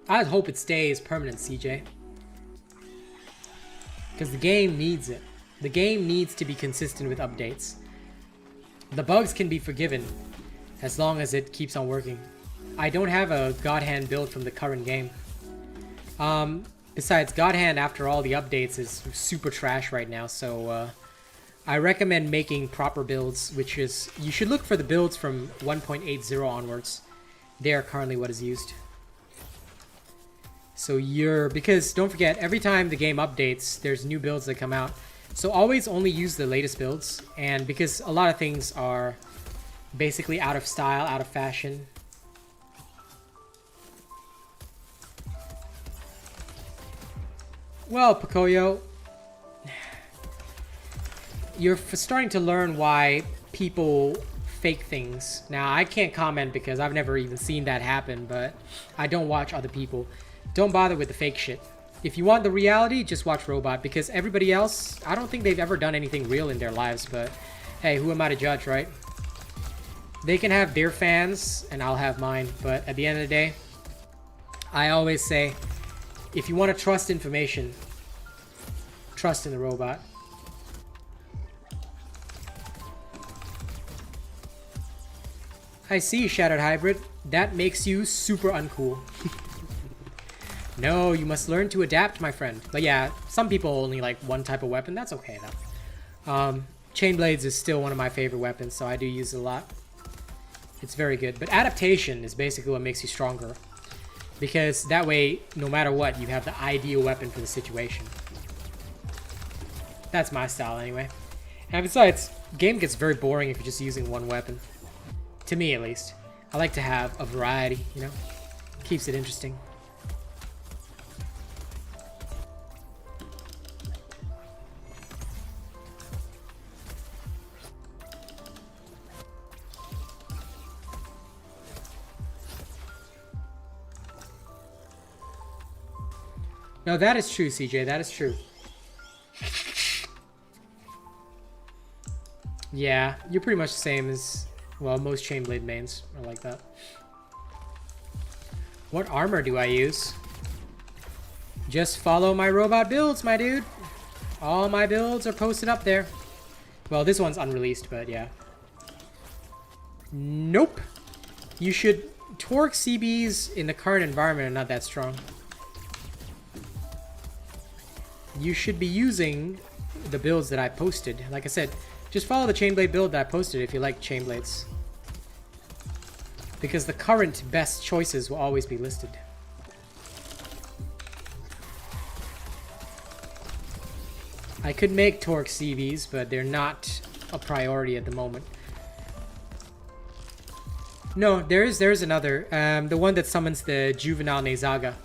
I hope it stays permanent, CJ. Because the game needs it. The game needs to be consistent with updates. The bugs can be forgiven as long as it keeps on working. I don't have a God Hand build from the current game. Besides, God Hand after all the updates is super trash right now, so I recommend making proper builds, which is, you should look for the builds from 1.80 onwards. They are currently what is used. So because don't forget, every time the game updates, there's new builds that come out. So always only use the latest builds, and because a lot of things are basically out of style, out of fashion. Well, Pocoyo, you're starting to learn why people fake things. Now, I can't comment because I've never even seen that happen, but I don't watch other people. Don't bother with the fake shit. If you want the reality, just watch Robot, because everybody else, I don't think they've ever done anything real in their lives, but hey, who am I to judge, right? They can have their fans, and I'll have mine, but at the end of the day, I always say, if you want to trust information, trust in the Robot. I see, Shattered Hybrid. That makes you super uncool. No, you must learn to adapt, my friend. But yeah, some people only like one type of weapon. That's okay, though. Chain Blades is still one of my favorite weapons, so I do use it a lot. It's very good. But adaptation is basically what makes you stronger. Because that way, no matter what, you have the ideal weapon for the situation. That's my style, anyway. And besides, game gets very boring if you're just using one weapon. To me, at least. I like to have a variety, you know? Keeps it interesting. No, that is true, CJ. That is true. Yeah, you're pretty much the same as, well, most Chainblade mains are like that. What armor do I use? Just follow my robot builds, my dude. All my builds are posted up there. Well, this one's unreleased, but yeah. Nope. You should... Torque CBs in the current environment are not that strong. You should be using the builds that I posted. Like I said, just follow the Chainblade build that I posted if you like Chainblades. Because the current best choices will always be listed. I could make Torque CVs, but they're not a priority at the moment. No, there's another. The one that summons the Juvenile Nezaga.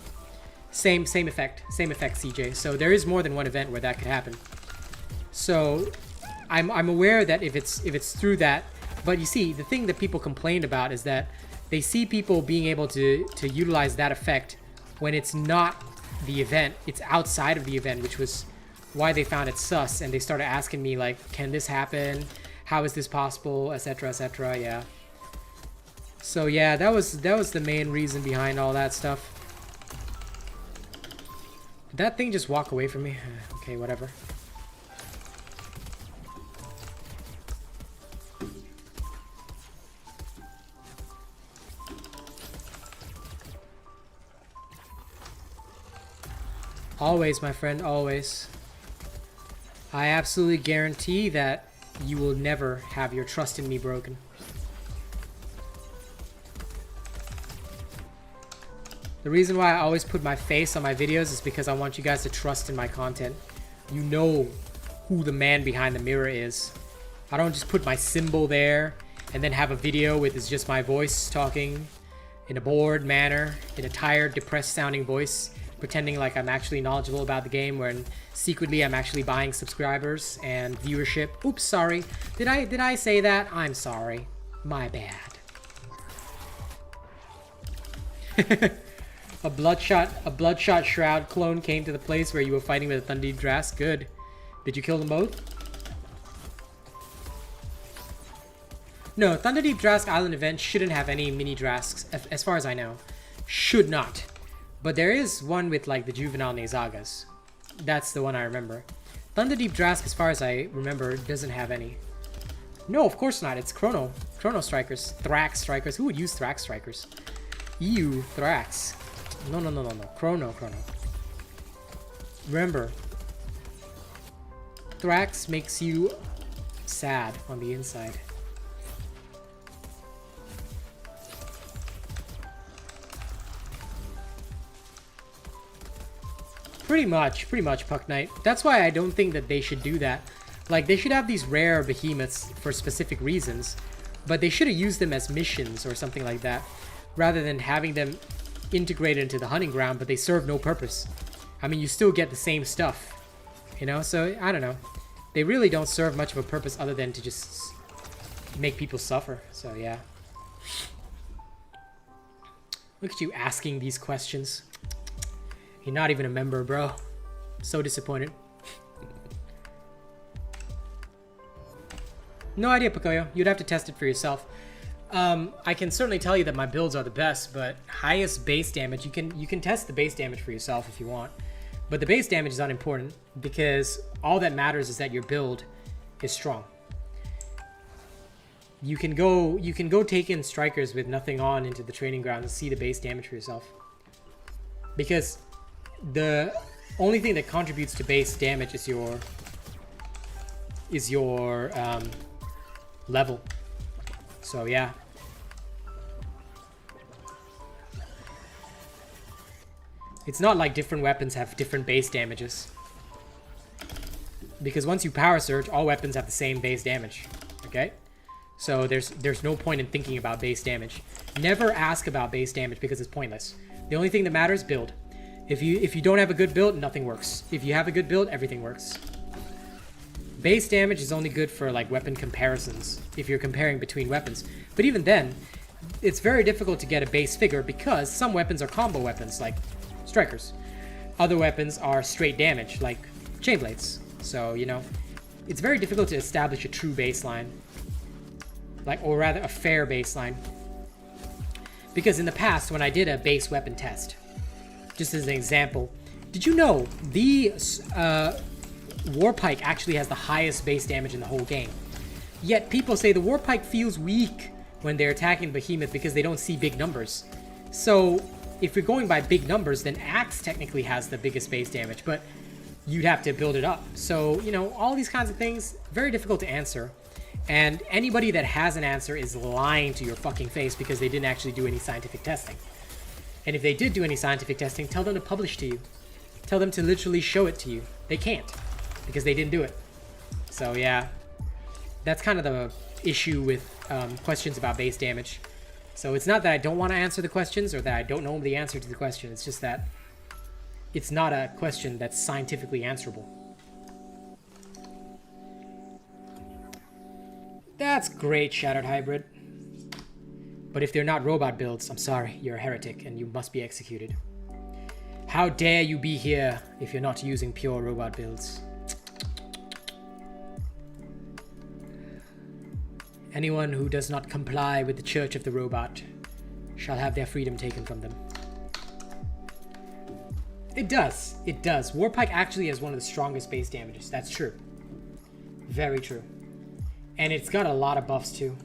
Same effect, CJ. So there is more than one event where that could happen. So I'm aware that if it's through that, but you see, the thing that people complained about is that they see people being able to utilize that effect when it's not the event, it's outside of the event, which was why they found it sus, and they started asking me like, can this happen? How is this possible? Etc. etc. Yeah. So yeah, that was the main reason behind all that stuff. Did that thing just walk away from me? Okay, whatever. Always, my friend, always. I absolutely guarantee that you will never have your trust in me broken. The reason why I always put my face on my videos is because I want you guys to trust in my content. You know who the man behind the mirror is. I don't just put my symbol there and then have a video with it's just my voice talking in a bored manner, in a tired, depressed sounding voice, pretending like I'm actually knowledgeable about the game when secretly I'm actually buying subscribers and viewership. Oops, sorry. Did I say that? I'm sorry. My bad. A bloodshot Shroud clone came to the place where you were fighting with a Thunderdeep Drask. Good. Did you kill them both? No, Thunderdeep Drask Island event shouldn't have any mini Drasks, as far as I know. Should not. But there is one with like the juvenile Nazagas. That's the one I remember. Thunderdeep Drask, as far as I remember, doesn't have any. No, of course not. It's Chrono Strikers. Thrax Strikers. Who would use Thrax Strikers? Ew, Thrax. No. Chrono. Remember, Thrax makes you sad on the inside. Pretty much, Puck Knight. That's why I don't think that they should do that. Like, they should have these rare behemoths for specific reasons, but they should have used them as missions or something like that, rather than having them integrated into the hunting ground, but they serve no purpose. I mean, you still get the same stuff, you know? So, I don't know. They really don't serve much of a purpose other than to just make people suffer. So, yeah. Look at you asking these questions. You're not even a member, bro. So disappointed. No idea, Pocoyo. You'd have to test it for yourself. I can certainly tell you that my builds are the best, but highest base damage, you can test the base damage for yourself if you want. But the base damage is unimportant because all that matters is that your build is strong. You can go take in strikers with nothing on into the training ground and see the base damage for yourself. Because the only thing that contributes to base damage is your level. So yeah. It's not like different weapons have different base damages. Because once you power surge, all weapons have the same base damage. Okay? So there's no point in thinking about base damage. Never ask about base damage because it's pointless. The only thing that matters is build. If you don't have a good build, nothing works. If you have a good build, everything works. Base damage is only good for like weapon comparisons, if you're comparing between weapons. But even then, it's very difficult to get a base figure because some weapons are combo weapons, like strikers. Other weapons are straight damage, like chain blades. So, you know, it's very difficult to establish a true baseline. Like, or rather a fair baseline. Because in the past, when I did a base weapon test, just as an example, did you know the Warpike actually has the highest base damage in the whole game? Yet people say the Warpike feels weak when they're attacking Behemoth because they don't see big numbers. So if you're going by big numbers, then Axe technically has the biggest base damage, but you'd have to build it up. So, you know, all these kinds of things, very difficult to answer. And anybody that has an answer is lying to your fucking face because they didn't actually do any scientific testing. And if they did do any scientific testing, tell them to publish to you. Tell them to literally show it to you. They can't because they didn't do it. So yeah, that's kind of the issue with questions about base damage. So it's not that I don't want to answer the questions or that I don't know the answer to the question. It's just that it's not a question that's scientifically answerable. That's great, Shattered Hybrid. But if they're not robot builds, I'm sorry, you're a heretic and you must be executed. How dare you be here if you're not using pure robot builds? Anyone who does not comply with the Church of the Robot shall have their freedom taken from them. It does. It does. Warpike actually has one of the strongest base damages. That's true. Very true. And it's got a lot of buffs too.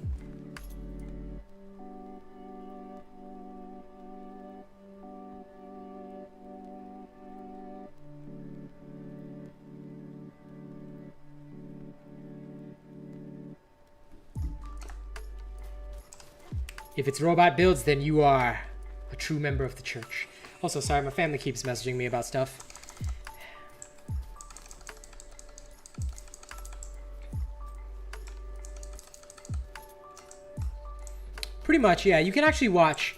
If it's robot builds, then you are a true member of the church. Also, sorry, my family keeps messaging me about stuff. Pretty much, yeah. You can actually watch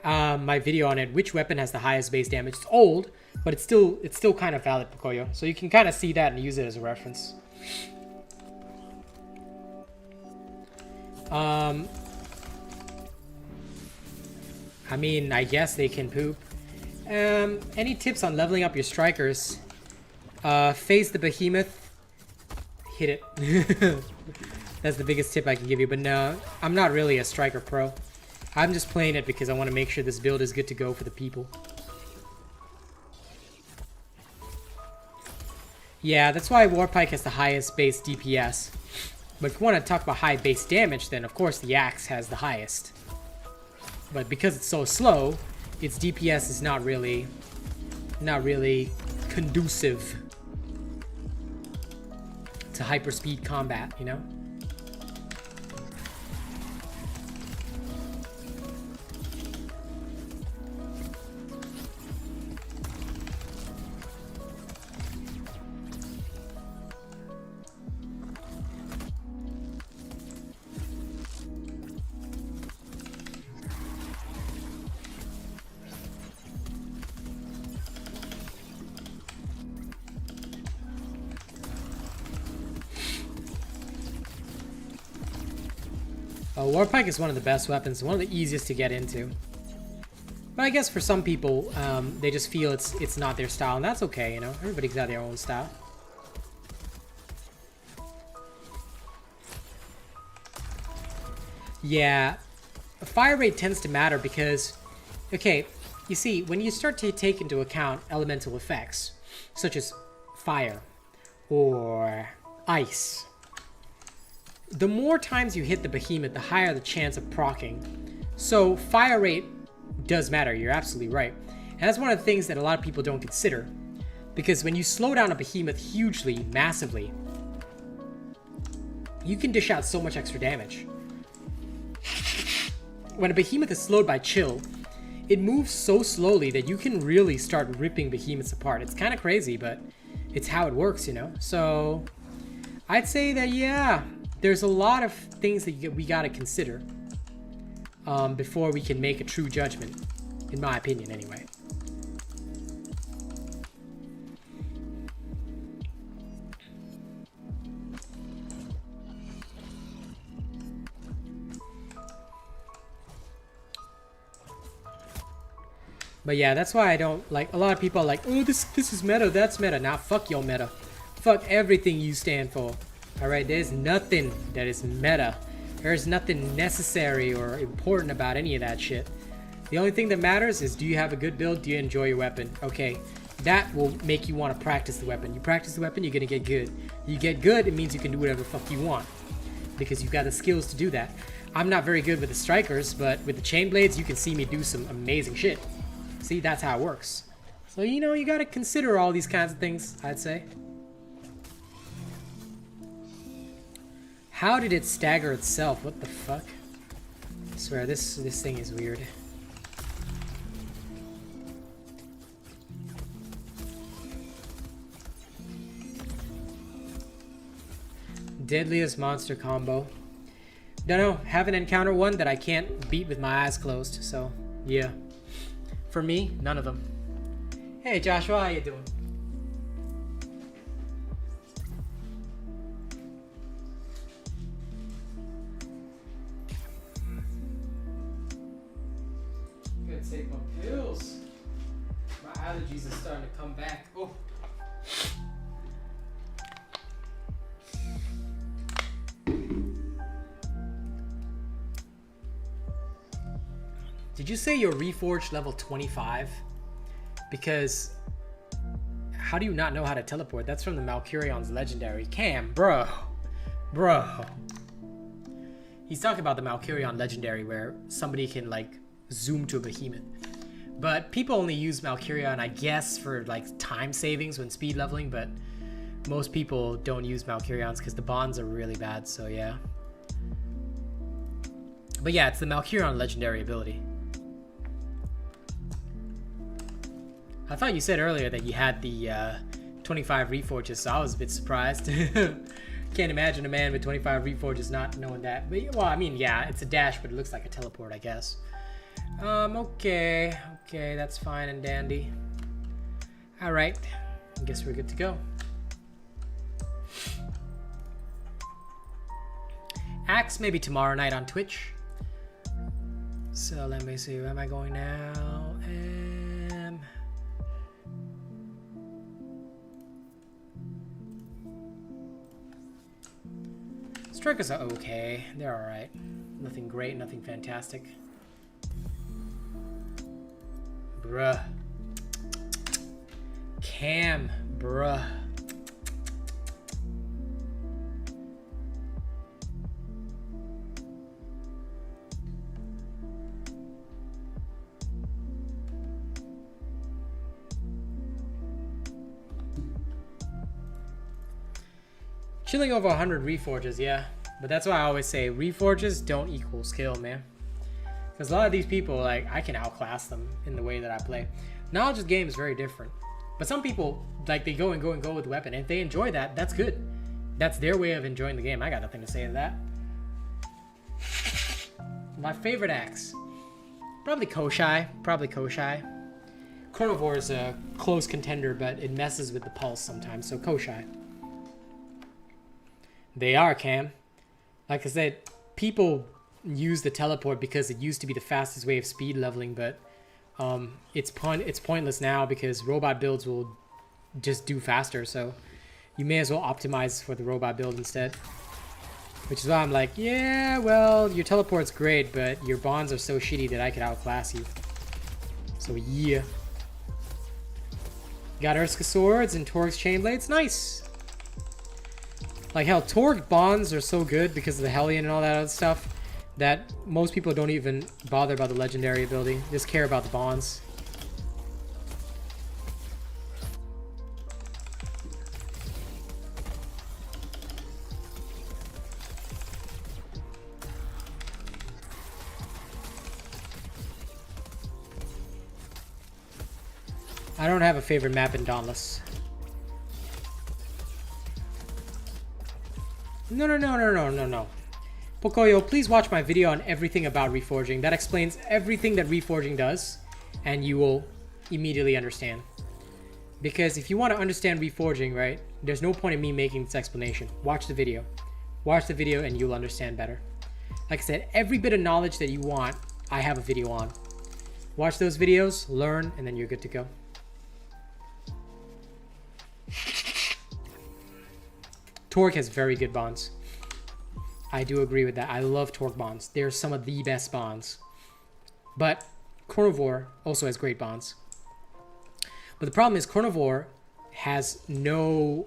my video on it. Which weapon has the highest base damage? It's old, but it's still kind of valid, Pocoyo. So you can kind of see that and use it as a reference. I mean, I guess they can poop. Any tips on leveling up your strikers? Face the behemoth. Hit it. That's the biggest tip I can give you. But no, I'm not really a striker pro. I'm just playing it because I want to make sure this build is good to go for the people. Yeah, that's why Warpike has the highest base DPS. But if you want to talk about high base damage, then of course the axe has the highest. But because it's so slow, its DPS is not really conducive to hyperspeed combat, you know? Warpike is one of the best weapons, one of the easiest to get into. But I guess for some people, they just feel it's not their style, and that's okay, you know? Everybody's got their own style. Yeah, fire rate tends to matter because, okay, you see, when you start to take into account elemental effects, such as fire or ice, the more times you hit the behemoth, the higher the chance of proccing. So fire rate does matter, you're absolutely right. And that's one of the things that a lot of people don't consider. Because when you slow down a behemoth hugely, massively, you can dish out so much extra damage. When a behemoth is slowed by chill, it moves so slowly that you can really start ripping behemoths apart. It's kind of crazy, but it's how it works, you know? So I'd say that, yeah, there's a lot of things that we gotta consider before we can make a true judgment, in my opinion, anyway. But yeah, that's why I don't like. A lot of people are like, "Oh, this is meta. That's meta." Nah, fuck your meta. Fuck everything you stand for. Alright, there's nothing that is meta. There's nothing necessary or important about any of that shit. The only thing that matters is, do you have a good build? Do you enjoy your weapon? Okay, that will make you want to practice the weapon. You practice the weapon, you're gonna get good. You get good, it means you can do whatever the fuck you want. Because you've got the skills to do that. I'm not very good with the strikers, but with the chain blades, you can see me do some amazing shit. See, that's how it works. So, you know, you gotta consider all these kinds of things, I'd say. How did it stagger itself? What the fuck? I swear, this thing is weird. Deadliest monster combo. Don't know. Haven't encountered one that I can't beat with my eyes closed. So, yeah. For me, none of them. Hey, Joshua, how you doing? Take my pills. My allergies are starting to come back. Oh. Did you say you're Reforged level 25? Because how do you not know how to teleport? That's from the Malkurion's legendary. Cam, bro. He's talking about the Malkurion legendary where somebody can like zoom to a behemoth. But people only use Malkurion, I guess, for like time savings when speed leveling, but most people don't use Malkurions because the bonds are really bad, so yeah. But yeah, it's the Malkiron legendary ability. I thought you said earlier that you had the 25 reforges, so I was a bit surprised. Can't imagine a man with 25 reforges not knowing that. But, well, I mean, yeah, it's a dash, but it looks like a teleport, I guess. Okay, that's fine and dandy. All right, I guess we're good to go. Axe maybe tomorrow night on Twitch. So let me see, where am I going now? Strikers are okay. They're alright. Nothing great, nothing fantastic. Bruh. Cam, bruh. Chilling over 100 reforges, yeah. But that's why I always say reforges don't equal skill, man. Because a lot of these people, like, I can outclass them in the way that I play. Knowledge of the game is very different. But some people, like, they go with the weapon. And if they enjoy that, that's good. That's their way of enjoying the game. I got nothing to say to that. My favorite axe. Probably Koshai. Chronivore is a close contender, but it messes with the pulse sometimes. So Koshai. They are, Cam. Like I said, people use the teleport because it used to be the fastest way of speed leveling, but it's pointless now because robot builds will just do faster, so you may as well optimize for the robot build instead. Which is why I'm like, yeah, well, your teleport's great, but your bonds are so shitty that I could outclass you. So yeah. Got Urska swords and Torg's chain blades, nice! Like hell, Torg bonds are so good because of the Hellion and all that other stuff that most people don't even bother about the legendary ability. They just care about the bonds. I don't have a favorite map in Dauntless. No. Pocoyo, please watch my video on everything about reforging. That explains everything that reforging does, and you will immediately understand. Because if you want to understand reforging, right, there's no point in me making this explanation. Watch the video. Watch the video and you'll understand better. Like I said, every bit of knowledge that you want, I have a video on. Watch those videos, learn, and then you're good to go. Torg has very good bonds. I do agree with that. I love Torg bonds. They're some of the best bonds. But Chronivore also has great bonds. But the problem is Chronivore has no...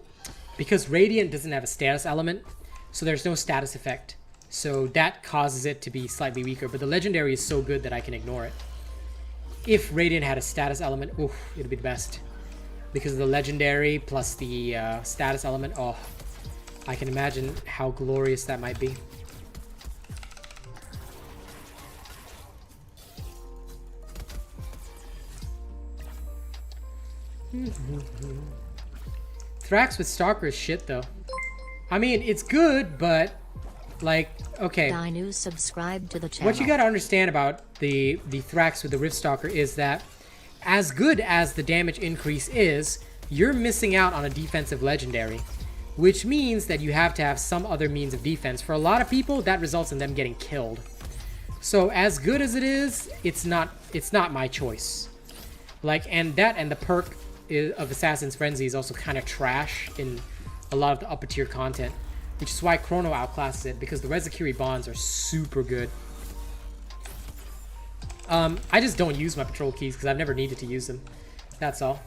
Because Radiant doesn't have a status element, so there's no status effect. So that causes it to be slightly weaker. But the Legendary is so good that I can ignore it. If Radiant had a status element, oof, it'd be the best. Because of the Legendary plus the status element, oh... I can imagine how glorious that might be. Thrax with Stalker is shit though. I mean, it's good, but like, okay. Dinu subscribe to the channel. What you gotta understand about the Thrax with the Rift Stalker is that as good as the damage increase is, you're missing out on a defensive legendary. Which means that you have to have some other means of defense. For a lot of people, that results in them getting killed. So as good as it is, it's not my choice. Like, and the perk of Assassin's Frenzy is also kind of trash in a lot of the upper tier content. Which is why Chrono outclasses it, because the Rezakiri bonds are super good. I just don't use my patrol keys because I've never needed to use them. That's all.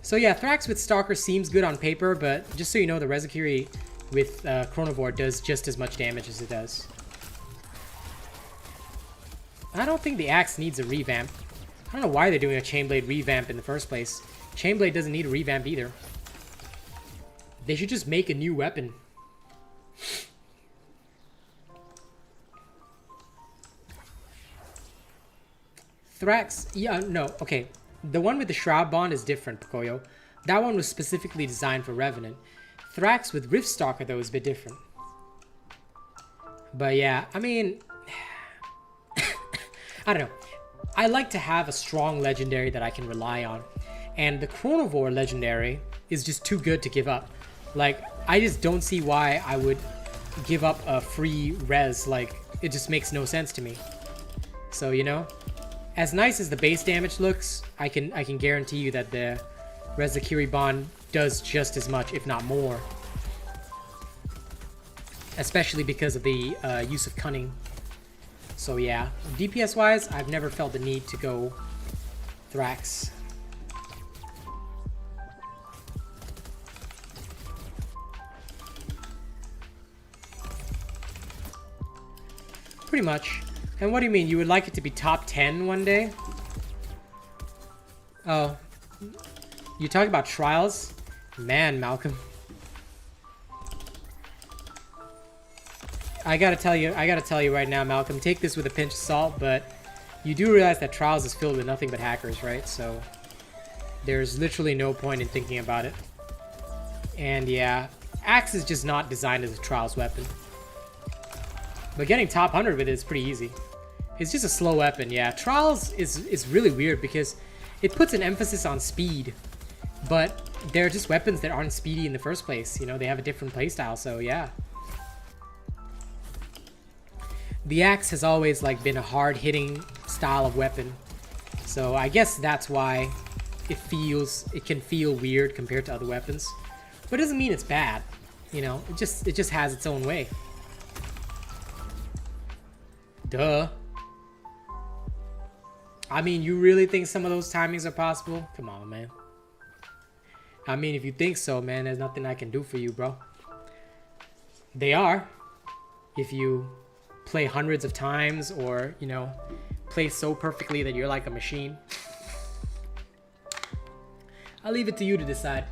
So yeah, Thrax with Stalker seems good on paper, but just so you know, the Rezakiri with Chronivore does just as much damage as it does. I don't think the axe needs a revamp. I don't know why they're doing a Chainblade revamp in the first place. Chainblade doesn't need a revamp either. They should just make a new weapon. Thrax, yeah, no, okay. The one with the Shroud Bond is different, Pocoyo. That one was specifically designed for Revenant. Thrax with Riftstalker, though, is a bit different. But yeah, I mean, I don't know. I like to have a strong legendary that I can rely on. And the Chronovore legendary is just too good to give up. Like, I just don't see why I would give up a free res. Like, it just makes no sense to me. So, you know, as nice as the base damage looks, I can guarantee you that the Rezakiri Bond does just as much, if not more. Especially because of the use of Cunning. So yeah, DPS-wise, I've never felt the need to go Thrax. Pretty much. And what do you mean? You would like it to be top 10 one day? Oh. You talking about trials? Man, Malcolm. I gotta tell you right now, Malcolm, take this with a pinch of salt, but you do realize that Trials is filled with nothing but hackers, right? So there's literally no point in thinking about it. And yeah, Axe is just not designed as a Trials weapon. But getting top 100 with it is pretty easy. It's just a slow weapon, yeah. Trials is really weird because it puts an emphasis on speed, but they're just weapons that aren't speedy in the first place. You know, they have a different playstyle, so yeah. The Axe has always like been a hard-hitting style of weapon, so I guess that's why it can feel weird compared to other weapons. But it doesn't mean it's bad, you know. It just has its own way. Duh. I mean, you really think some of those timings are possible? Come on, man. I mean, if you think so, man, there's nothing I can do for you, bro. They are. If you play hundreds of times or, you know, play so perfectly that you're like a machine. I'll leave it to you to decide.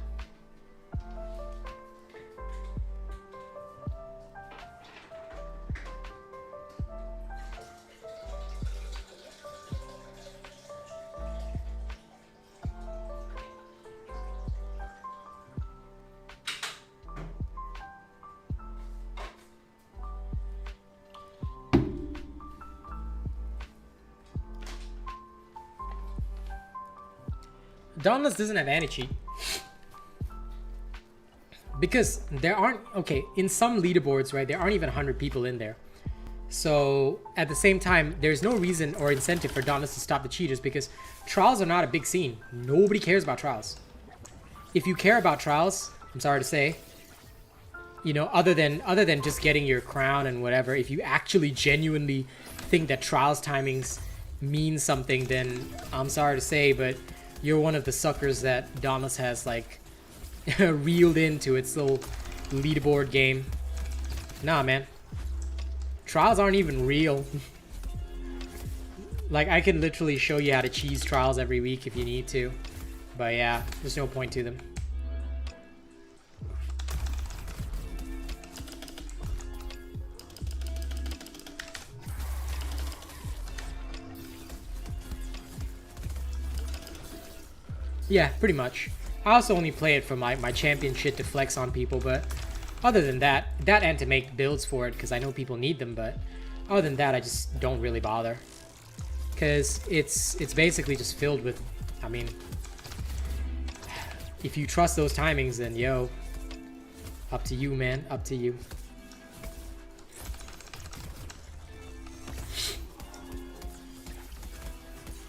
Dauntless doesn't have anti-cheat. Because there aren't... Okay, in some leaderboards, right, there aren't even 100 people in there. So, at the same time, there's no reason or incentive for Dauntless to stop the cheaters because trials are not a big scene. Nobody cares about trials. If you care about trials, I'm sorry to say, you know, other than just getting your crown and whatever, if you actually genuinely think that trials timings mean something, then I'm sorry to say, but you're one of the suckers that Dauntless has, like, reeled into its little leaderboard game. Nah, man. Trials aren't even real. Like, I can literally show you how to cheese trials every week if you need to. But yeah, there's no point to them. Yeah, pretty much. I also only play it for my champion shit to flex on people, but other than that and to make builds for it because I know people need them, but other than that I just don't really bother. Because it's basically just filled with, I mean, if you trust those timings, then yo, up to you, man, up to you.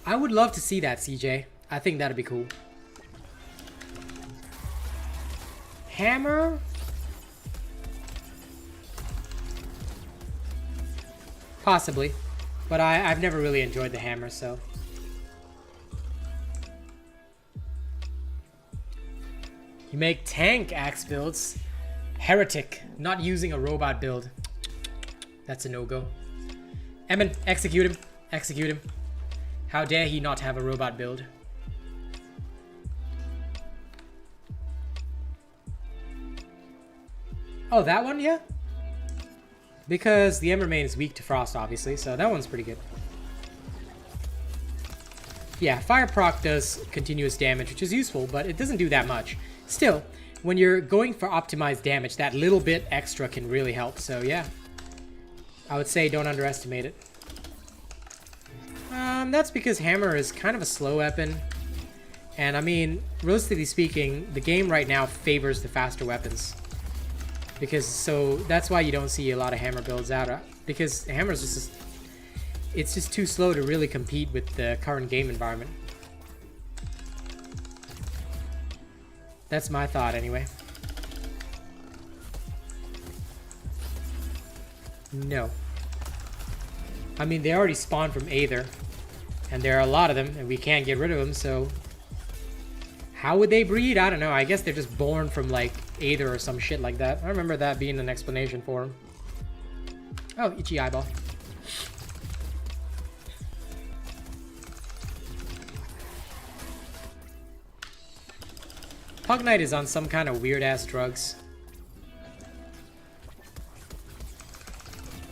I would love to see that, CJ. I think that'd be cool. Hammer? Possibly. But I've never really enjoyed the hammer, so. You make tank axe builds. Heretic. Not using a robot build. That's a no-go. Emin, execute him. Execute him. How dare he not have a robot build? Oh, that one, yeah? Because the Ember Main is weak to Frost, obviously, so that one's pretty good. Yeah, fire proc does continuous damage, which is useful, but it doesn't do that much. Still, when you're going for optimized damage, that little bit extra can really help. So yeah, I would say don't underestimate it. That's because hammer is kind of a slow weapon. And I mean, realistically speaking, the game right now favors the faster weapons. So that's why you don't see a lot of hammer builds out. Because hammer's just... It's just too slow to really compete with the current game environment. That's my thought anyway. No. I mean, they already spawned from Aether. And there are a lot of them, and we can't get rid of them, so... How would they breed? I don't know. I guess they're just born from, like, Aether or some shit like that. I remember that being an explanation for them. Oh, itchy eyeball. Pug Knight is on some kind of weird-ass drugs.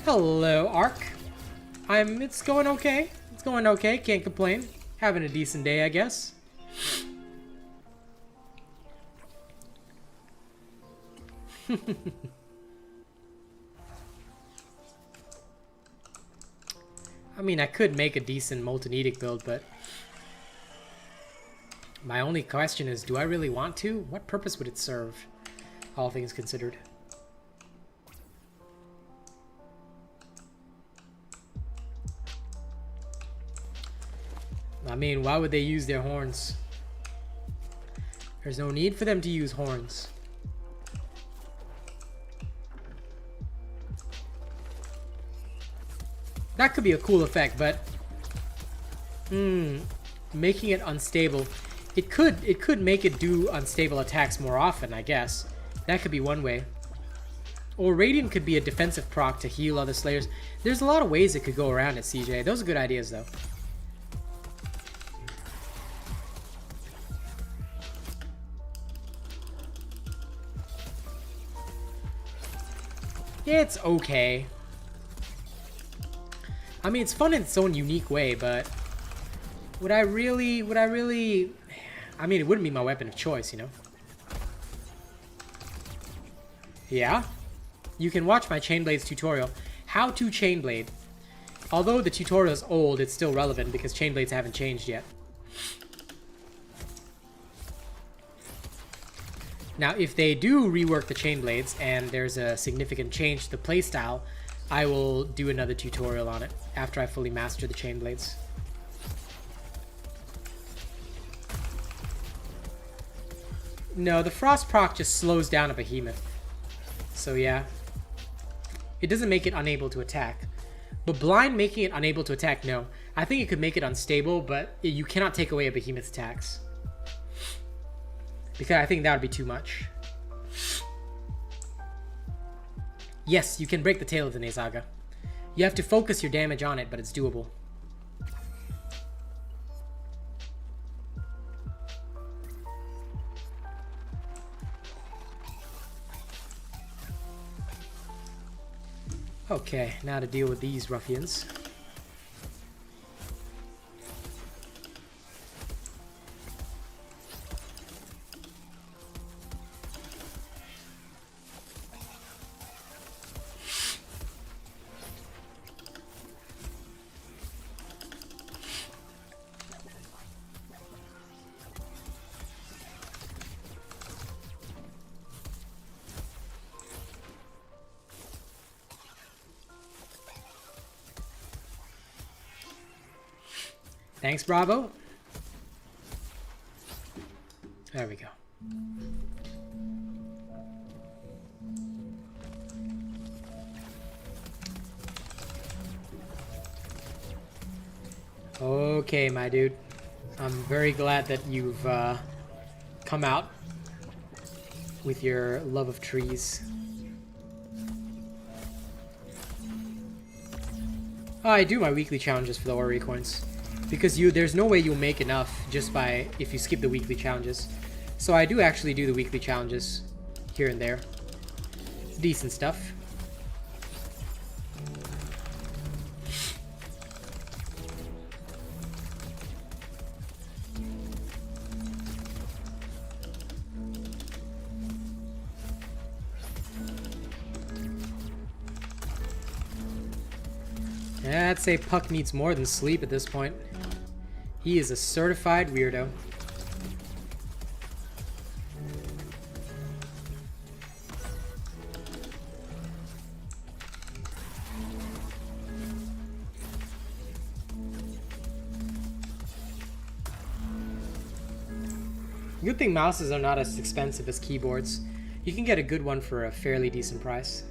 Hello, Ark. It's going okay. It's going okay. Can't complain. Having a decent day, I guess. I mean, I could make a decent Molten Edict build, but... My only question is, do I really want to? What purpose would it serve? All things considered. I mean, why would they use their horns? There's no need for them to use horns. That could be a cool effect, but... making it unstable... It could make it do unstable attacks more often, I guess. That could be one way. Or Radiant could be a defensive proc to heal other Slayers. There's a lot of ways it could go around it, CJ. Those are good ideas, though. It's okay. I mean, it's fun in its own unique way, but... Would I really... I mean, it wouldn't be my weapon of choice, you know? Yeah? You can watch my Chainblades tutorial. How to Chainblade. Although the tutorial is old, it's still relevant because Chainblades haven't changed yet. Now, if they do rework the Chainblades and there's a significant change to the playstyle, I will do another tutorial on it after I fully master the Chainblades. No, the Frost proc just slows down a behemoth. So yeah. It doesn't make it unable to attack. But blind making it unable to attack, no. I think it could make it unstable, but you cannot take away a behemoth's attacks. Because I think that would be too much. Yes, you can break the tail of the Nezaga. You have to focus your damage on it, but it's doable. Okay, now to deal with these ruffians. Thanks, Bravo. There we go. Okay, my dude. I'm very glad that you've come out with your love of trees. I do my weekly challenges for the Ori coins. Because there's no way you'll make enough just by if you skip the weekly challenges. So I do actually do the weekly challenges here and there. Decent stuff. Yeah, I'd say Puck needs more than sleep at this point. He is a certified weirdo. Good thing mouses are not as expensive as keyboards. You can get a good one for a fairly decent price.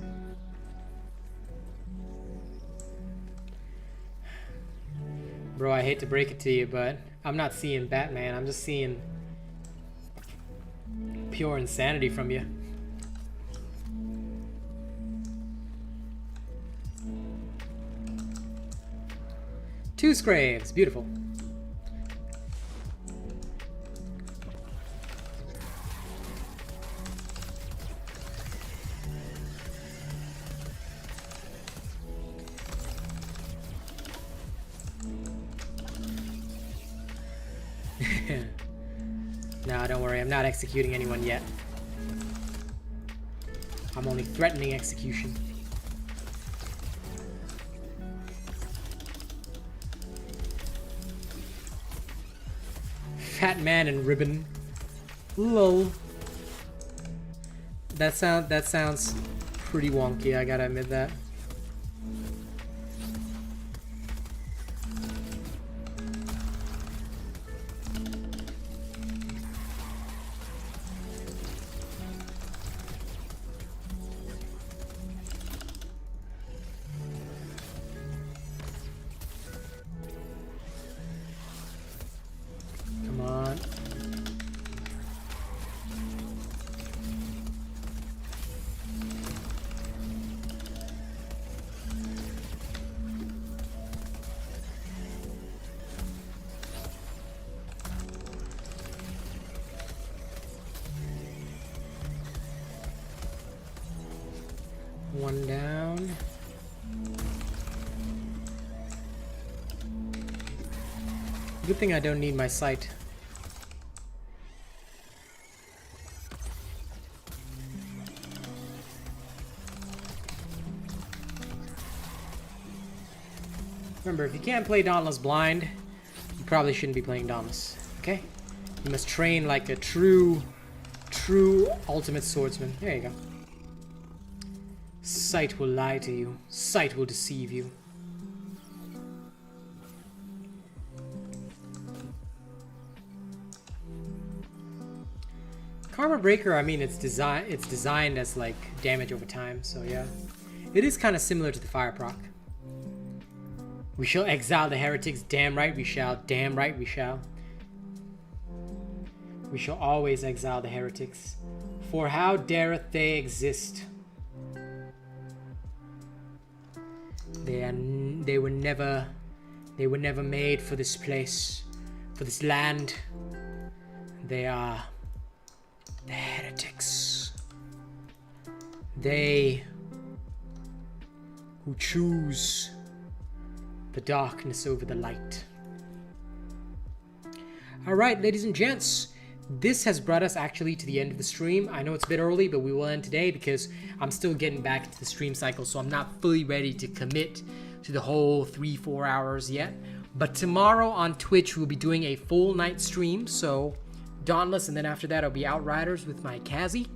Bro, I hate to break it to you, but I'm not seeing Batman. I'm just seeing pure insanity from you. Two Scraves, beautiful. No, don't worry, I'm not executing anyone yet. I'm only threatening execution. Fat man and ribbon. Lol. That sounds pretty wonky, I gotta admit that. Come on. One down. Good thing I don't need my sight. Remember, if you can't play Dauntless blind, you probably shouldn't be playing Dauntless, okay? You must train like a true ultimate swordsman. There you go. Sight will lie to you. Sight will deceive you. Karma Breaker, I mean, it's designed as like damage over time, so yeah. It is kind of similar to the Fire proc. We shall exile the heretics, damn right we shall, damn right we shall. We shall always exile the heretics, for how dareth they exist? They were never made for this place, for this land. They are the heretics. They who choose the darkness over the light. Alright, ladies and gents, this has brought us actually to the end of the stream. I know it's a bit early, but we will end today because I'm still getting back into the stream cycle, so I'm not fully ready to commit to the whole 3-4 hours yet. But tomorrow on Twitch, we'll be doing a full night stream, so Dauntless, and then after that, I'll be Outriders with my Kazi.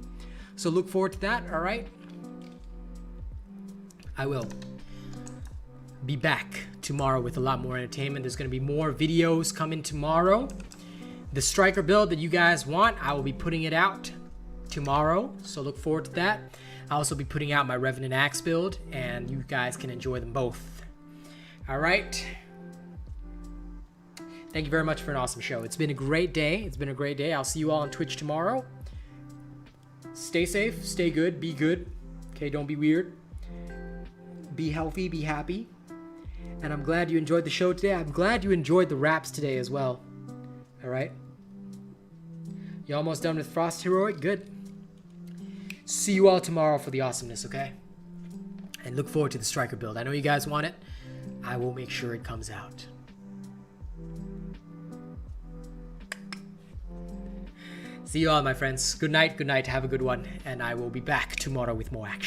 So look forward to that, alright? I will be back tomorrow with a lot more entertainment. There's going to be more videos coming tomorrow. The striker build that you guys want, I will be putting it out tomorrow, so look forward to that. I'll also be putting out my Revenant Axe build, and you guys can enjoy them both. Alright. Thank you very much for an awesome show. It's been a great day. It's been a great day. I'll see you all on Twitch tomorrow. Stay safe, stay good, be good. Okay, don't be weird. Be healthy, be happy. And I'm glad you enjoyed the show today. I'm glad you enjoyed the raps today as well. Alright? You almost done with Frost Heroic? Good. See you all tomorrow for the awesomeness, okay? And look forward to the striker build. I know you guys want it. I will make sure it comes out. See you all, my friends. Good night, have a good one. And I will be back tomorrow with more action.